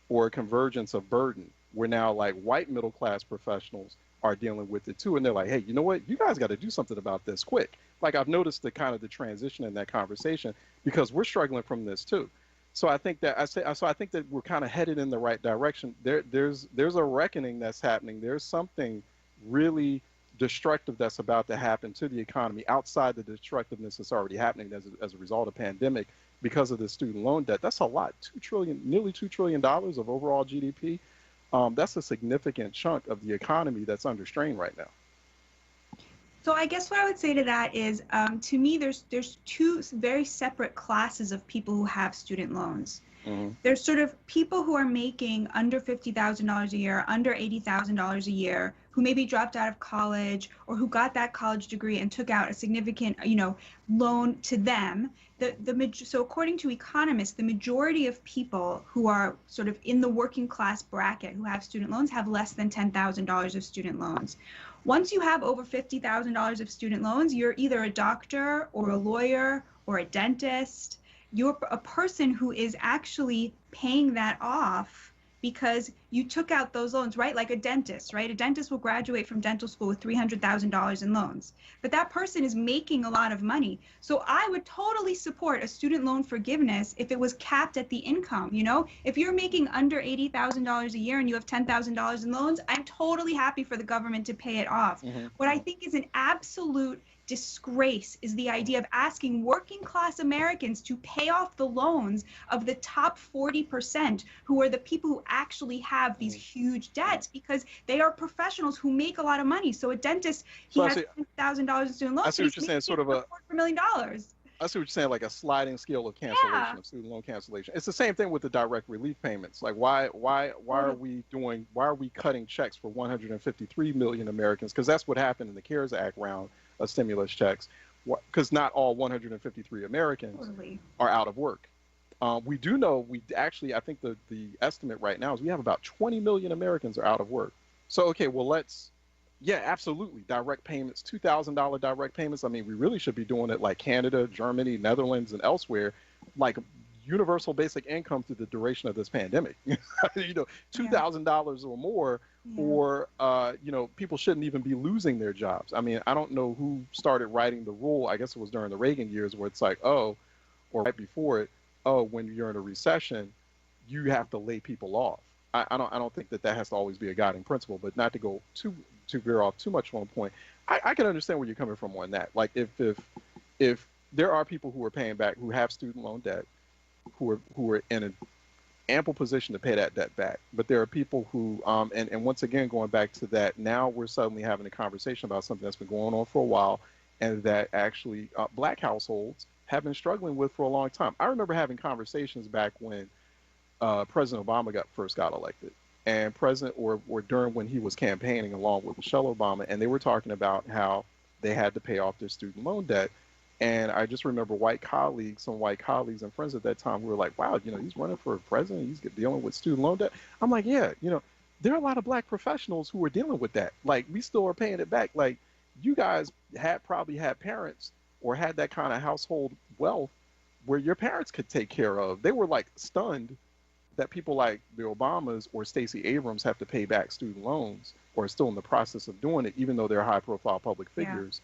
or a convergence of burden, where now like white middle class professionals are dealing with it too. And they're like, hey, you know what? You guys got to do something about this quick. Like, I've noticed the transition in that conversation, because we're struggling from this too. So I think that we're kind of headed in the right direction. There's a reckoning that's happening. There's something really destructive that's about to happen to the economy outside the destructiveness that's already happening as a result of pandemic because of the student loan debt. That's a lot. Nearly $2 trillion of overall GDP. That's a significant chunk of the economy that's under strain right now.
So I guess what I would say to that is, to me, there's two very separate classes of people who have student loans. There's sort of people who are making under $50,000 a year, under $80,000 a year, who maybe dropped out of college or who got that college degree and took out a significant, loan to them. So according to economists, the majority of people who are sort of in the working class bracket who have student loans have less than $10,000 of student loans. Once you have over $50,000 of student loans, you're either a doctor or a lawyer or a dentist. You're a person who is actually paying that off because you took out those loans, right? Like a dentist, right? A dentist will graduate from dental school with $300,000 in loans, but that person is making a lot of money. So I would totally support a student loan forgiveness if it was capped at the income, If you're making under $80,000 a year and you have $10,000 in loans, I'm totally happy for the government to pay it off. What I think is an absolute disgrace is the idea of asking working class Americans to pay off the loans of the top 40%, who are the people who actually have these huge debts, because they are professionals who make a lot of money. So a dentist, he has $10,000 in student loans.
I see what you're saying, sort of a $1
million.
I see what you're saying, like a sliding scale of cancellation of student loan cancellation. It's the same thing with the direct relief payments. Like why are we cutting checks for 153 million Americans? Because that's what happened in the CARES Act round of stimulus checks. Because not all 153 Americans are out of work. We do know I think the estimate right now is we have about 20 million Americans are out of work. So okay, well absolutely. Direct payments, $2,000 direct payments. I mean, we really should be doing it like Canada, Germany, Netherlands, and elsewhere, like universal basic income through the duration of this pandemic. $2,000 or more, or people shouldn't even be losing their jobs. I mean, I don't know who started writing the rule. I guess it was during the Reagan years, where it's like, or right before it, when you're in a recession, you have to lay people off. I don't think that has to always be a guiding principle, but not to go to veer off too much on one point. I can understand where you're coming from on that. Like if there are people who are paying back, who have student loan debt, who are in an ample position to pay that debt back, but there are people who and once again, going back to that, now we're suddenly having a conversation about something that's been going on for a while, and that actually black households have been struggling with for a long time. I remember having conversations back when President Obama first got elected, and or during when he was campaigning along with Michelle Obama, and they were talking about how they had to pay off their student loan debt. And I just remember some white colleagues and friends at that time who were like, wow, he's running for president, he's dealing with student loan debt. I'm like, yeah, there are a lot of black professionals who are dealing with that. Like, we still are paying it back. Like, you guys probably had parents or had that kind of household wealth where your parents could take care of. They were like stunned that people like the Obamas or Stacey Abrams have to pay back student loans, or are still in the process of doing it, even though they're high-profile public figures.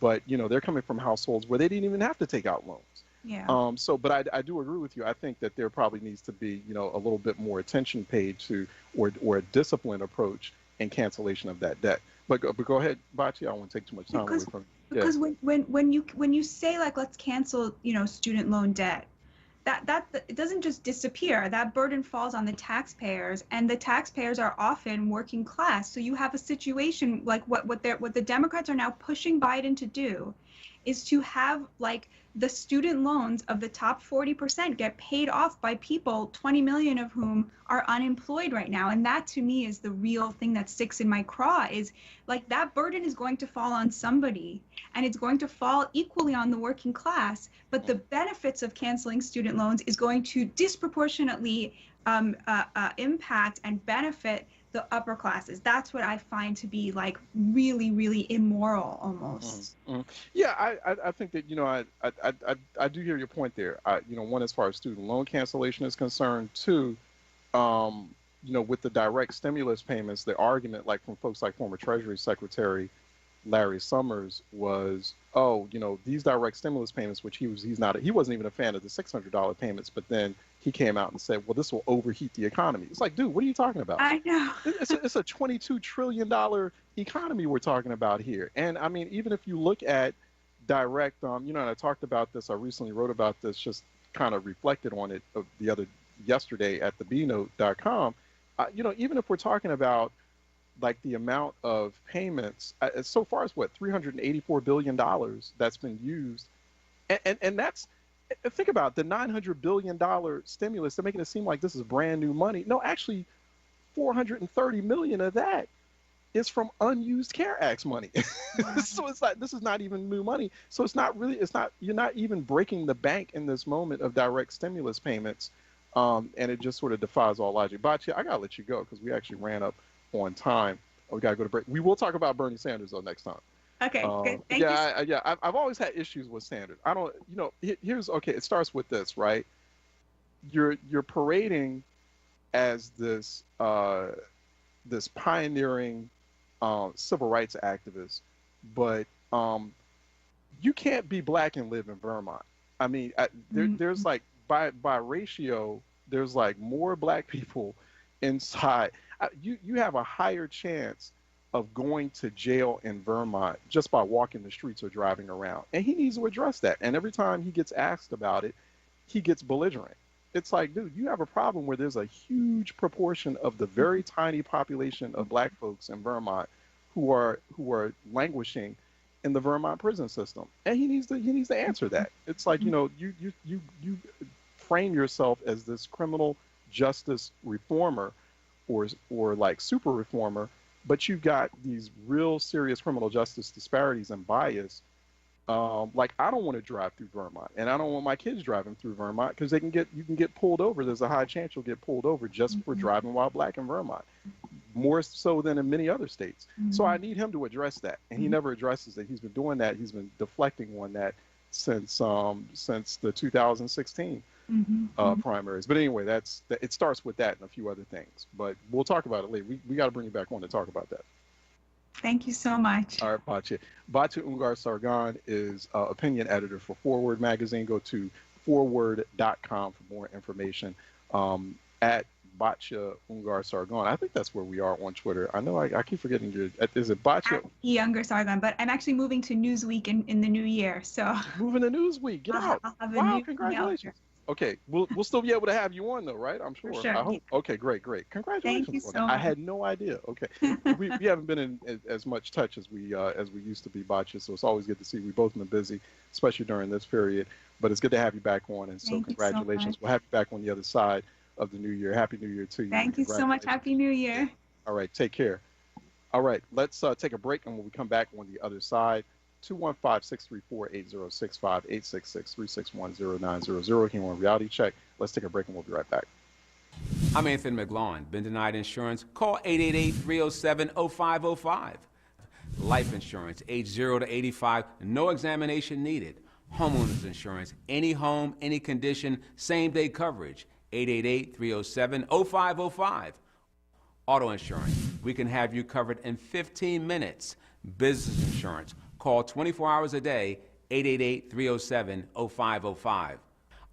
But they're coming from households where they didn't even have to take out loans.
Yeah.
But I do agree with you. I think that there probably needs to be a little bit more attention paid to, or a disciplined approach in cancellation of that debt. But go ahead, Bachi. I don't want to take too much time away from you.
Because when you say, like, let's cancel student loan debt, that it doesn't just disappear. That burden falls on the taxpayers, and the taxpayers are often working class. So you have a situation like what the Democrats are now pushing Biden to do is to have, like, the student loans of the top 40% get paid off by people, 20 million of whom are unemployed right now. And that, to me, is the real thing that sticks in my craw, is like that burden is going to fall on somebody, and it's going to fall equally on the working class. But the benefits of canceling student loans is going to disproportionately impact and benefit the upper classes. That's what I find to be, like, really, really immoral almost.
Yeah, I think that, I do hear your point there. One, as far as student loan cancellation is concerned, two, with the direct stimulus payments, the argument, like, from folks like former Treasury Secretary Larry Summers was, these direct stimulus payments, which he wasn't even a fan of the $600 payments, but then he came out and said, well, this will overheat the economy. It's like, dude, what are you talking about?
I know.
It's a $22 trillion economy we're talking about here. And I mean, even if you look at direct, and I talked about this, I recently wrote about this, just kind of reflected on it yesterday at thebnote.com. Even if we're talking about, like, the amount of payments, so far as $384 billion that's been used. And that's, think about the $900 billion stimulus. They're making it seem like this is brand new money. No, actually, $430 million of that is from unused CARES Act money. So it's like, this is not even new money. So you're not even breaking the bank in this moment of direct stimulus payments. And it just sort of defies all logic. Bachi, I got to let you go because we actually ran up on time. We got to go to break. We will talk about Bernie Sanders, though, next time.
Okay, good. Thank you.
I've always had issues with Sanders. I don't, here's, okay, it starts with this, right? You're parading as this pioneering civil rights activist, but you can't be black and live in Vermont. I mean, there's like, by ratio, there's like more black people inside. You have a higher chance of going to jail in Vermont just by walking the streets or driving around. And he needs to address that. And every time he gets asked about it, he gets belligerent. It's like, dude, you have a problem where there's a huge proportion of the very tiny population of black folks in Vermont who are languishing in the Vermont prison system, and he needs to answer that. It's like, you know, you frame yourself as this criminal justice reformer or like super reformer, but you've got these real serious criminal justice disparities and bias. Like, I don't want to drive through Vermont, and I don't want my kids driving through Vermont because you can get pulled over. There's a high chance you'll get pulled over just for driving while black in Vermont, more so than in many other states. So I need him to address that, and he never addresses it. He's been doing that. He's been deflecting on that since the 2016 primaries. But anyway, it starts with that and a few other things. But we'll talk about it later. We got to bring you back on to talk about that.
Thank you so much.
All right, Batya. Batya Ungar-Sargon is opinion editor for Forward magazine. Go to forward.com for more information. At Batya Ungar-Sargon. I think that's where we are on Twitter. I know I keep forgetting is it Batya?
Ungar-Sargon, but I'm actually moving to Newsweek in the new year. So
moving to Newsweek. Get out.
I'll have
wow, congratulations. Okay, we'll still be able to have you on though, right? I'm sure.
For sure.
I hope. Okay, great. Congratulations.
Thank you so much.
I had no idea. Okay, we haven't been in as much touch as we used to be, Batya. So it's always good to see. We've both been busy, especially during this period. But it's good to have you back on, and so congratulations. We'll have you back on the other side of the new year. Happy New Year to you.
Thank you so much. Happy New Year.
All right, take care. All right, let's take a break, and when we come back on the other side, 215-634-8065, 866-361-0900 here on Reality Check. Let's take a break and we'll be right back.
I'm Anthony McLaughlin. Been denied insurance? Call 888-307-0505. Life insurance, age 0 to 85, no examination needed. Homeowners insurance, any home, any condition, same-day coverage, 888-307-0505. Auto insurance, we can have you covered in 15 minutes. Business insurance, call 24 hours a day, 888-307-0505.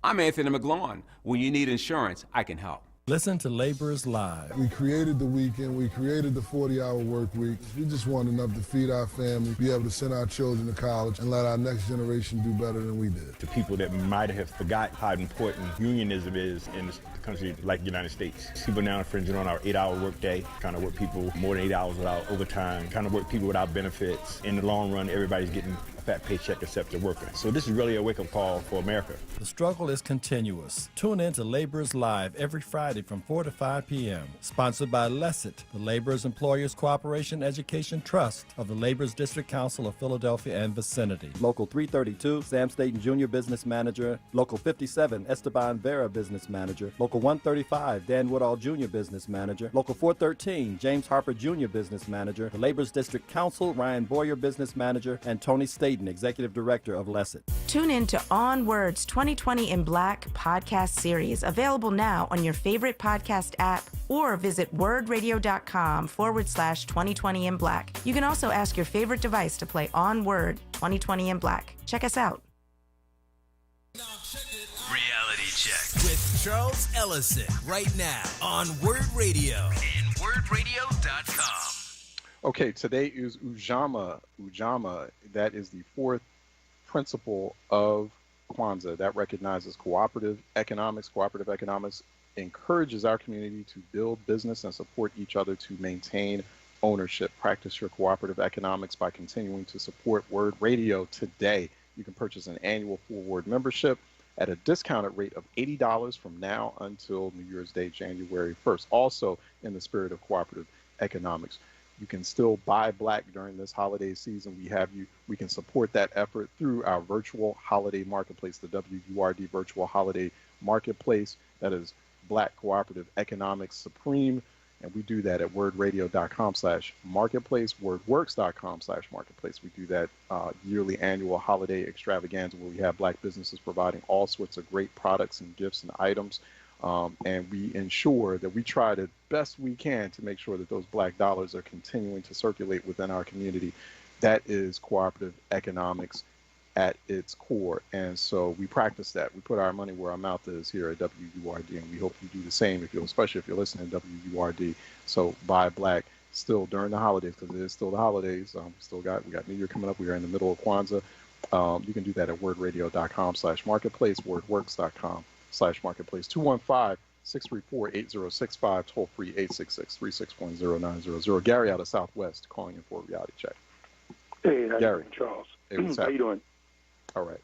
I'm Anthony McLaughlin. When you need insurance, I can help.
Listen to Laborers Live.
We created the weekend. We created the 40-hour work week. We just want enough to feed our family, be able to send our children to college, and let our next generation do better than we did.
To people that might have forgot how important unionism is in a country like the United States. People now infringing on our 8-hour workday, trying to work people more than 8 hours without overtime, trying to work people without benefits. In the long run, everybody's getting a fat paycheck except the worker. So this is really a wake-up call for America.
The struggle is continuous. Tune in to Laborers Live every Friday from 4 to 5 p.m. Sponsored by LESIT, the Laborers Employers Cooperation Education Trust of the Laborers District Council of Philadelphia and vicinity.
Local 332, Sam Staten Jr. Business Manager. Local 57, Esteban Vera Business Manager. Local 135, Dan Woodall Jr. Business Manager. Local 413, James Harper Jr. Business Manager. The Laborers District Council, Ryan Boyer Business Manager, and Tony Staten, Executive Director of LESIT.
Tune in to onWURD's 2020 in Black podcast series, available now on your favorite podcast app, or visit wurdradio.com/2020 in Black. You can also ask your favorite device to play onWURD 2020 in Black. Check us out.
Reality Check with Charles Ellison right now on Wurd Radio and WurdRadio.com.
Okay, today is Ujamaa. Ujamaa, that is the fourth principle of Kwanzaa that recognizes cooperative economics. Cooperative economics encourages our community to build business and support each other to maintain ownership. Practice your cooperative economics by continuing to support Wurd Radio today. You can purchase an annual Forward membership at a discounted rate of $80 from now until New Year's Day, January 1st. Also, in the spirit of cooperative economics, you can still buy black during this holiday season. We can support that effort through our virtual holiday marketplace, the WURD virtual holiday marketplace. That is Black Cooperative Economics Supreme. And we do that at wurdradio.com/marketplace, wordworks.com/marketplace. We do that yearly annual holiday extravaganza where we have black businesses providing all sorts of great products and gifts and items. And we ensure that we try the best we can to make sure that those black dollars are continuing to circulate within our community. That is cooperative economics at its core. And so we practice that. We put our money where our mouth is here at WURD, and we hope you do the same, especially if you're listening to WURD. So buy black still during the holidays, because it is still the holidays. We got New Year coming up. We are in the middle of Kwanzaa. You can do that at wurdradio.com/marketplace, wordworks.com/marketplace, 215-634-8065, toll free 866-361-0900. Gary out of Southwest calling in for a reality check.
Hey, how
Gary.
you doing, Charles?
Hey, what's
How you
happening?
doing?
All right.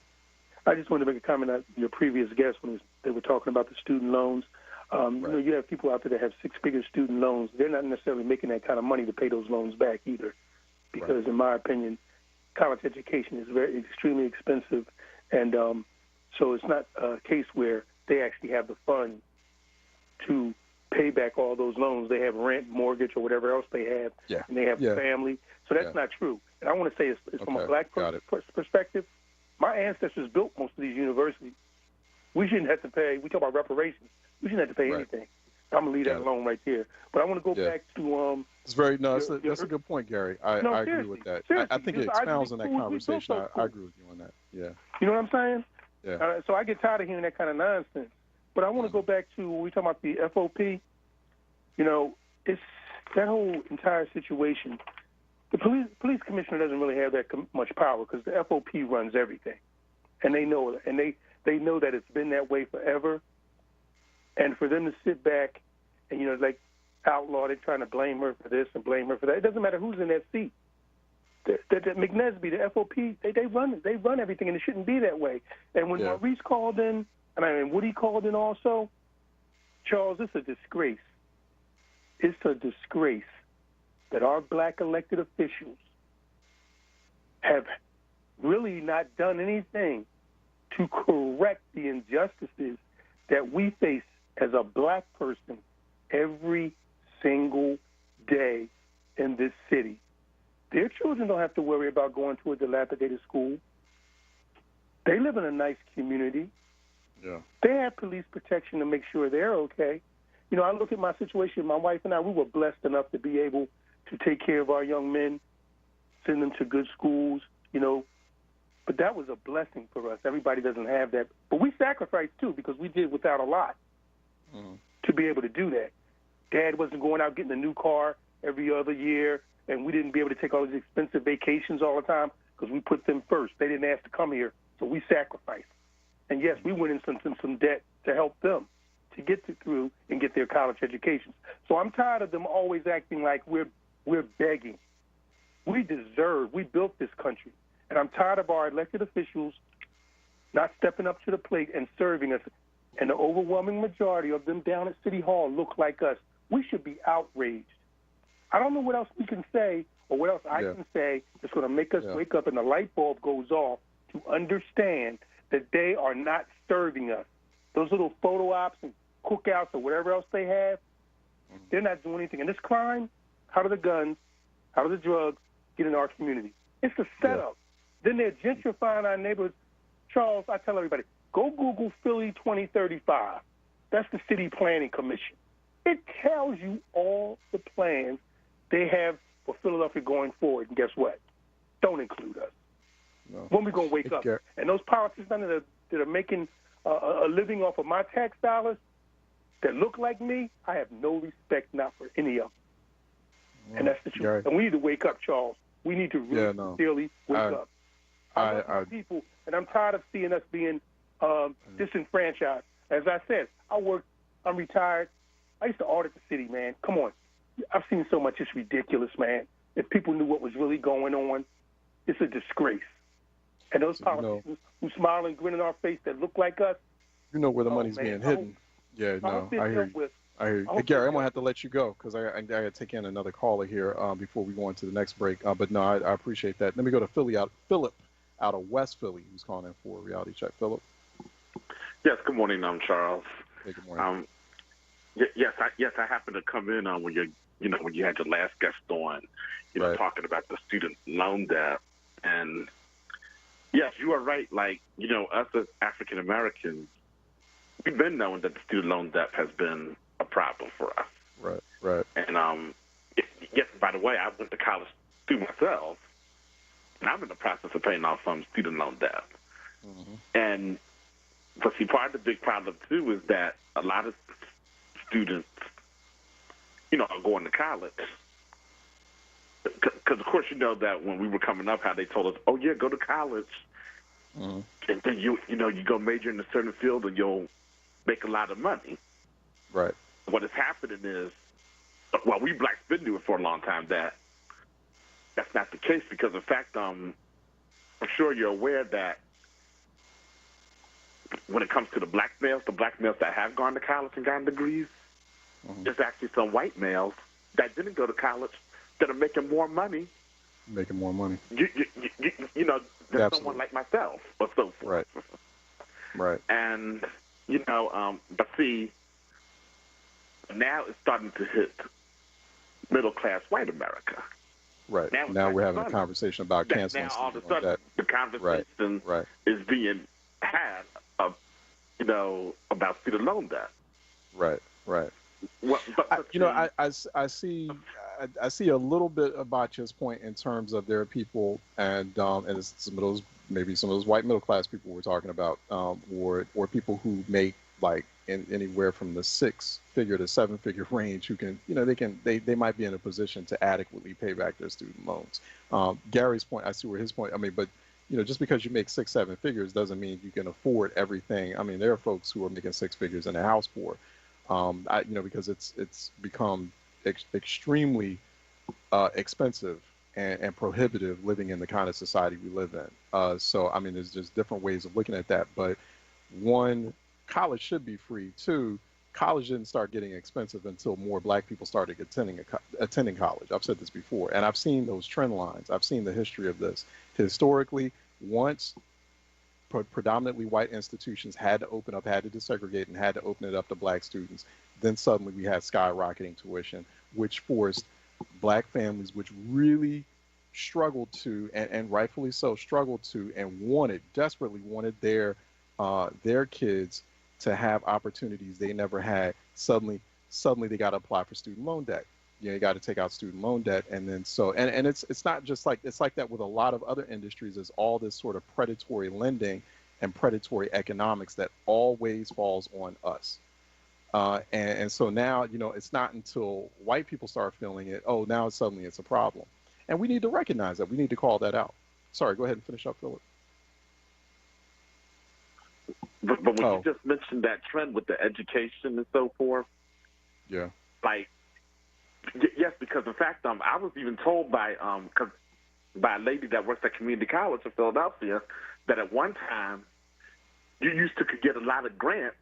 I just wanted to make a comment on your previous guest when they were talking about the student loans. You know, you have people out there that have six-figure student loans. They're not necessarily making that kind of money to pay those loans back either, because in my opinion, college education is extremely expensive, and so it's not a case where they actually have the funds to pay back all those loans. They have rent, mortgage, or whatever else they have, and they have family. So that's not true. And I want to say it's from a black perspective. My ancestors built most of these universities. We shouldn't have to pay. We talk about reparations. We shouldn't have to pay anything. I'm gonna leave that alone right there. But I want to go back to
It's very that's a good point, Gary. I agree with that. I think it expounds on that conversation. I agree with you on that. Yeah.
You know what I'm saying?
Yeah.
So I get tired of hearing that kind of nonsense. But I want to go back to when we talk about the FOP. You know, it's that whole entire situation. The police commissioner doesn't really have that much power because the FOP runs everything, and they know it, and they know that it's been that way forever. And for them to sit back and, you know, like outlaw, they're trying to blame her for this and blame her for that. It doesn't matter who's in that seat. The McNesby, the FOP, they run everything, and it shouldn't be that way. And when Maurice called in, and Woody called in also, Charles, it's a disgrace. It's a disgrace that our black elected officials have really not done anything to correct the injustices that we face as a black person every single day in this city. Their children don't have to worry about going to a dilapidated school. They live in a nice community.
Yeah.
They have police protection to make sure they're okay. You know, I look at my situation, my wife and I, we were blessed enough to be able to take care of our young men, send them to good schools, you know. But that was a blessing for us. Everybody doesn't have that. But we sacrificed, too, because we did without a lot to be able to do that. Dad wasn't going out getting a new car every other year, and we didn't be able to take all these expensive vacations all the time because we put them first. They didn't ask to come here, so we sacrificed. And, yes, we went into some debt to help them to get through and get their college educations. So I'm tired of them always acting like we're begging. We built this country. And I'm tired of our elected officials not stepping up to the plate and serving us. And the overwhelming majority of them down at City Hall look like us. We should be outraged. I don't know what else we can say or what else I can say that's going to make us wake up and the light bulb goes off to understand that they are not serving us. Those little photo ops and cookouts or whatever else they have, they're not doing anything. And this crime, how do the guns, how do the drugs get in our community? It's a setup. Then they're gentrifying our neighborhoods. Charles, I tell everybody, go Google Philly 2035. That's the City Planning Commission. It tells you all the plans they have for Philadelphia going forward. And guess what? Don't include us.
No.
When we going to wake up? And those politicians that are making a living off of my tax dollars that look like me, I have no respect not for any of them. And that's the truth.
Gary.
And we need to wake up, Charles. We need to really sincerely wake up. I love my people, and I'm tired of seeing us being disenfranchised. As I said, I'm retired. I used to audit the city, man. Come on. I've seen so much. It's ridiculous, man. If people knew what was really going on, it's a disgrace. And those politicians who smile and grin in our face that look like us.
You know where the money's being hidden. I hear you. Hey, Gary, I'm going to have to let you go because I got to take in another caller here before we go into the next break. But no, I appreciate that. Let me go to Philip out of West Philly, who's calling in for a reality check. Philip?
Yes, good morning. I'm Charles.
Hey, good morning.
Yes, I happened to come in on when you had your last guest on, talking about the student loan debt. And yes, you are right. Like, us as African Americans, we've been knowing that the student loan debt has been a problem for us.
Right.
And yes, by the way, I went to college through myself, and I'm in the process of paying off some student loan debt. And but see, part of the big problem too is that a lot of students, are going to college. Because of course, that when we were coming up, how they told us, "Oh yeah, go to college, and then you go major in a certain field, and you'll make a lot of money." What is happening is, well, we blacks been doing it for a long time, that that's not the case because, in fact, I'm sure you're aware that when it comes to the black males that have gone to college and gotten degrees, there's actually some white males that didn't go to college that are making more money.
Making more money.
You know, than someone like myself or so forth.
Right. Right.
And, you know, but see, now it's starting to hit middle-class white America.
Right. Now we're having a conversation about canceling.
Now all of a sudden, the conversation is being had, you know, about student loan debt.
Right. Right.
Well,
you know, I see a little bit of Baccia's point in terms of there are people and it's some of those white middle class people we're talking about, or people who make like anywhere from the 6-figure to 7-figure range who can, you know, they might be in a position to adequately pay back their student loans. Gary's point, I see where his point. I mean, but you know, just because you make 6-7 figures doesn't mean you can afford everything. I mean, there are folks who are making 6 figures in a house poor. You know, because it's become extremely expensive and prohibitive living in the kind of society we live in. So, I mean, there's just different ways of looking at that. But one, college should be free. Two, college didn't start getting expensive until more black people started attending college. I've said this before, and I've seen those trend lines. I've seen the history of this. Historically, once predominantly white institutions had to open up, had to desegregate, and had to open it up to black students, then suddenly we had skyrocketing tuition, which forced black families, which really struggled to, and rightfully so, struggled to and desperately wanted their kids to have opportunities they never had. Suddenly they got to apply for student loan debt. You know, you got to take out student loan debt, and then and it's not just like, it's like that with a lot of other industries. There's all this sort of predatory lending and predatory economics that always falls on us. And so now, you know, it's not until white people start feeling it, oh, now suddenly it's a problem, and we need to recognize that. We need to call that out. Sorry, go ahead and finish up, Philip.
But when you just mentioned that trend with the education and so forth,
yeah,
like. Yes, because in fact, I was even told by a lady that works at community college in Philadelphia that at one time you used to could get a lot of grants,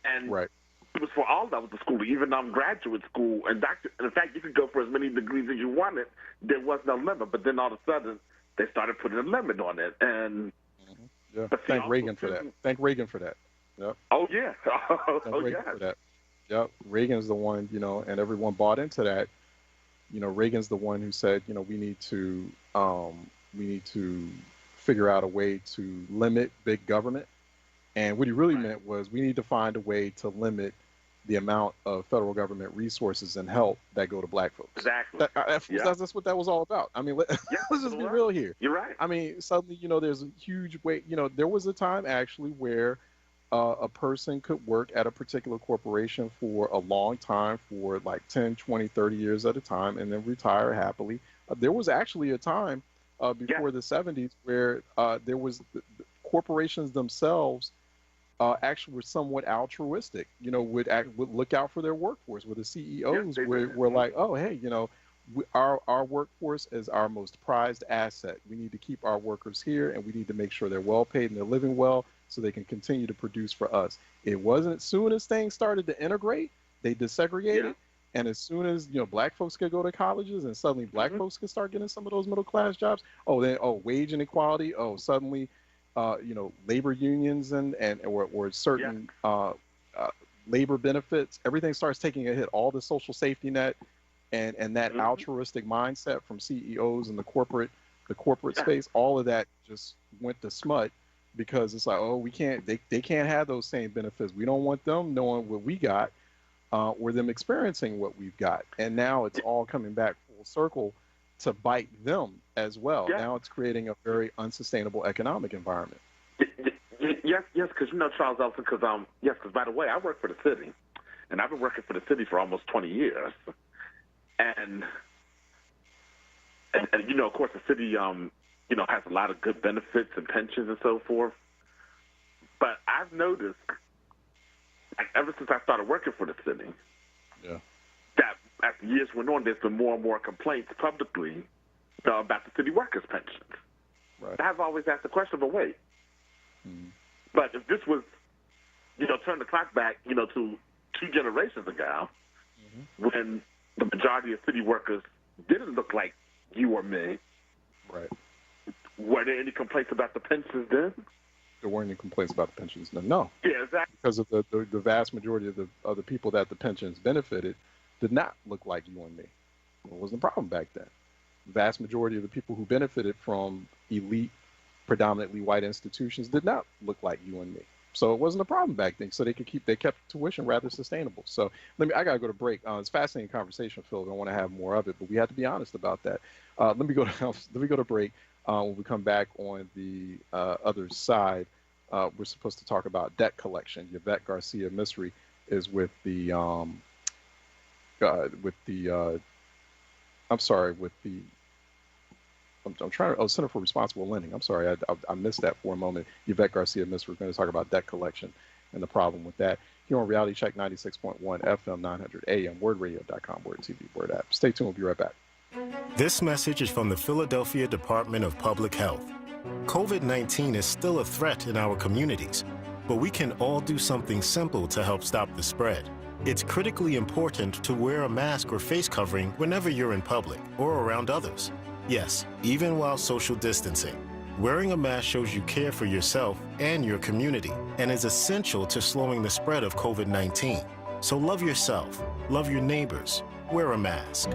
and it was for all levels of school, even graduate school and in fact, you could go for as many degrees as you wanted. There was no limit, but then all of a sudden they started putting a limit on it, and
thank Reagan for that. Thank Reagan for that. Yep.
Oh yeah.
Thank Reagan for that. Yep, Reagan's the one, you know, and everyone bought into that. You know, Reagan's the one who said, you know, we need to figure out a way to limit big government. And what he really meant was we need to find a way to limit the amount of federal government resources and help that go to black folks.
Exactly.
That's what that was all about. I mean, let's just be real here.
You're right.
I mean, suddenly, you know, there's a huge way, you know, there was a time actually where a person could work at a particular corporation for a long time, for like 10, 20, 30 years at a time, and then retire happily. There was actually a time before the 70s where there was the corporations themselves actually were somewhat altruistic, you know, would look out for their workforce, where the CEOs were like, oh, hey, you know, our workforce is our most prized asset. We need to keep our workers here, and we need to make sure they're well paid and they're living well so they can continue to produce for us. It wasn't as soon as things started to integrate, they desegregated. And as soon as, you know, black folks could go to colleges and suddenly black folks could start getting some of those middle class jobs, wage inequality, suddenly, you know, labor unions or certain labor benefits, everything starts taking a hit. All the social safety net and that altruistic mindset from CEOs and the corporate space, all of that just went to smut, because it's like, oh, we can't, they can't have those same benefits. We don't want them knowing what we got, or them experiencing what we've got. And now it's all coming back full circle to bite them as well. Now it's creating a very unsustainable economic environment.
Yes, because, you know, Charles Elson, because by the way, I work for the city, and I've been working for the city for almost 20 years. And you know, of course, the city, you know, has a lot of good benefits and pensions and so forth. But I've noticed, like, ever since I started working for the city, that as the years went on, there's been more and more complaints publicly about the city workers' pensions.
Right.
I've always asked the question, but wait. But if this was, turn the clock back, to 2 generations ago, when the majority of city workers didn't look like you or me,
right?
Were there any complaints about the pensions then?
There weren't any complaints about the pensions then. No.
Yeah, exactly.
Because of the vast majority of the people that the pensions benefited did not look like you and me. It wasn't a problem back then. The vast majority of the people who benefited from elite, predominantly white institutions did not look like you and me. So it wasn't a problem back then. So they kept tuition rather sustainable. So I gotta go to break. It's a fascinating conversation, Phil. I want to have more of it, but we have to be honest about that. Let me go to break. When we come back on the other side, we're supposed to talk about debt collection. Yvette Garcia Misri is with the Center for Responsible Lending. I'm sorry, I missed that for a moment. Yvette Garcia Misri, we're going to talk about debt collection and the problem with that. Here on Reality Check 96.1 FM 900 AM, WURDradio.com, Wurd TV, Wurd app. Stay tuned, we'll be right back.
This message is from the Philadelphia Department of Public Health. COVID-19 is still a threat in our communities, but we can all do something simple to help stop the spread. It's critically important to wear a mask or face covering whenever you're in public or around others. Yes, even while social distancing. Wearing a mask shows you care for yourself and your community and is essential to slowing the spread of COVID-19. So love yourself, love your neighbors, wear a mask.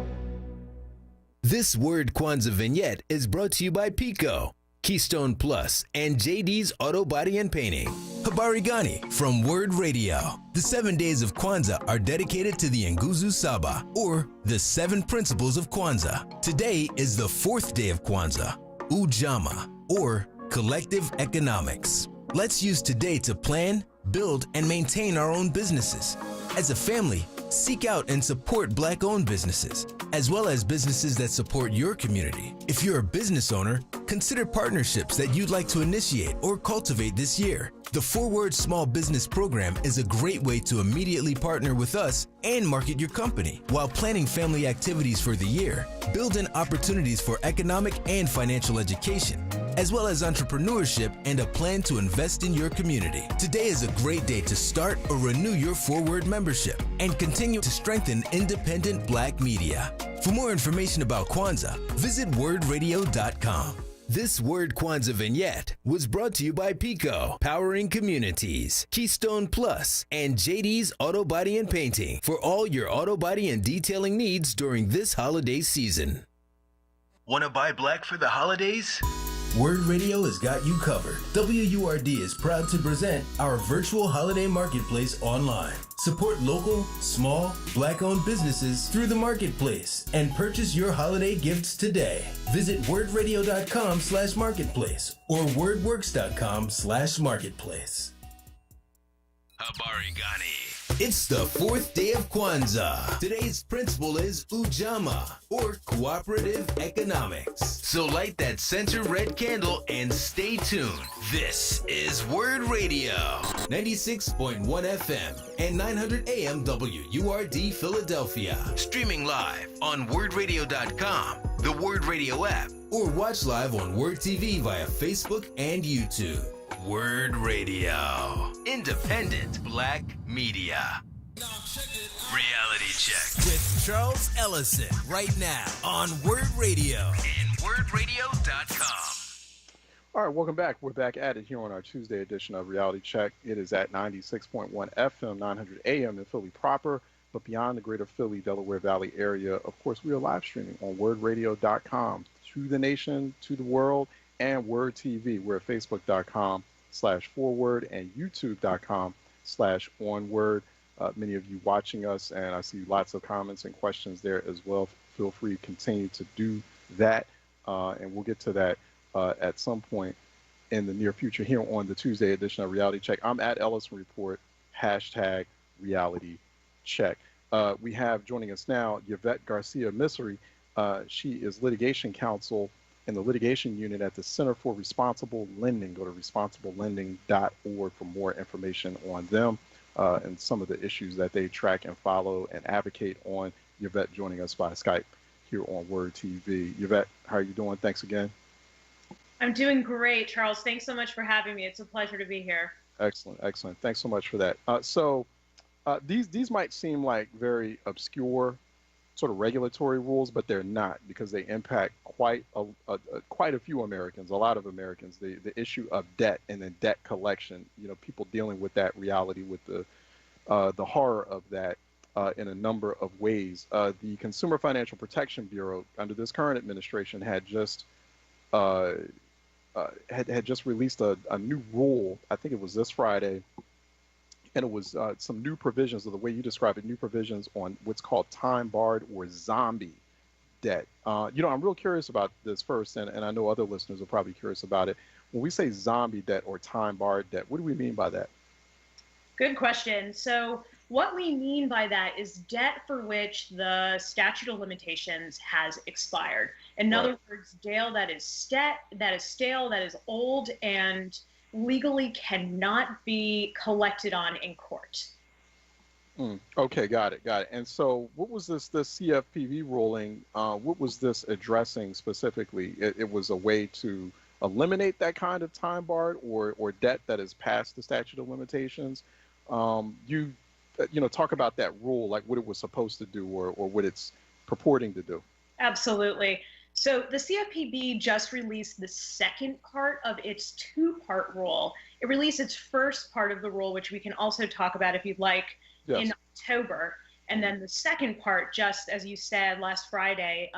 This Word Kwanzaa vignette is brought to you by Pico, Keystone Plus, and JD's Auto Body and Painting. Habari Gani from Wurd Radio. The 7 days of Kwanzaa are dedicated to the Nguzo Saba, or the 7 principles of Kwanzaa. Today is the 4th day of Kwanzaa, Ujamaa, or collective economics. Let's use today to plan, build, and maintain our own businesses. As a family, seek out and support Black-owned businesses, as well as businesses that support your community. If you're a business owner, consider partnerships that you'd like to initiate or cultivate this year. The 4Word Small Business Program is a great way to immediately partner with us and market your company while planning family activities for the year. Build in opportunities for economic and financial education, as well as entrepreneurship and a plan to invest in your community. Today is a great day to start or renew your 4Word membership and continue to strengthen independent Black media. For more information about Kwanzaa, visit WURDradio.com. This Word Kwanzaa vignette was brought to you by Pico, powering communities, Keystone Plus, and JD's Auto Body and Painting for all your auto body and detailing needs during this holiday season. Want to buy black for the holidays? Wurd Radio has got you covered. WURD is proud to present our virtual holiday marketplace online. Support local, small, Black-owned businesses through the marketplace and purchase your holiday gifts today. Visit WURDradio.com/marketplace or WURDworks.com/marketplace. Habari Gani. It's the 4th day of Kwanzaa. Today's principle is Ujamaa, or cooperative economics. So light that center red candle and stay tuned. This is Wurd Radio, 96.1 FM and 900 AM WURD Philadelphia. Streaming live on WURDradio.com, the Wurd Radio app, or watch live on Wurd TV via Facebook and YouTube. Wurd Radio. Independent Black media. Reality Check with Charles Ellison right now on Wurd Radio and WURDradio.com.
All right, welcome back. We're back at it here on our Tuesday edition of Reality Check. It is at 96.1 FM, 900 AM in Philly proper, but beyond the greater Philly, Delaware Valley area. Of course, we are live streaming on WURDradio.com to the nation, to the world, and Wurd TV. We're at Facebook.com/4Word and YouTube.com/onWURD. Many of you watching us, and I see lots of comments and questions there as well. Feel free to continue to do that, and we'll get to that at some point in the near future here on the Tuesday edition of Reality Check. I'm at Ellison Report, #Reality Check. We have joining us now Yvette Garcia Misri. She is litigation counsel in the litigation unit at the Center for Responsible Lending. Go to responsiblelending.org for more information on them and some of the issues that they track and follow and advocate on. Yvette joining us by Skype here on Word TV. Yvette, how are you doing? Thanks again.
I'm doing great, Charles. Thanks so much for having me. It's a pleasure to be here.
Excellent, excellent. Thanks so much for that. These might seem like very obscure sort of regulatory rules, but they're not, because they impact quite a few Americans, a lot of Americans. The issue of debt and then debt collection. People dealing with that reality, with the horror of that in a number of ways. The Consumer Financial Protection Bureau, under this current administration, had just released a new rule. I think it was this Friday, and it was some new provisions, of the way you describe it, new provisions on what's called time-barred or zombie debt. I'm real curious about this first, and I know other listeners are probably curious about it. When we say zombie debt or time-barred debt, what do we mean by that?
Good question. So what we mean by that is debt for which the statute of limitations has expired. In other words, debt that is stale, that is old, and legally cannot be collected on in court.
Okay, got it. And so what was this CFPB ruling, what was this addressing specifically? It was a way to eliminate that kind of time barred or debt that is past the statute of limitations. Talk about that rule, like what it was supposed to do or what it's purporting to do.
Absolutely. So the CFPB just released the second part of its two-part rule. It released its first part of the rule, which we can also talk about if you'd like, in October. And then the second part, just as you said, last Friday,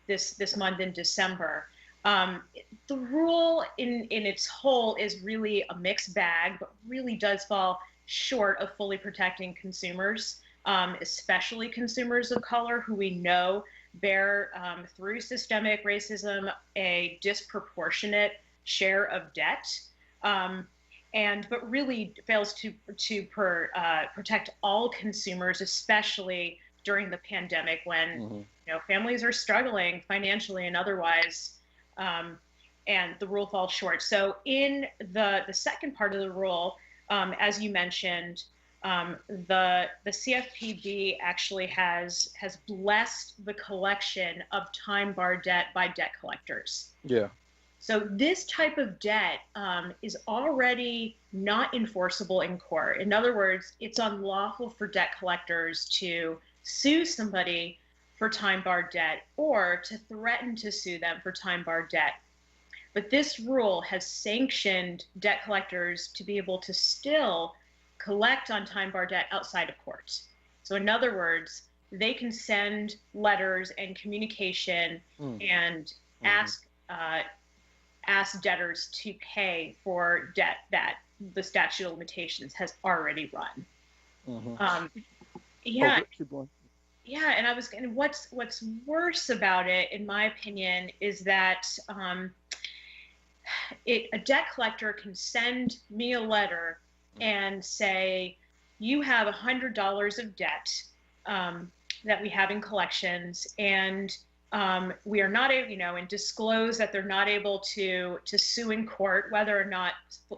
this month in December. The rule in its whole is really a mixed bag, but really does fall short of fully protecting consumers, especially consumers of color, who we know bear through systemic racism a disproportionate share of debt, but really fails to protect all consumers, especially during the pandemic when families are struggling financially and otherwise, and the rule falls short. So in the second part of the rule, as you mentioned, the CFPB actually has blessed the collection of time-barred debt by debt collectors.
Yeah.
So this type of debt is already not enforceable in court. In other words, it's unlawful for debt collectors to sue somebody for time-barred debt or to threaten to sue them for time-barred debt. But this rule has sanctioned debt collectors to be able to still collect on time-barred debt outside of court. So in other words, they can send letters and communication and ask debtors to pay for debt that the statute of limitations has already run. Yeah, and what's worse about it, in my opinion, is that a debt collector can send me a letter and say, you have $100 of debt that we have in collections, and we are not able, and disclose that they're not able to sue in court. Whether or not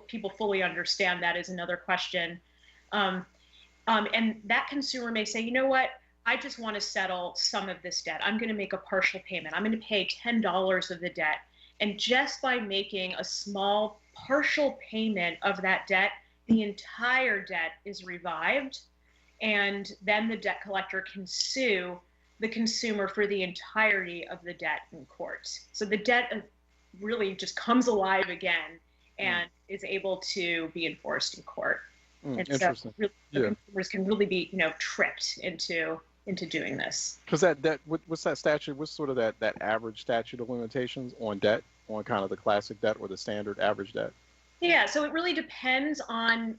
people fully understand that is another question. And that consumer may say, you know what, I just want to settle some of this debt. I'm going to make a partial payment. I'm going to pay $10 of the debt. And just by making a small partial payment of that debt, the entire debt is revived, and then the debt collector can sue the consumer for the entirety of the debt in court. So the debt really just comes alive again and is able to be enforced in court. And
interesting.
So really, the consumers can really be, tricked into doing this.
Because what's that statute? What's sort of that average statute of limitations on debt, on kind of the classic debt or the standard average debt?
Yeah, so it really depends on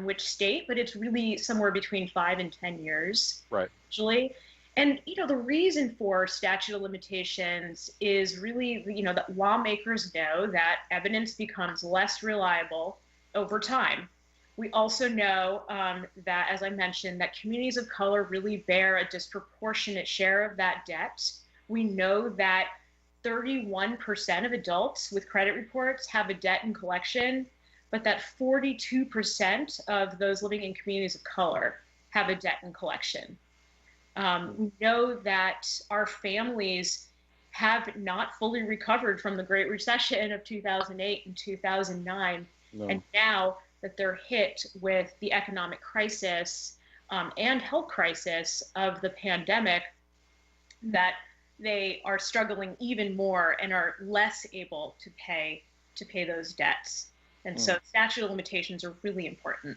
which state, but it's really somewhere between 5 and 10 years,
right? Usually.
And the reason for statute of limitations is really that lawmakers know that evidence becomes less reliable over time. We also know that, as I mentioned, that communities of color really bear a disproportionate share of that debt. We know that 31% of adults with credit reports have a debt in collection, but that 42% of those living in communities of color have a debt in collection. We know that our families have not fully recovered from the Great Recession of 2008 and 2009. No. And now that they're hit with the economic crisis and health crisis of the pandemic, that they are struggling even more and are less able to pay those debts. And so statute of limitations are really important.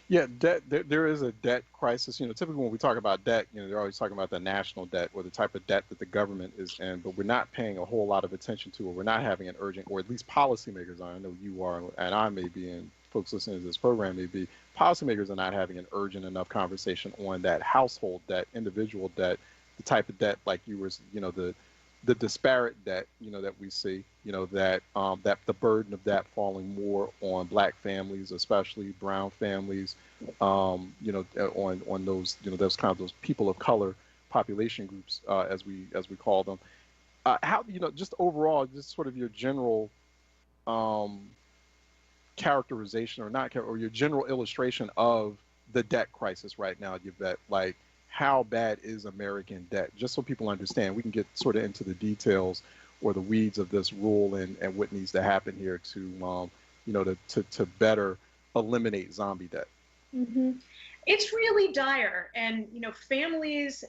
Yeah, debt. There is a debt crisis. Typically when we talk about debt, they're always talking about the national debt or the type of debt that the government is in, but we're not paying a whole lot of attention to, or we're not having an urgent, or at least policymakers are. I know you are, and I may be, and folks listening to this program may be. Policymakers are not having an urgent enough conversation on that household debt, individual debt, the type of debt like you were, the disparate debt, that we see, that the burden of that falling more on Black families, especially brown families, on those, those kind of those people of color population groups, as we call them. How, just overall, just sort of your general characterization or your general illustration of the debt crisis right now, Yvette, like, how bad is American debt? Just so people understand, we can get sort of into the details or the weeds of this rule and what needs to happen here to, to better eliminate zombie debt.
Mm-hmm. It's really dire. And,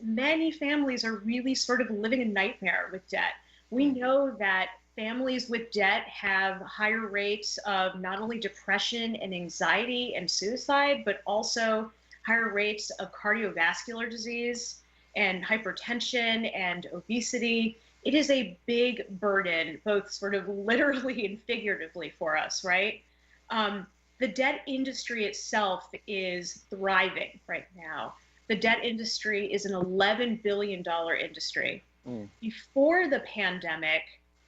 many families are really sort of living a nightmare with debt. We know that families with debt have higher rates of not only depression and anxiety and suicide, but also higher rates of cardiovascular disease and hypertension and obesity. It is a big burden, both sort of literally and figuratively for us, right? The debt industry itself is thriving right now. The debt industry is an $11 billion industry. Before the pandemic,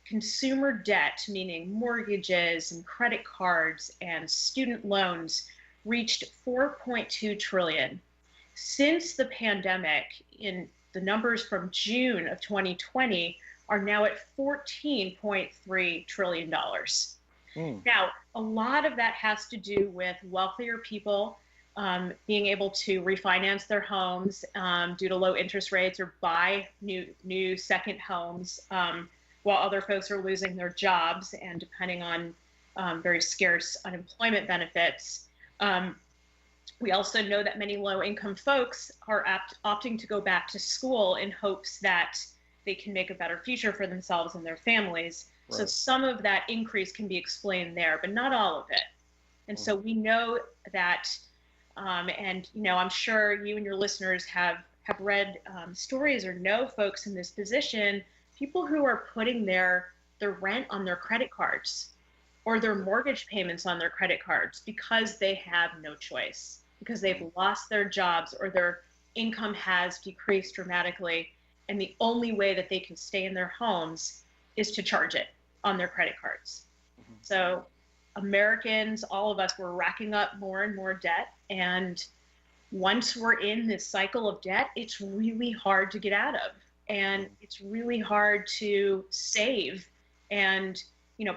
consumer debt, meaning mortgages and credit cards and student loans, reached 4.2 trillion. Since the pandemic, in the numbers from June of 2020 are now at $14.3 trillion. Now, a lot of that has to do with wealthier people being able to refinance their homes due to low interest rates or buy new second homes, while other folks are losing their jobs and depending on very scarce unemployment benefits. We also know that many low-income folks are opting to go back to school in hopes that they can make a better future for themselves and their families. Right. So some of that increase can be explained there, but not all of it. And so we know that, and I'm sure you and your listeners have read stories or know folks in this position, people who are putting their rent on their credit cards or their mortgage payments on their credit cards because they have no choice, because they've lost their jobs or their income has decreased dramatically. And the only way that they can stay in their homes is to charge it on their credit cards. So Americans, all of us, we're racking up more and more debt. And once we're in this cycle of debt, it's really hard to get out of. And it's really hard to save and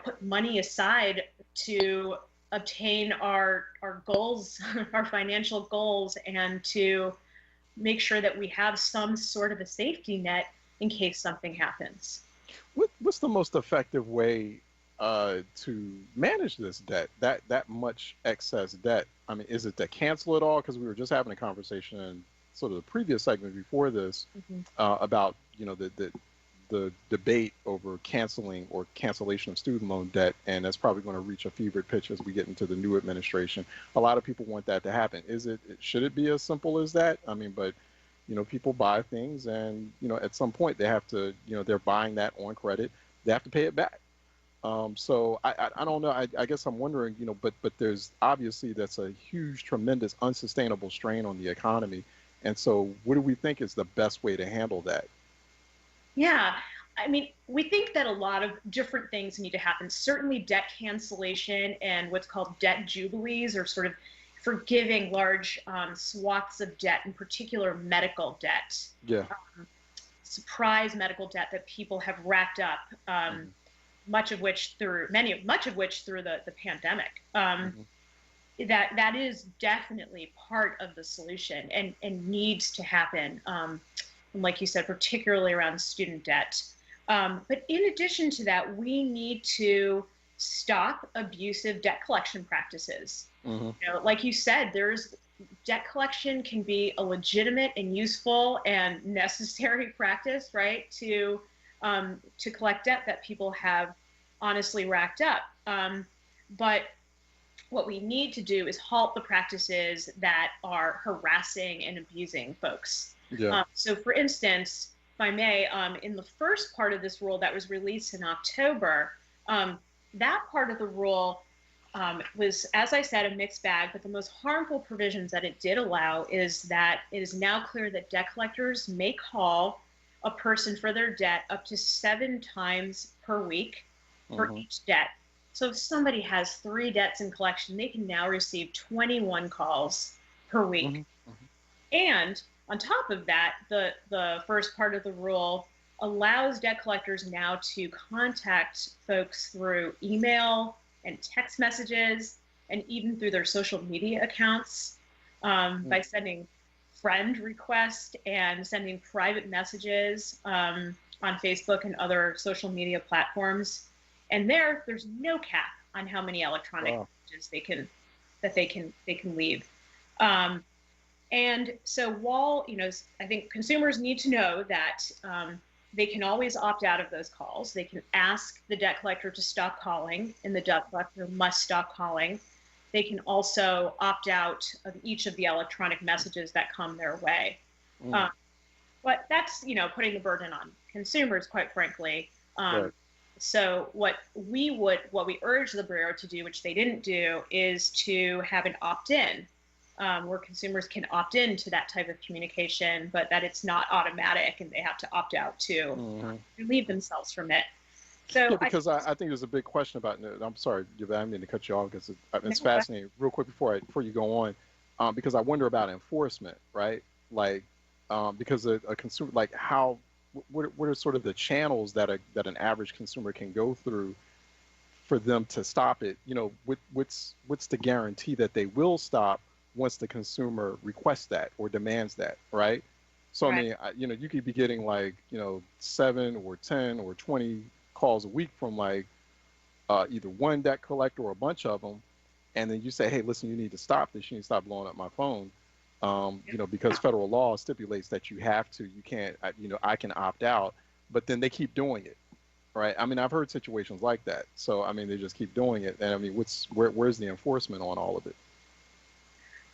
put money aside to obtain our goals, our financial goals, and to make sure that we have some sort of a safety net in case something happens.
What's the most effective way to manage this debt, that much excess debt? I mean, is it to cancel it all? Because we were just having a conversation in sort of the previous segment before this about the debate over canceling or cancellation of student loan debt, and that's probably going to reach a fevered pitch as we get into the new administration. A lot of people want that to happen. Should it be as simple as that? I mean, but people buy things, and at some point they have to, they're buying that on credit. They have to pay it back. So I don't know. I guess I'm wondering, but there's obviously that's a huge, tremendous, unsustainable strain on the economy. And so what do we think is the best way to handle that?
Yeah, I mean, we think that a lot of different things need to happen. Certainly debt cancellation and what's called debt jubilees, or sort of forgiving large swaths of debt, in particular medical debt.
Yeah.
Surprise medical debt that people have racked up, much of which through the pandemic. that is definitely part of the solution and needs to happen. And like you said, particularly around student debt. But in addition to that, we need to stop abusive debt collection practices. You know, like you said, debt collection can be a legitimate and useful and necessary practice, right? To collect debt that people have honestly racked up. But what we need to do is halt the practices that are harassing and abusing folks.
Yeah.
So for instance, if I may, in the first part of this rule that was released in October, that part of the rule was, as I said, a mixed bag, but the most harmful provisions that it did allow is that it is now clear that debt collectors may call a person for their debt up to 7 times per week for each debt. So if somebody has 3 debts in collection, they can now receive 21 calls per week. And on top of that, the first part of the rule allows debt collectors now to contact folks through email and text messages, and even through their social media accounts, by sending friend requests and sending private messages on Facebook and other social media platforms. And there's no cap on how many electronic messages they can leave. And so while, you know, I think consumers need to know that they can always opt out of those calls. They can ask the debt collector to stop calling, and the debt collector must stop calling. They can also opt out of each of the electronic messages that come their way. But that's, you know, putting the burden on consumers, quite frankly.
Right.
So what we urge the Bureau to do, which they didn't do, is to have an opt-in, where consumers can opt in to that type of communication, but that it's not automatic and they have to opt out to relieve themselves from it. So
yeah, because I think there's a big question about, I'm sorry, I didn't mean to cut you off because it's fascinating. Real quick before you go on, because I wonder about enforcement, right? Like, because a consumer, like what are sort of the channels that an average consumer can go through for them to stop it? You know, what's the guarantee that they will stop once the consumer requests that or demands that, right? So right. I mean, you know, you could be getting like, you know, 7 or 10 or 20 calls a week from like either one debt collector or a bunch of them, and then you say, hey, listen, you need to stop this. You need to stop blowing up my phone. You know, because federal law stipulates that you have to, you can't, you know, I can opt out, but then they keep doing it, right? I mean, I've heard situations like that. So, I mean, they just keep doing it. And I mean, where's the enforcement on all of it?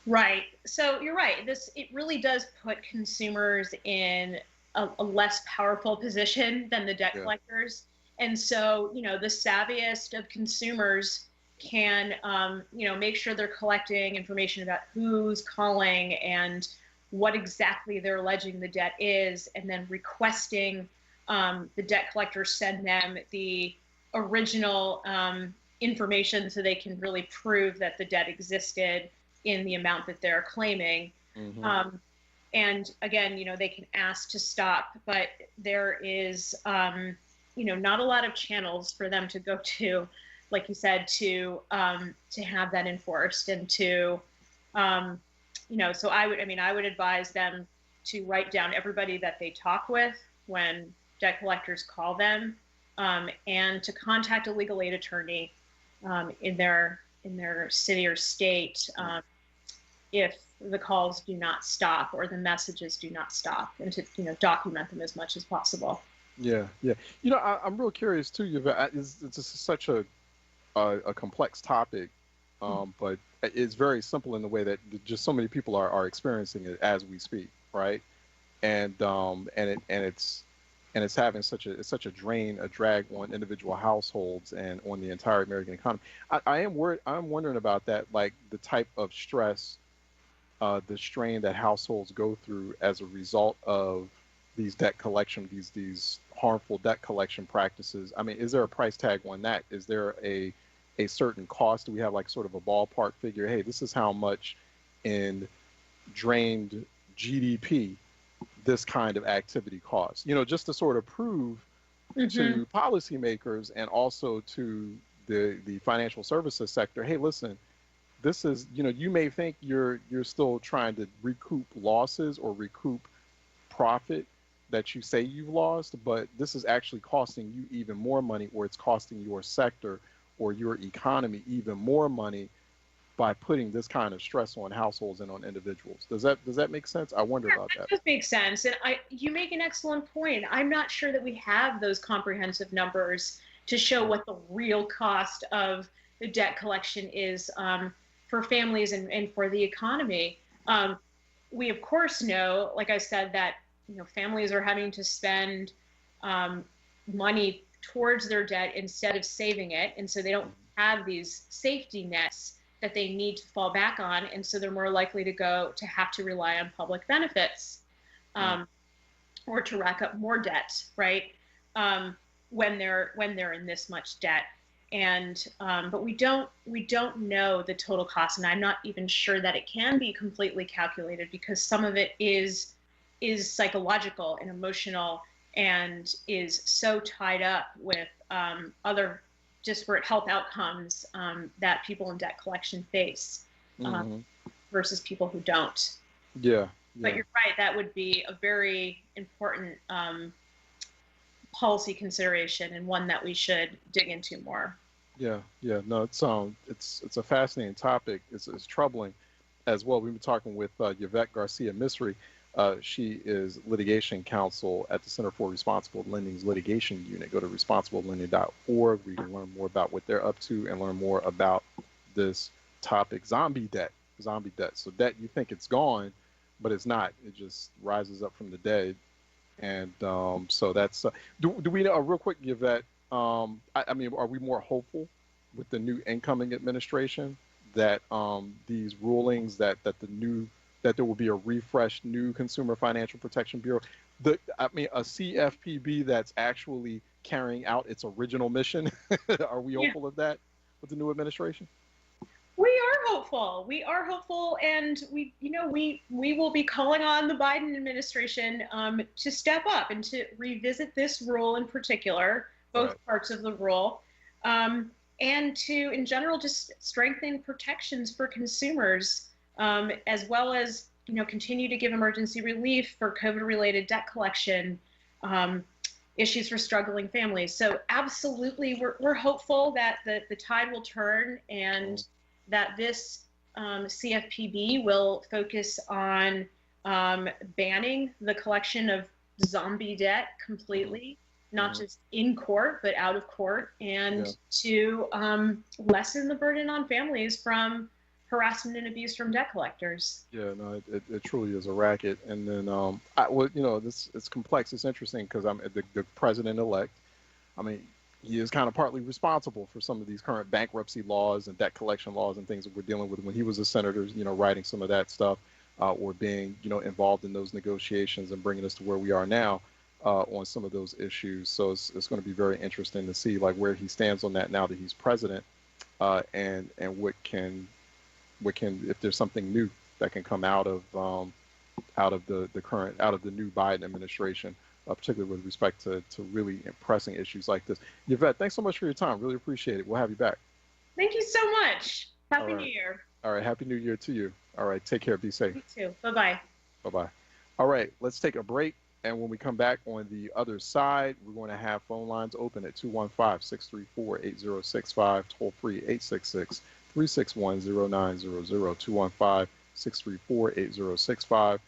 Right. So you're right. It really does put consumers in a less powerful position than the debt collectors. And so, you know, the savviest of consumers can, you know, make sure they're collecting information about who's calling and what exactly they're alleging the debt is, and then requesting the debt collector send them the original information so they can really prove that the debt existed in the amount that they're claiming. And again, you know, they can ask to stop, but there is, you know, not a lot of channels for them to go to, like you said, to have that enforced and to, you know, so I would advise them to write down everybody that they talk with when debt collectors call them, and to contact a legal aid attorney in their city or state if the calls do not stop or the messages do not stop, and to, you know, document them as much as possible.
Yeah. You know, I'm real curious too. It's just such a complex topic, but it's very simple in the way that just so many people are experiencing it as we speak, right? And it's having such a drag on individual households and on the entire American economy. I'm wondering about that, like the type of stress, the strain that households go through as a result of these debt collection, these harmful debt collection practices. I mean, is there a price tag on that? Is there a certain cost? Do we have like sort of a ballpark figure? Hey, this is how much in drained GDP this kind of activity costs, you know, just to sort of prove to policymakers and also to the financial services sector, hey, listen, this is, you may think you're still trying to recoup losses or recoup profit that you say you've lost, but this is actually costing you even more money, or it's costing your sector or your economy even more money by putting this kind of stress on households and on individuals. Does that make sense? I wonder about that.
That does make sense. And you make an excellent point. I'm not sure that we have those comprehensive numbers to show what the real cost of the debt collection is for families and for the economy. We of course know, like I said, that families are having to spend money towards their debt instead of saving it, and so they don't have these safety nets that they need to fall back on, and so they're more likely to have to rely on public benefits, or to rack up more debt, right? When they're in this much debt, and but we don't know the total cost, and I'm not even sure that it can be completely calculated, because some of it is psychological and emotional, and is so tied up with other disparate health outcomes that people in debt collection face, versus people who don't.
Yeah.
But you're right, that would be a very important policy consideration, and one that we should dig into more.
Yeah. No, it's a fascinating topic. It's troubling as well. We've been talking with Yvette Garcia-Misri. She is litigation counsel at the Center for Responsible Lending's litigation unit. Go to responsiblelending.org. We can learn more about what they're up to and learn more about this topic, zombie debt. So debt, you think it's gone, but it's not. It just rises up from the dead. And so that's, do we know, real quick, Yvette, I mean, are we more hopeful with the new incoming administration that these rulings, that there will be a refreshed new Consumer Financial Protection Bureau, a CFPB that's actually carrying out its original mission? Are we hopeful of that with the new administration?
We are hopeful, and we will be calling on the Biden administration to step up and to revisit this rule in particular, both parts of the rule, and to, in general, just strengthen protections for consumers, as well as continue to give emergency relief for COVID-related debt collection issues for struggling families. So absolutely, we're hopeful that the tide will turn, and that this CFPB will focus on banning the collection of zombie debt completely, not just in court, but out of court, and to lessen the burden on families from harassment and abuse from debt collectors.
Yeah, no, it truly is a racket. And then, it's complex. It's interesting because the president-elect, I mean, he is kind of partly responsible for some of these current bankruptcy laws and debt collection laws and things that we're dealing with when he was a senator, writing some of that stuff, or being, involved in those negotiations and bringing us to where we are now on some of those issues. So it's going to be very interesting to see like where he stands on that now that he's president, and what can, if there's something new that can come out of the new Biden administration. Particularly with respect to really pressing issues like this. Yvette, thanks so much for your time. Really appreciate it. We'll have you back.
Thank you so much. Happy New Year.
All right. Happy New Year to you. All right. Take care. Be safe.
You too. Bye-bye.
Bye-bye. All right. Let's take a break. And when we come back on the other side, we're going to have phone lines open at 215-634-8065, toll free 866-361-0900, 215-634-8065,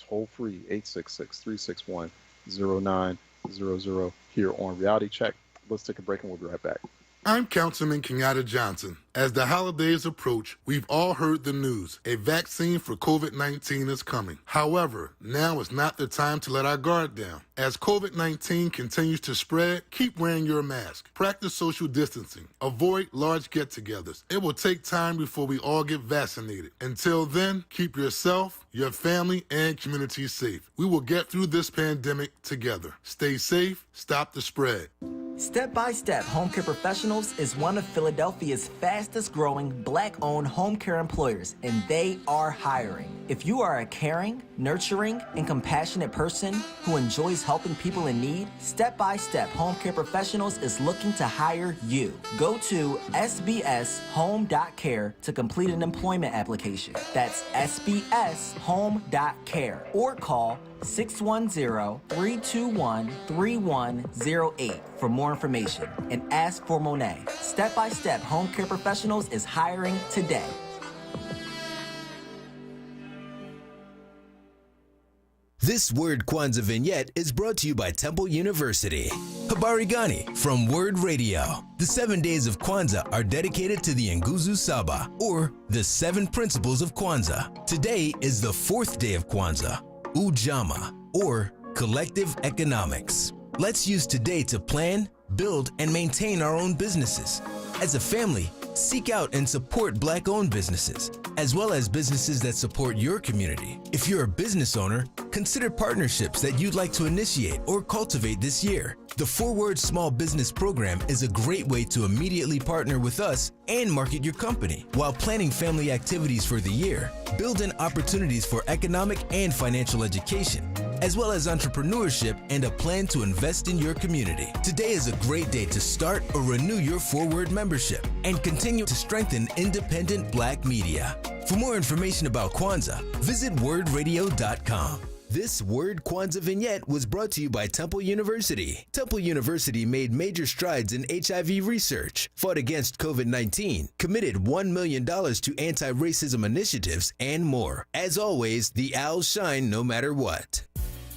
toll free 866-361-0900 here on Reality Check. Let's take a break and we'll be right back.
I'm Councilman Kenyatta Johnson. As the holidays approach, we've all heard the news. A vaccine for COVID-19 is coming. However, now is not the time to let our guard down. As COVID-19 continues to spread, keep wearing your mask. Practice social distancing. Avoid large get-togethers. It will take time before we all get vaccinated. Until then, keep yourself, your family, and community safe. We will get through this pandemic together. Stay safe. Stop the spread.
Step by Step Home Care Professionals is one of Philadelphia's fastest growing Black-owned home care employers, and they are hiring. If you are a caring, nurturing, and compassionate person who enjoys helping people in need, Step by Step Home Care Professionals is looking to hire you. Go to sbshome.care to complete an employment application. That's sbshome.care or call 610-321-3108 for more information and ask for Monet. Step by Step Home Care Professionals is hiring today.
This Word Kwanzaa vignette is brought to you by Temple University. Habari Gani from Wurd Radio. The 7 days of Kwanzaa are dedicated to the Nguzo Saba, or the 7 principles of Kwanzaa. Today is the 4th day of Kwanzaa, Ujamaa, or collective economics. Let's use today to plan, build, and maintain our own businesses. As a family, seek out and support Black-owned businesses, as well as businesses that support your community. If you're a business owner, consider partnerships that you'd like to initiate or cultivate this year. The onWURD Small Business Program is a great way to immediately partner with us and market your company while planning family activities for the year. Build in opportunities for economic and financial education, as well as entrepreneurship and a plan to invest in your community. Today is a great day to start or renew your onWURD membership and continue to strengthen independent Black media. For more information about Kwanzaa, visit wordradio.com. This Word Kwanzaa vignette was brought to you by Temple University. Temple University made major strides in HIV research, fought against COVID-19, committed $1 million to anti-racism initiatives, and more. As always, the owls shine no matter what.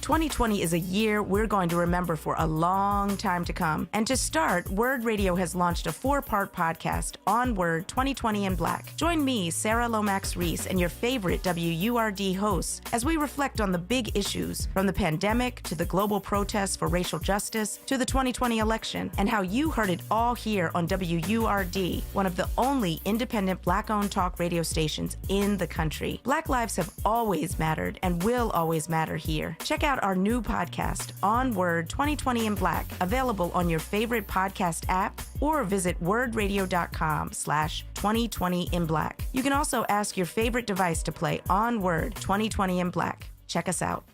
2020 is a year we're going to remember for a long time to come. And to start, Wurd Radio has launched a 4-part podcast, onWURD 2020 in Black. Join me, Sarah Lomax-Reese, and your favorite WURD hosts as we reflect on the big issues, from the pandemic to the global protests for racial justice to the 2020 election, and how you heard it all here on WURD, one of the only independent Black-owned talk radio stations in the country. Black lives have always mattered and will always matter here. Check out our new podcast, onWURD 2020 in Black, available on your favorite podcast app, or visit wordradio.com/2020 in Black. You can also ask your favorite device to play onWURD 2020 in Black. Check us out.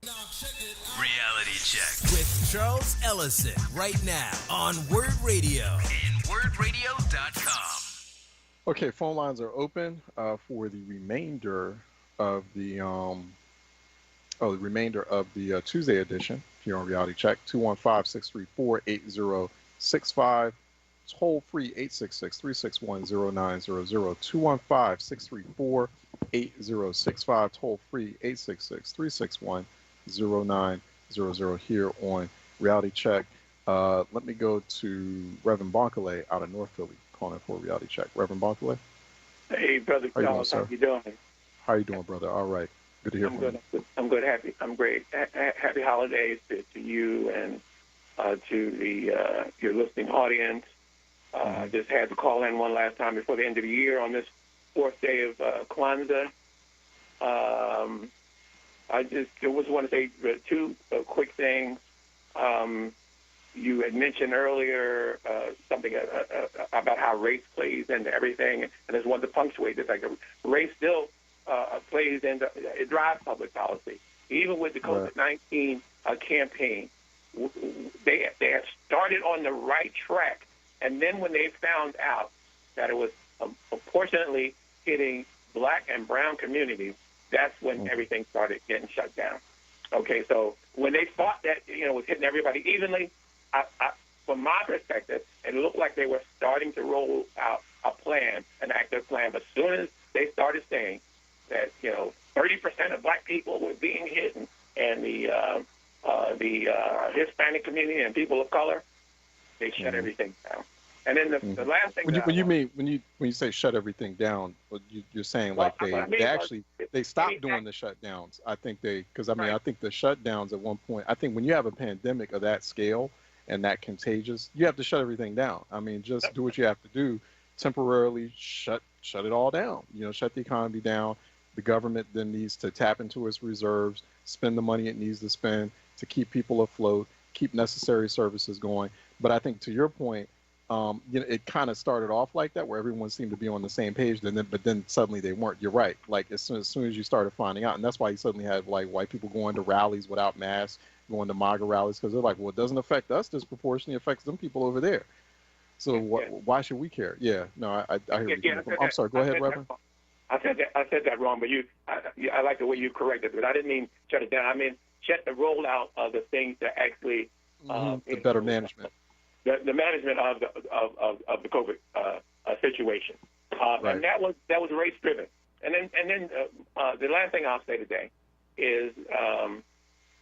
Reality Check with Charles Ellison right now on Wurd Radio and wordradio.com.
Okay, phone lines are open for the remainder of the Tuesday edition here on Reality Check. 215-634-8065. Toll free 866-361-0900. 215-634-8065. Toll free 866-361-0900 here on Reality Check. Let me go to Reverend Bonkele out of North Philly, calling for Reality Check. Reverend Bonkele.
Hey, Brother Charles, how you doing?
How you doing, brother? All right. Good to hear from you.
I'm good. I'm great. Happy holidays to you and to the your listening audience. I just had to call in one last time before the end of the year on this 4th day of Kwanzaa. I just want to say 2 quick things. You had mentioned earlier something about how race plays into everything, and I just wanted to punctuate this. Like, race still plays into, it drives public policy. Even with the COVID-19 campaign, they had started on the right track, and then when they found out that it was proportionately hitting Black and brown communities, that's when everything started getting shut down. Okay, so when they thought that it was hitting everybody evenly, from my perspective, it looked like they were starting to roll out a plan, an active plan. But as soon as they started saying that 30% of Black people were being hit, and the Hispanic community and people of color, they shut everything down. And then the last thing
when you say shut everything down, you're saying like they stopped doing the shutdowns. I think I think the shutdowns at one point, I think when you have a pandemic of that scale and that contagious, you have to shut everything down. I mean, just do what you have to do, temporarily shut it all down. Shut the economy down. The government then needs to tap into its reserves, spend the money it needs to spend to keep people afloat, keep necessary services going. But I think to your point, it kind of started off like that, where everyone seemed to be on the same page, but then suddenly they weren't. You're right. Like as soon as you started finding out, and that's why you suddenly had like white people going to rallies without masks, going to MAGA rallies, because they're like, well, it doesn't affect us disproportionately, it affects them people over there. So why should we care? Yeah, no, I hear you. I'm sorry. Go ahead, Reverend.
I said that wrong, but I like the way you corrected it. But I didn't mean shut it down. I mean shut the rollout of the things that actually
the better management.
The management of the COVID situation, right. And that was race driven. And then the last thing I'll say today is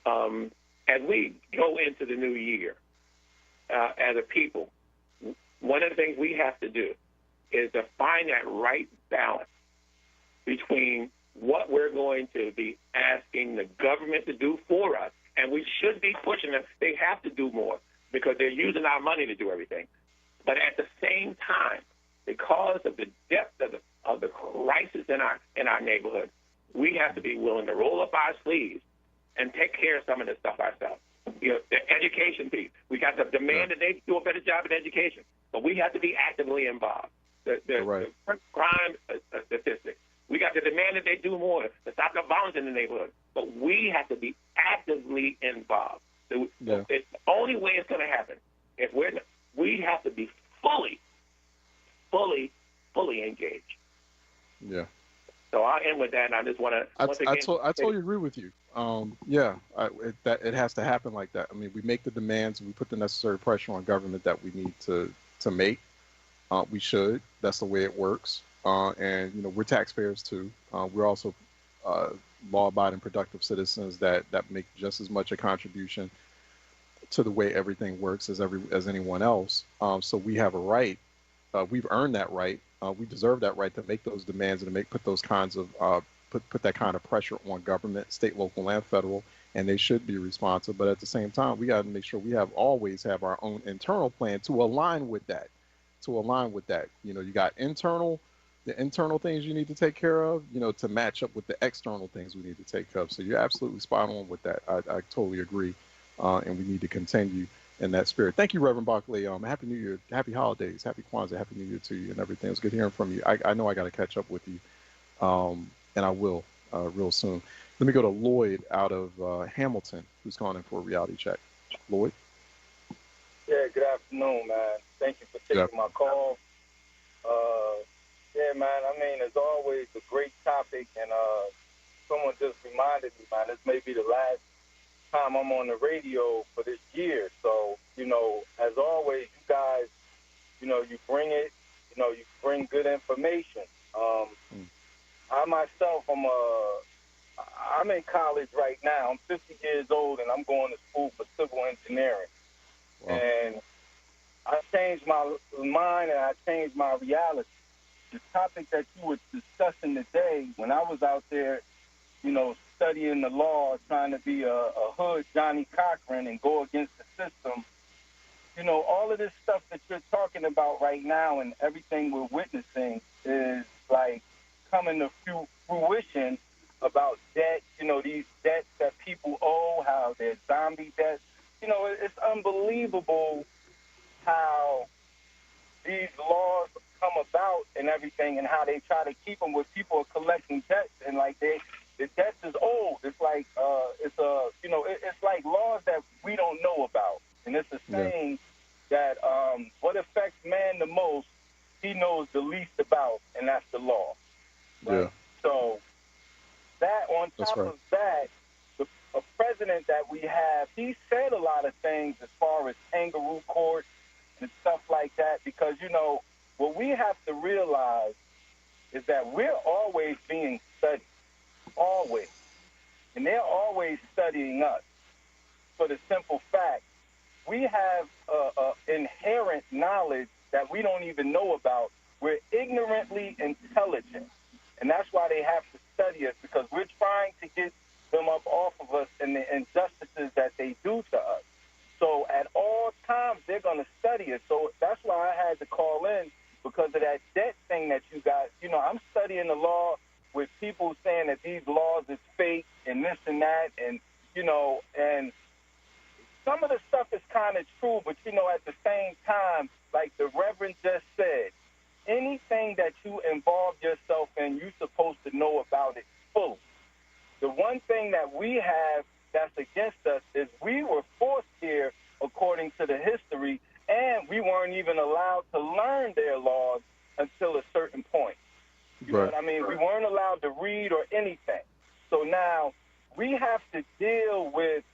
as we go into the new year as a people, one of the things we have to do is to find that right balance between what we're going to be asking the government to do for us, and we should be pushing them. They have to do more because they're using our money to do everything. But at the same time, because of the depth of the crisis in our neighborhood, we have to be willing to roll up our sleeves and take care of some of this stuff ourselves. The education piece, we got to demand that they do a better job in education, but we have to be actively involved. The crime statistics, we got to demand that they do more to stop the violence in the neighborhood, but we have to be actively involved. So it's the only way it's going to happen if we have to be fully engaged.
Yeah.
So I'll end with that, and I just want to
I totally agree with you. It has to happen like that. I mean, we make the demands, we put the necessary pressure on government that we need to make. We should. That's the way it works. And we're taxpayers too. We're also law-abiding, productive citizens that make just as much a contribution to the way everything works as anyone else. So we have a right. We've earned that right. We deserve that right to make those demands and to put those kinds of put that kind of pressure on government, state, local, and federal, and they should be responsive. But at the same time, we got to make sure we always have our own internal plan to align with that. You got the internal things you need to take care of, to match up with the external things we need to take care of. So you're absolutely spot on with that. I totally agree, and we need to continue in that spirit. Thank you, Reverend Barkley. Happy New Year, happy holidays, happy Kwanzaa, happy New Year to you and everything. It was good hearing from you. I know I got to catch up with you, and I will real soon. Let me go to Lloyd out of Hamilton, who's calling in for a reality check. Lloyd?
Yeah, good afternoon, man. Thank you for taking my call. Yeah, man, I mean, as always, a great topic, and someone just reminded me, man, this may be the last time I'm on the radio for this year. So, as always, you guys, you bring it, you bring good information. I myself, I'm in college right now. I'm 50 years old, and I'm going to school for civil engineering. Wow. And I changed my mind, and I changed my reality. The topic that you were discussing today, when I was out there, studying the law, trying to be a hood Johnny Cochran and go against the system, all of this stuff that you're talking about right now and everything we're witnessing is like coming to fruition about debt, these debts that people owe, how they're zombie debts. It's unbelievable how these laws come about and everything, and how they try to keep them where people are collecting debts, and like the debt is old. It's like it's like laws that we don't know about, and it's a saying that what affects man the most, he knows the least about, and that's the law. Right? Yeah. So that on top of that, a president that we have, he said a lot of things as far as kangaroo court and stuff like that, because what we have to realize is that we're always being studied, always. And they're always studying us for the simple fact we have inherent knowledge that we don't even know about. We're ignorantly intelligent. And that's why they have to study us, because we're trying to get them up off of us and the injustices that they do to us. So at all times, they're going to study us. So that's why I had to call in, because of that debt thing that you got. I'm studying the law with people saying that these laws is fake and this and that, and and some of the stuff is kind of true, but at the same time, like the Reverend just said, anything that you involve yourself in, you're supposed to know about it fully. The one thing that we have that's against us is we were forced here according to the history, and we weren't even allowed to learn their laws until a certain point. You know what I mean? We weren't allowed to read or anything. So now we have to deal with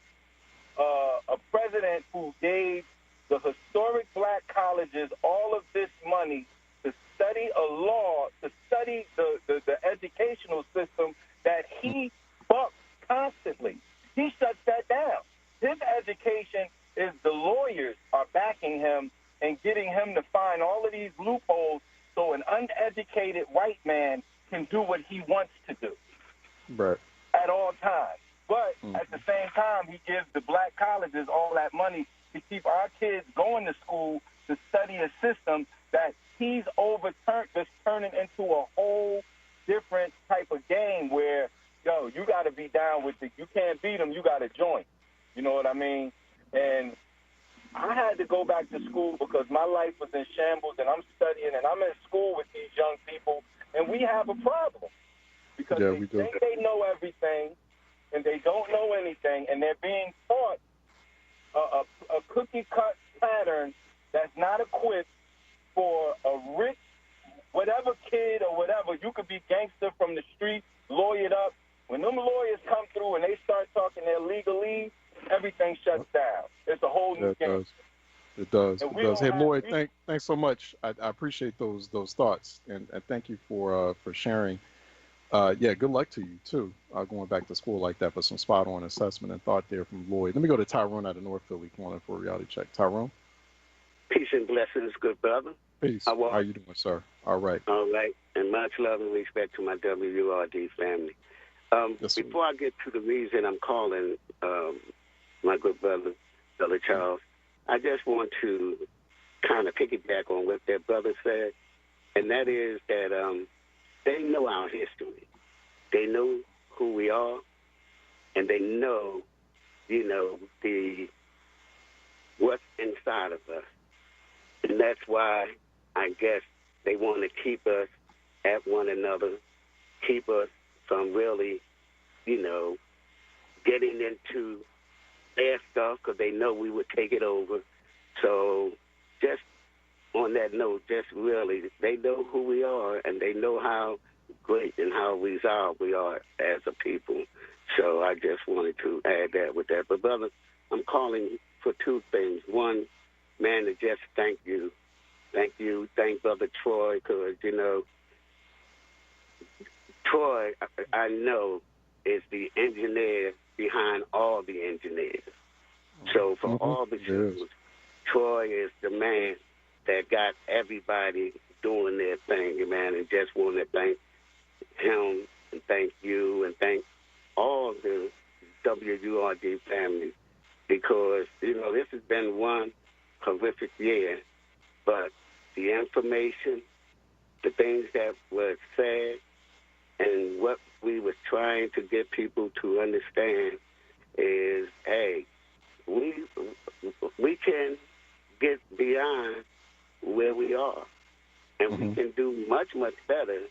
a president who gave the historic black colleges all of this money to study a law, to study the educational system that he bucks constantly. He shuts that down. His education is the lawyers are backing him and getting him to find all of these loopholes so an uneducated white man can do what he wants to do at all times. But at the same time, he gives the black colleges all that money to keep our kids going to school to study a system that he's overturned, just turning into a whole different type of game where, yo, you got to be down with it. You can't beat them. You got to join. You know what I mean? And I had to go back to school because my life was in shambles, and I'm studying, and I'm in school with these young people, and we have a problem because they think they know everything, and they don't know anything, and they're being taught a cookie-cut pattern that's not equipped for a rich, whatever kid or whatever. You could be gangster from the street, lawyered up. When them lawyers come through and they start talking their legalese, everything shuts down. It's a whole new game.
It does. Hey, Lloyd, thanks so much. I appreciate those thoughts, and thank you for sharing. Yeah, good luck to you too. Going back to school like that, but some spot on assessment and thought there from Lloyd. Let me go to Tyrone out of North Philly, calling for a reality check. Tyrone.
Peace and blessings, good brother.
Peace. How you doing, sir? All right.
All right, and much love and respect to my WURD family. Before I get to the reason I'm calling my good brother, Brother Charles, I just want to kind of piggyback on what that brother said, and that is that they know our history. They know who we are, and they know, what's inside of us. And that's why I guess they want to keep us at one another, keep us from really, getting into their stuff because they know we would take it over. So just on that note, just really, they know who we are and they know how great and how resolved we are as a people. So I just wanted to add that with that. But, brother, I'm calling for two things. One, man, to just thank you. Thank you. Thank Brother Troy because, Troy, I know, is the engineer behind all the engineers. So for all the people, Troy is the man that got everybody doing their thing, man, and just want to thank him and thank you and thank all the WURD family because, this has been one horrific year, but the information, the things that were said, and what we were trying to get people to understand is, hey, we can get beyond where we are, and we can do much, much better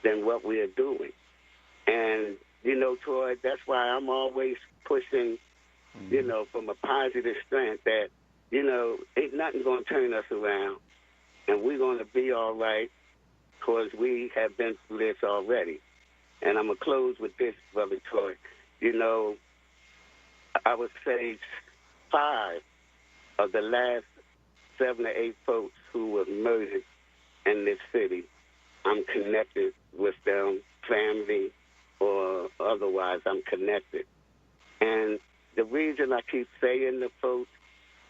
than what we are doing. And, Troy, that's why I'm always pushing, from a positive strength that, ain't nothing going to turn us around, and we're going to be all right because we have been through this already. And I'm going to close with this, Brother Troy. I would say 5 of the last 7 or 8 folks who were murdered in this city, I'm connected with them, family or otherwise, I'm connected. And the reason I keep saying the folks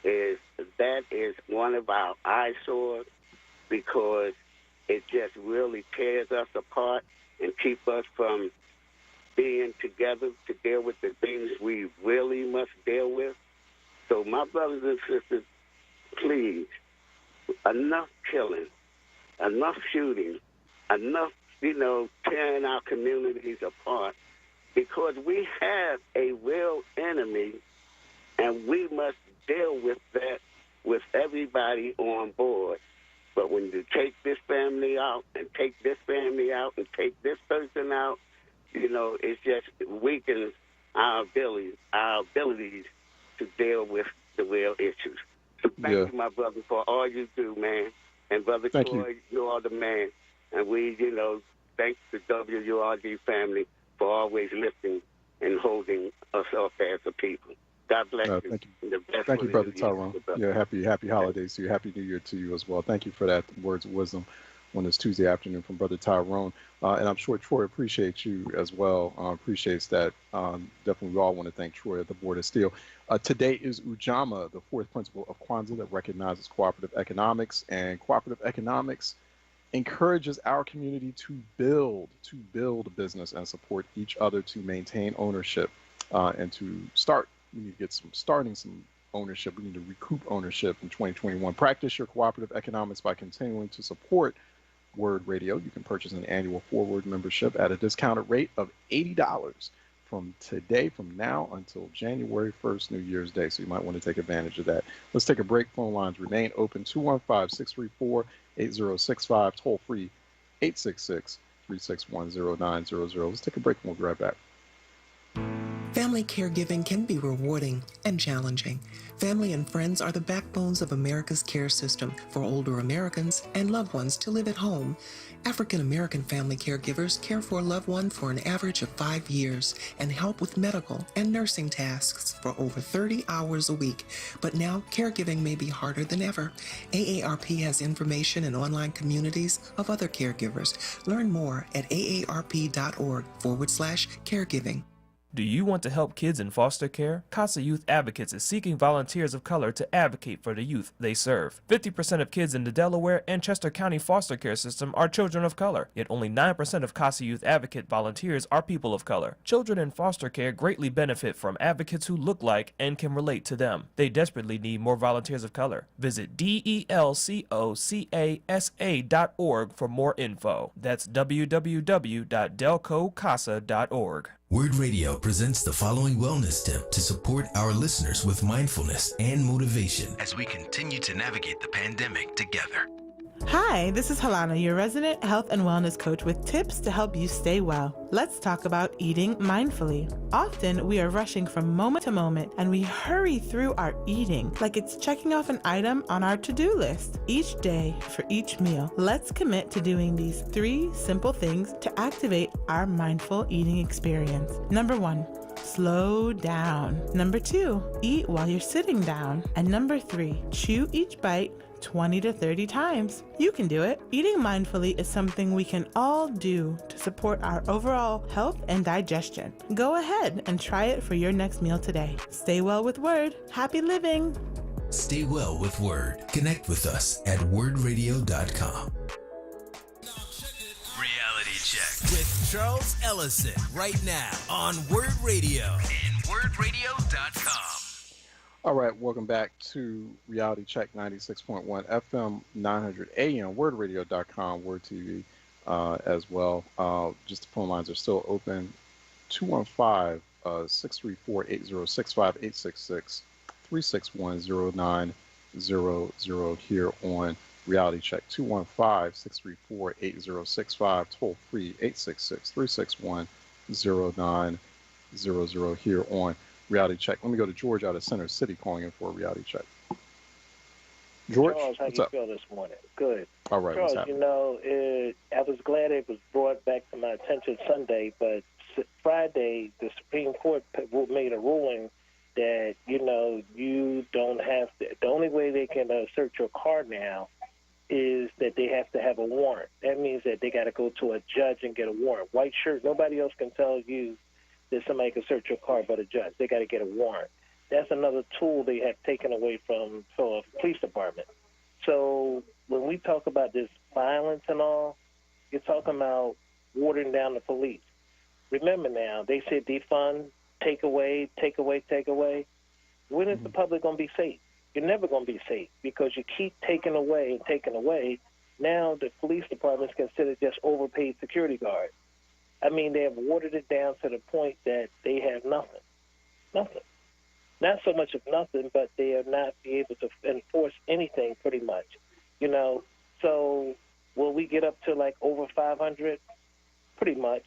is that is one of our eyesores because it just really tears us apart and keep us from being together to deal with the things we really must deal with. So my brothers and sisters, please, enough killing, enough shooting, enough, tearing our communities apart because we have a real enemy and we must deal with that with everybody on board. But when you take this family out and take this family out and take this person out, you know, it just weakens our abilities to deal with the real issues. So thank you, my brother, for all you do, man. And Brother Troy, you are the man. And we, you know, thanks to WURD family for always lifting and holding us up as a people. God bless you.
Thank you. Thank you, Brother Tyrone. Yeah, happy holidays to you. Happy New Year to you as well. Thank you for that words of wisdom on this Tuesday afternoon from Brother Tyrone. And I'm sure Troy appreciates you as well. Appreciates that. Definitely we all want to thank Troy at the Board of Steel. Today is Ujamaa, the fourth principle of Kwanzaa that recognizes cooperative economics. And cooperative economics encourages our community to build a business and support each other to maintain ownership and to start. We need to get some ownership. We need to recoup ownership in 2021. Practice your cooperative economics by continuing to support WURD Radio. You can purchase an annual forward membership at a discounted rate of $80 from now until January 1st, New Year's Day. So you might want to take advantage of that. Let's take a break. Phone lines remain open. 215-634-8065. Toll free 866-361-0900. Let's take a break and we'll be right back.
Family caregiving can be rewarding and challenging. Family and friends are the backbones of America's care system for older Americans and loved ones to live at home. African American family caregivers care for a loved one for an average of 5 years and help with medical and nursing tasks for over 30 hours a week. But now caregiving may be harder than ever. AARP has information and online communities of other caregivers. Learn more at aarp.org/caregiving.
Do you want to help kids in foster care? CASA Youth Advocates is seeking volunteers of color to advocate for the youth they serve. 50% of kids in the Delaware and Chester County foster care system are children of color, yet only 9% of CASA Youth Advocate volunteers are people of color. Children in foster care greatly benefit from advocates who look like and can relate to them. They desperately need more volunteers of color. Visit delcocasa.org for more info. That's www.delcocasa.org.
WURD Radio presents the following wellness tip to support our listeners with mindfulness and motivation as we continue to navigate the pandemic together.
Hi, this is Halana, your resident health and wellness coach with tips to help you stay well. Let's talk about eating mindfully. Often we are rushing from moment to moment and we hurry through our eating like it's checking off an item on our to-do list. Each day for each meal, let's commit to doing these 3 simple things to activate our mindful eating experience. Number 1, slow down. Number 2, eat while you're sitting down. And number 3, chew each bite 20 to 30 times. You can do it. Eating mindfully is something we can all do to support our overall health and digestion. Go ahead and try it for your next meal today. Stay well with WURD. Happy living.
Stay well with WURD. Connect with us at WURDradio.com. Reality Check with Charles Ellison right now on WURD Radio and WURDradio.com.
All right, welcome back to Reality Check 96.1 FM, 900 AM, WURDradio.com, WURD TV as well. Just the phone lines are still open. 215-634-8065, 866-361-0900 here on Reality Check. 215-634-8065, toll free 866-361-0900 here on Reality Check. Let me go to George out of Center City calling in for a Reality Check. George,
Charles, how
what's
you
up?
feel this morning? Good.
All right,
Charles,
what's happening?
you know, I was glad it was brought back to my attention Sunday, but Friday the Supreme Court made a ruling that, you know, you don't have to, the only way they can search your car now is that they have to have a warrant. That means that they got to go to a judge and get a warrant. White shirt, nobody else can tell you that somebody can search your car but a judge. They got to get a warrant. That's another tool they have taken away from the police department. So when we talk about this violence and all, you're talking about watering down the police. Remember now, they said defund, take away. When is the public going to be safe? You're never going to be safe because you keep taking away. Now the police department is considered just overpaid security guards. I mean, they have watered it down to the point that they have nothing. not so much of nothing, but they are not be able to enforce anything pretty much, you know. So will we get up to like over 500? Pretty much,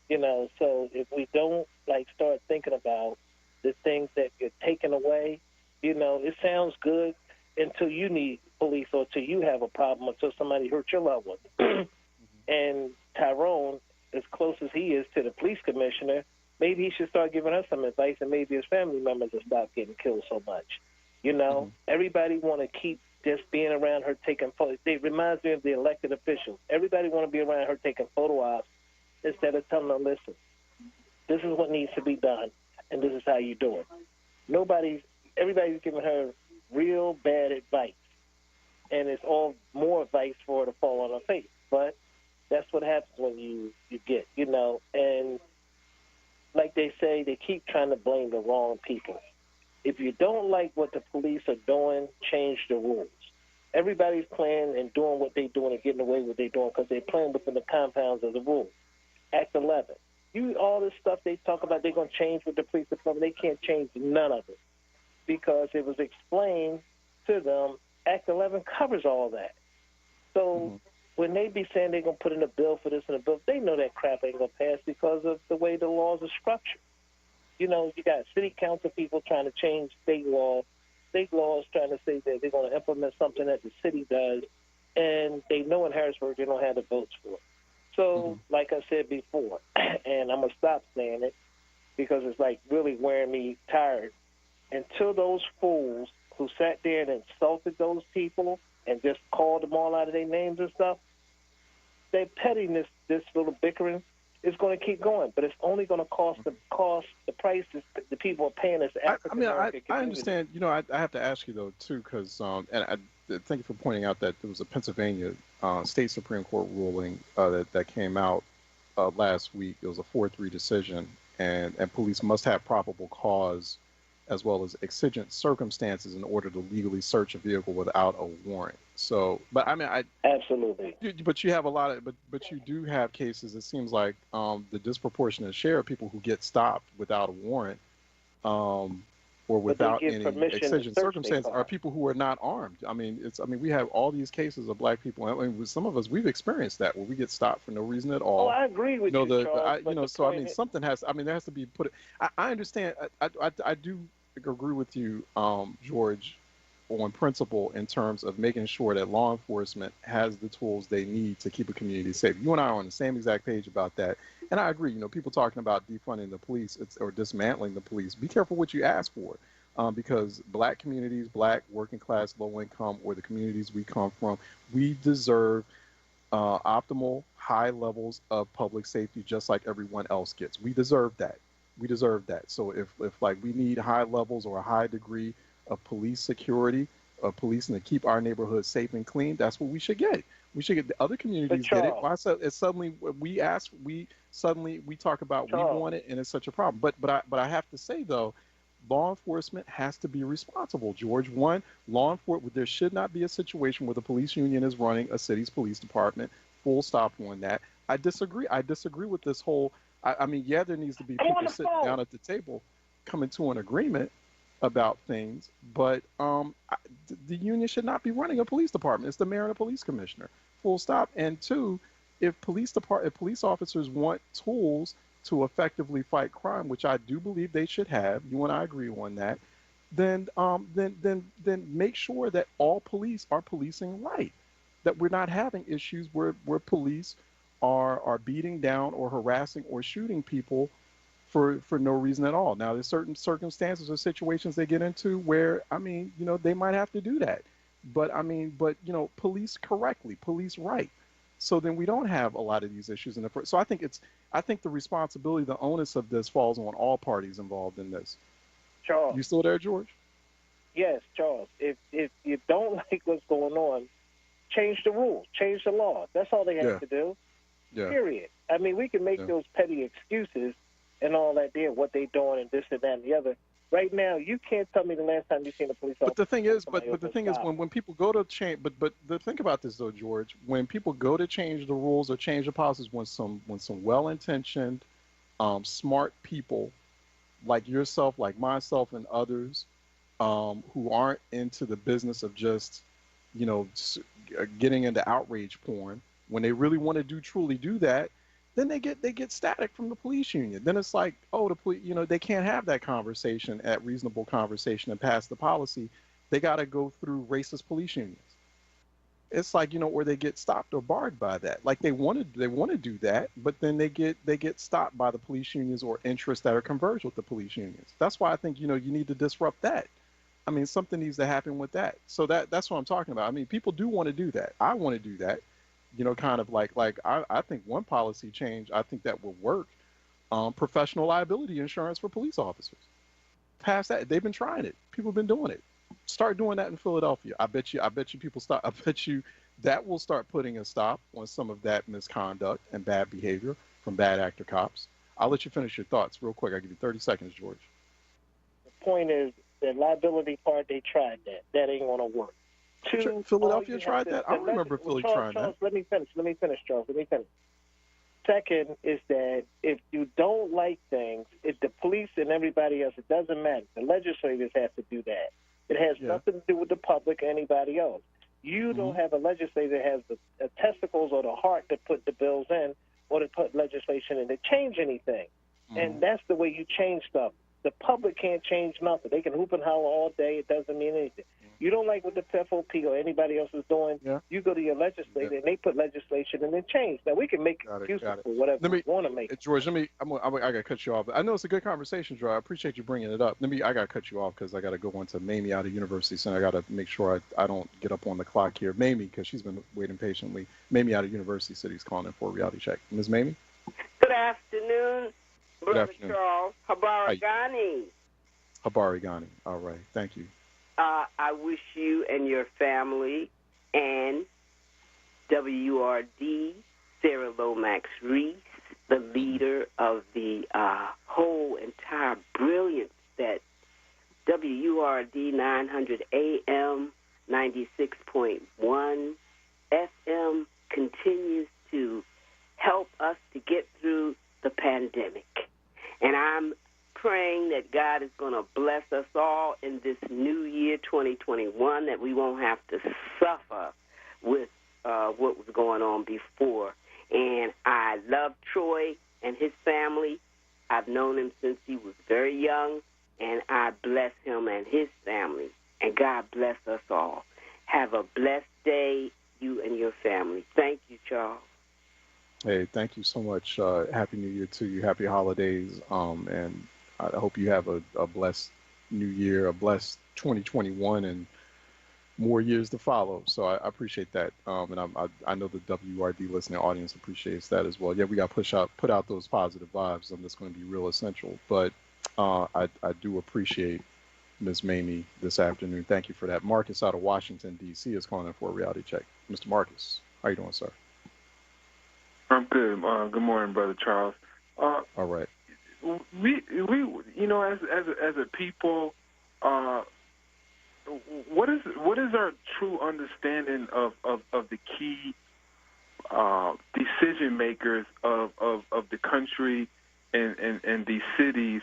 you know. So if we don't like start thinking about the things that you're taking away, you know, it sounds good until you need police or until you have a problem, until somebody hurt your loved one. And Tyrone, as close as he is to the police commissioner, maybe he should start giving us some advice, and maybe his family members will stop getting killed so much. You know, everybody want to keep just being around her taking photos. It reminds me of the elected officials. Everybody want to be around her taking photo ops instead of telling them, listen, this is what needs to be done, and this is how you do it. Everybody's giving her real bad advice, and it's all more advice for her to fall on her face. But that's what happens when you get, you know, and like they say, they keep trying to blame the wrong people. If you don't like what the police are doing, change the rules. Everybody's playing and doing what they're doing and getting away with what they're doing because they're playing within the compounds of the rules. Act 11. All this stuff they talk about they're going to change with the police department, they can't change none of it because it was explained to them. Act 11 covers all that. So when they be saying they're going to put in a bill for this and a bill, they know that crap ain't going to pass because of the way the laws are structured. You know, you got city council people trying to change state laws trying to say that they're going to implement something that the city does, and they know in Harrisburg they don't have the votes for it. So, like I said before, and I'm going to stop saying it because it's like really wearing me tired, until those fools who sat there and insulted those people and just called them all out of their names and stuff, their pettiness, this little bickering, is going to keep going, but it's only going to cost the prices the people are paying as African American.
I understand. You know, I have to ask you though too, because and thank you for pointing out that there was a Pennsylvania state Supreme Court ruling that came out last week. It was a 4-3 decision, and police must have probable cause as well as exigent circumstances in order to legally search a vehicle without a warrant. So, but I mean,
absolutely.
But you have a lot of, but you do have cases. It seems like the disproportionate share of people who get stopped without a warrant, or without any exigent circumstances, are people who are not armed. I mean, we have all these cases of black people. I mean, with some of us, we've experienced that where we get stopped for no reason at all.
Oh, I agree with you, Charles.
So I mean, something has. I mean, there has to be put. I understand. I do agree with you, George, on principle in terms of making sure that law enforcement has the tools they need to keep a community safe. You and I are on the same exact page about that. And I agree, you know, people talking about defunding the police or dismantling the police. Be careful what you ask for, because black communities, black, working class, low income, or the communities we come from, we deserve optimal high levels of public safety just like everyone else gets. We deserve that. We deserve that. So if like we need high levels or a high degree of police security, of policing to keep our neighborhoods safe and clean, that's what we should get. We should get. The other communities get it. Why suddenly we ask, we talk about we want it, and it's such a problem. But I have to say though, law enforcement has to be responsible, George. One, law enforcement, there should not be a situation where the police union is running a city's police department. Full stop on that. I disagree. I disagree with this whole. I mean, yeah, there needs to be people sitting down at the table, coming to an agreement about things, but the union should not be running a police department. It's the mayor and the police commissioner. Full stop. And two, if police officers want tools to effectively fight crime, which I do believe they should have, you and I agree on that, then make sure that all police are policing right, that we're not having issues where police are beating down or harassing or shooting people for no reason at all. Now, there's certain circumstances or situations they get into where, I mean, you know, they might have to do that. But you know, police correctly, police right. So then we don't have a lot of these issues in the first. So I think the responsibility, the onus of this falls on all parties involved in this.
Charles.
You still there, George?
Yes, Charles. If you don't like what's going on, change the rules, change the law. That's all they have to do. Yeah. Period. I mean, we can make those petty excuses and all that there, what they doing and this and that and the other. Right now, you can't tell me the last time you seen a police officer.
But the thing is, when people go to change, but think about this though, George. When people go to change the rules or change the policies, when some well-intentioned, smart people like yourself, like myself, and others who aren't into the business of just, getting into outrage porn, when they really want to truly do that, then they get static from the police union. Then it's like, oh, the police, they can't have that conversation at reasonable conversation and pass the policy. They got to go through racist police unions. It's like, or they get stopped or barred by that. Like they want to do that, but then they get stopped by the police unions or interests that are converged with the police unions. That's why I think, you need to disrupt that. I mean, something needs to happen with that. So that's what I'm talking about. I mean, people do want to do that. I want to do that. Kind of like I think one policy change, I think that will work. Professional liability insurance for police officers. Pass that. They've been trying it. People have been doing it. Start doing that in Philadelphia. I bet you people start. I bet you that will start putting a stop on some of that misconduct and bad behavior from bad actor cops. I'll let you finish your thoughts real quick. I'll give you 30 seconds, George.
The point is the liability part. They tried that. That ain't gonna work. Two,
Philadelphia tried that. I remember Philly trying that.
Let me finish, Charles. Let me finish. Second is that if you don't like things, if the police and everybody else, it doesn't matter. The legislators have to do that. It has nothing to do with the public or anybody else. You don't have a legislator that has the testicles or the heart to put the bills in or to put legislation in to change anything. And that's the way you change stuff. The public can't change nothing. They can hoop and holler all day. It doesn't mean anything. You don't like what the FOP or anybody else is doing, you go to your legislator and they put legislation and then change. Now, we can make excuses for whatever we want to make.
George, I got to cut you off. I know it's a good conversation, George. I appreciate you bringing it up. I got to cut you off because I got to go on to Mamie out of University Center. I got to make sure I don't get up on the clock here. Mamie, because she's been waiting patiently. Mamie out of University City is calling in for a reality check. Ms. Mamie?
Good afternoon, Brother Charles. Habari Ghani.
Habari Ghani. All right. Thank you.
I wish you and your family and WURD, Sarah Lomax Reese, the leader of the whole entire brilliance that WURD 900 AM, 96.1 FM continues to help us to get through the pandemic. And I'm praying that God is going to bless us all in this new year, 2021, that we won't have to suffer with what was going on before. And I love Troy and his family. I've known him since he was very young, and I bless him and his family. And God bless us all. Have a blessed day, you and your family. Thank you, Charles.
Hey, thank you so much. Happy New Year to you. Happy holidays. And I hope you have a blessed new year, a blessed 2021, and more years to follow. So I appreciate that. And I know the WURD listening audience appreciates that as well. Yeah, we got to put out those positive vibes, and that's going to be real essential. But I do appreciate Ms. Mamie this afternoon. Thank you for that. Marcus out of Washington, D.C. is calling in for a reality check. Mr. Marcus, how you doing, sir?
I'm good. Good morning, Brother Charles.
All right.
We as a people, what is our true understanding of the key decision makers of the country and these cities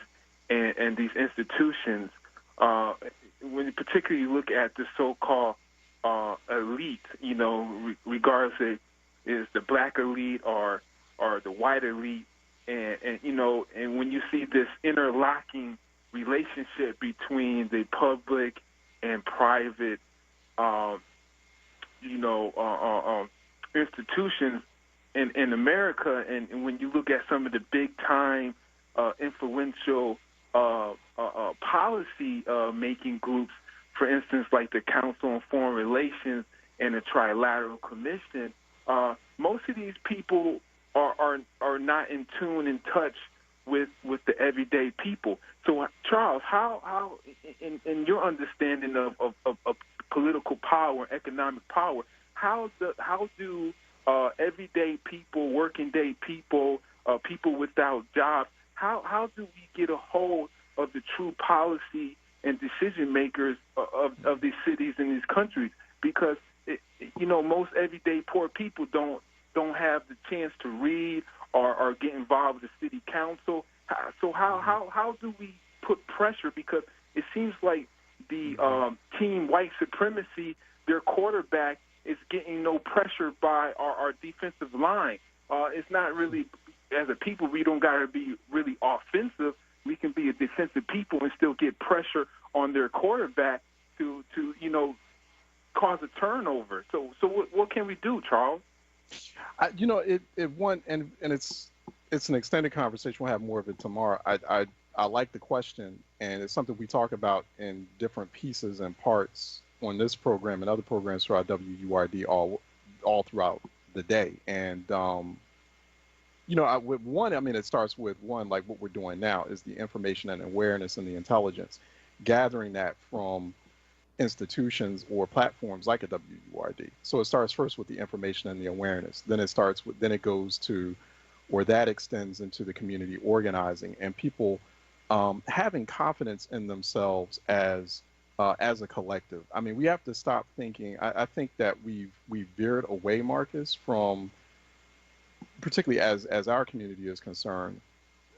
and these institutions? When you particularly look at the so-called elite, regardless if it's the black elite or the white elite. And when you see this interlocking relationship between the public and private, institutions in America, and when you look at some of the big time influential policy making groups, for instance, like the Council on Foreign Relations and the Trilateral Commission, most of these people are not in tune, in touch with the everyday people. So, Charles, how in your understanding of political power, economic power, how do everyday people, working day people, people without jobs, how do we get a hold of the true policy and decision makers of these cities and these countries? Because most everyday poor people don't have the chance to read or get involved with the city council. So how do we put pressure, because it seems like the team white supremacy, their quarterback is getting no pressure by our defensive line. It's not really, as a people, we don't got to be really offensive. We can be a defensive people and still get pressure on their quarterback to cause a turnover. So what can we do, Charles?
It's an extended conversation. We'll have more of it tomorrow. I like the question, and it's something we talk about in different pieces and parts on this program and other programs throughout WURD all throughout the day. And with one, it starts with one, like what we're doing now is the information and awareness and the intelligence, gathering that from institutions or platforms like a WURD. So it starts first with the information and the awareness. Then it goes to, or that extends into the community organizing and people having confidence in themselves as a collective. We have to stop thinking. I think that we've veered away, Marcus, from, particularly as our community is concerned,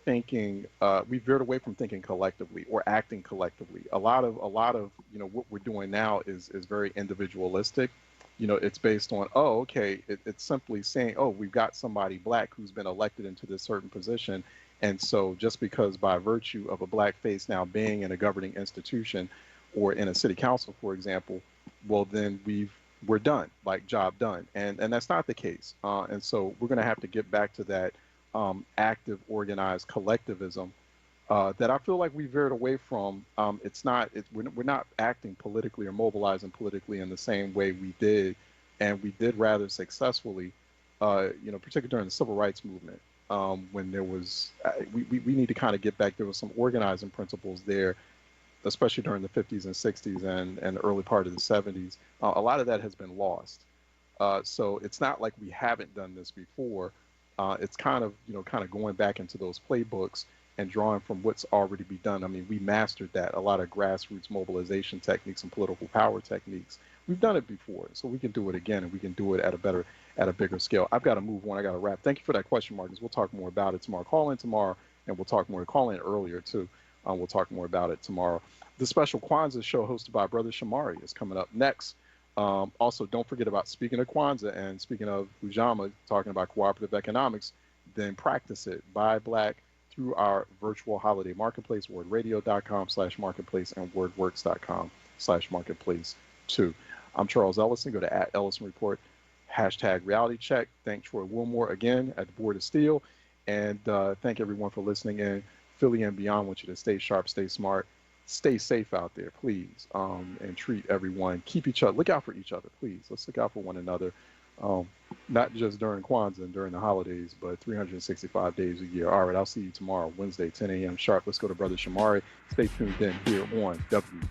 we veered away from thinking collectively or acting collectively. A lot of what we're doing now is very individualistic. It's based on, it's simply saying, we've got somebody black who's been elected into this certain position, and so just because by virtue of a black face now being in a governing institution or in a city council, for example, well then we're done, like job done, and that's not the case. And so we're going to have to get back to that active, organized collectivism that I feel like we veered away from. We're not acting politically or mobilizing politically in the same way we did, and we did rather successfully, particularly during the civil rights movement, when there was, we need to kind of get back. There was some organizing principles there, especially during the 50s and 60s and the early part of the 70s. A lot of that has been lost. So it's not like we haven't done this before. It's kind of going back into those playbooks and drawing from what's already been done. We mastered that, a lot of grassroots mobilization techniques and political power techniques. We've done it before, so we can do it again, and we can do it at a bigger scale. I've got to move on. I got to wrap. Thank you for that question, Marcus. We'll talk more about it tomorrow. Call in tomorrow, and we'll talk more. Call in earlier, too. We'll talk more about it tomorrow. The special Kwanzaa show hosted by Brother Shamari is coming up next. Also, don't forget about, speaking of Kwanzaa and speaking of Ujamaa, talking about cooperative economics, then practice it. Buy black through our virtual holiday marketplace, wordradio.com/marketplace and wordworks.com/marketplace too. I'm Charles Ellison. Go to @Ellison Report, #reality check. Thank Troy Wilmore again at the Board of Steel. And thank everyone for listening in. Philly and beyond, want you to stay sharp, stay smart, stay safe out there, please, and treat everyone. Keep each other, look out for each other, please. Let's look out for one another, not just during Kwanzaa and during the holidays, but 365 days a year. All right, I'll see you tomorrow, Wednesday, 10 a.m. sharp. Let's go to Brother Shamari. Stay tuned in here on WU.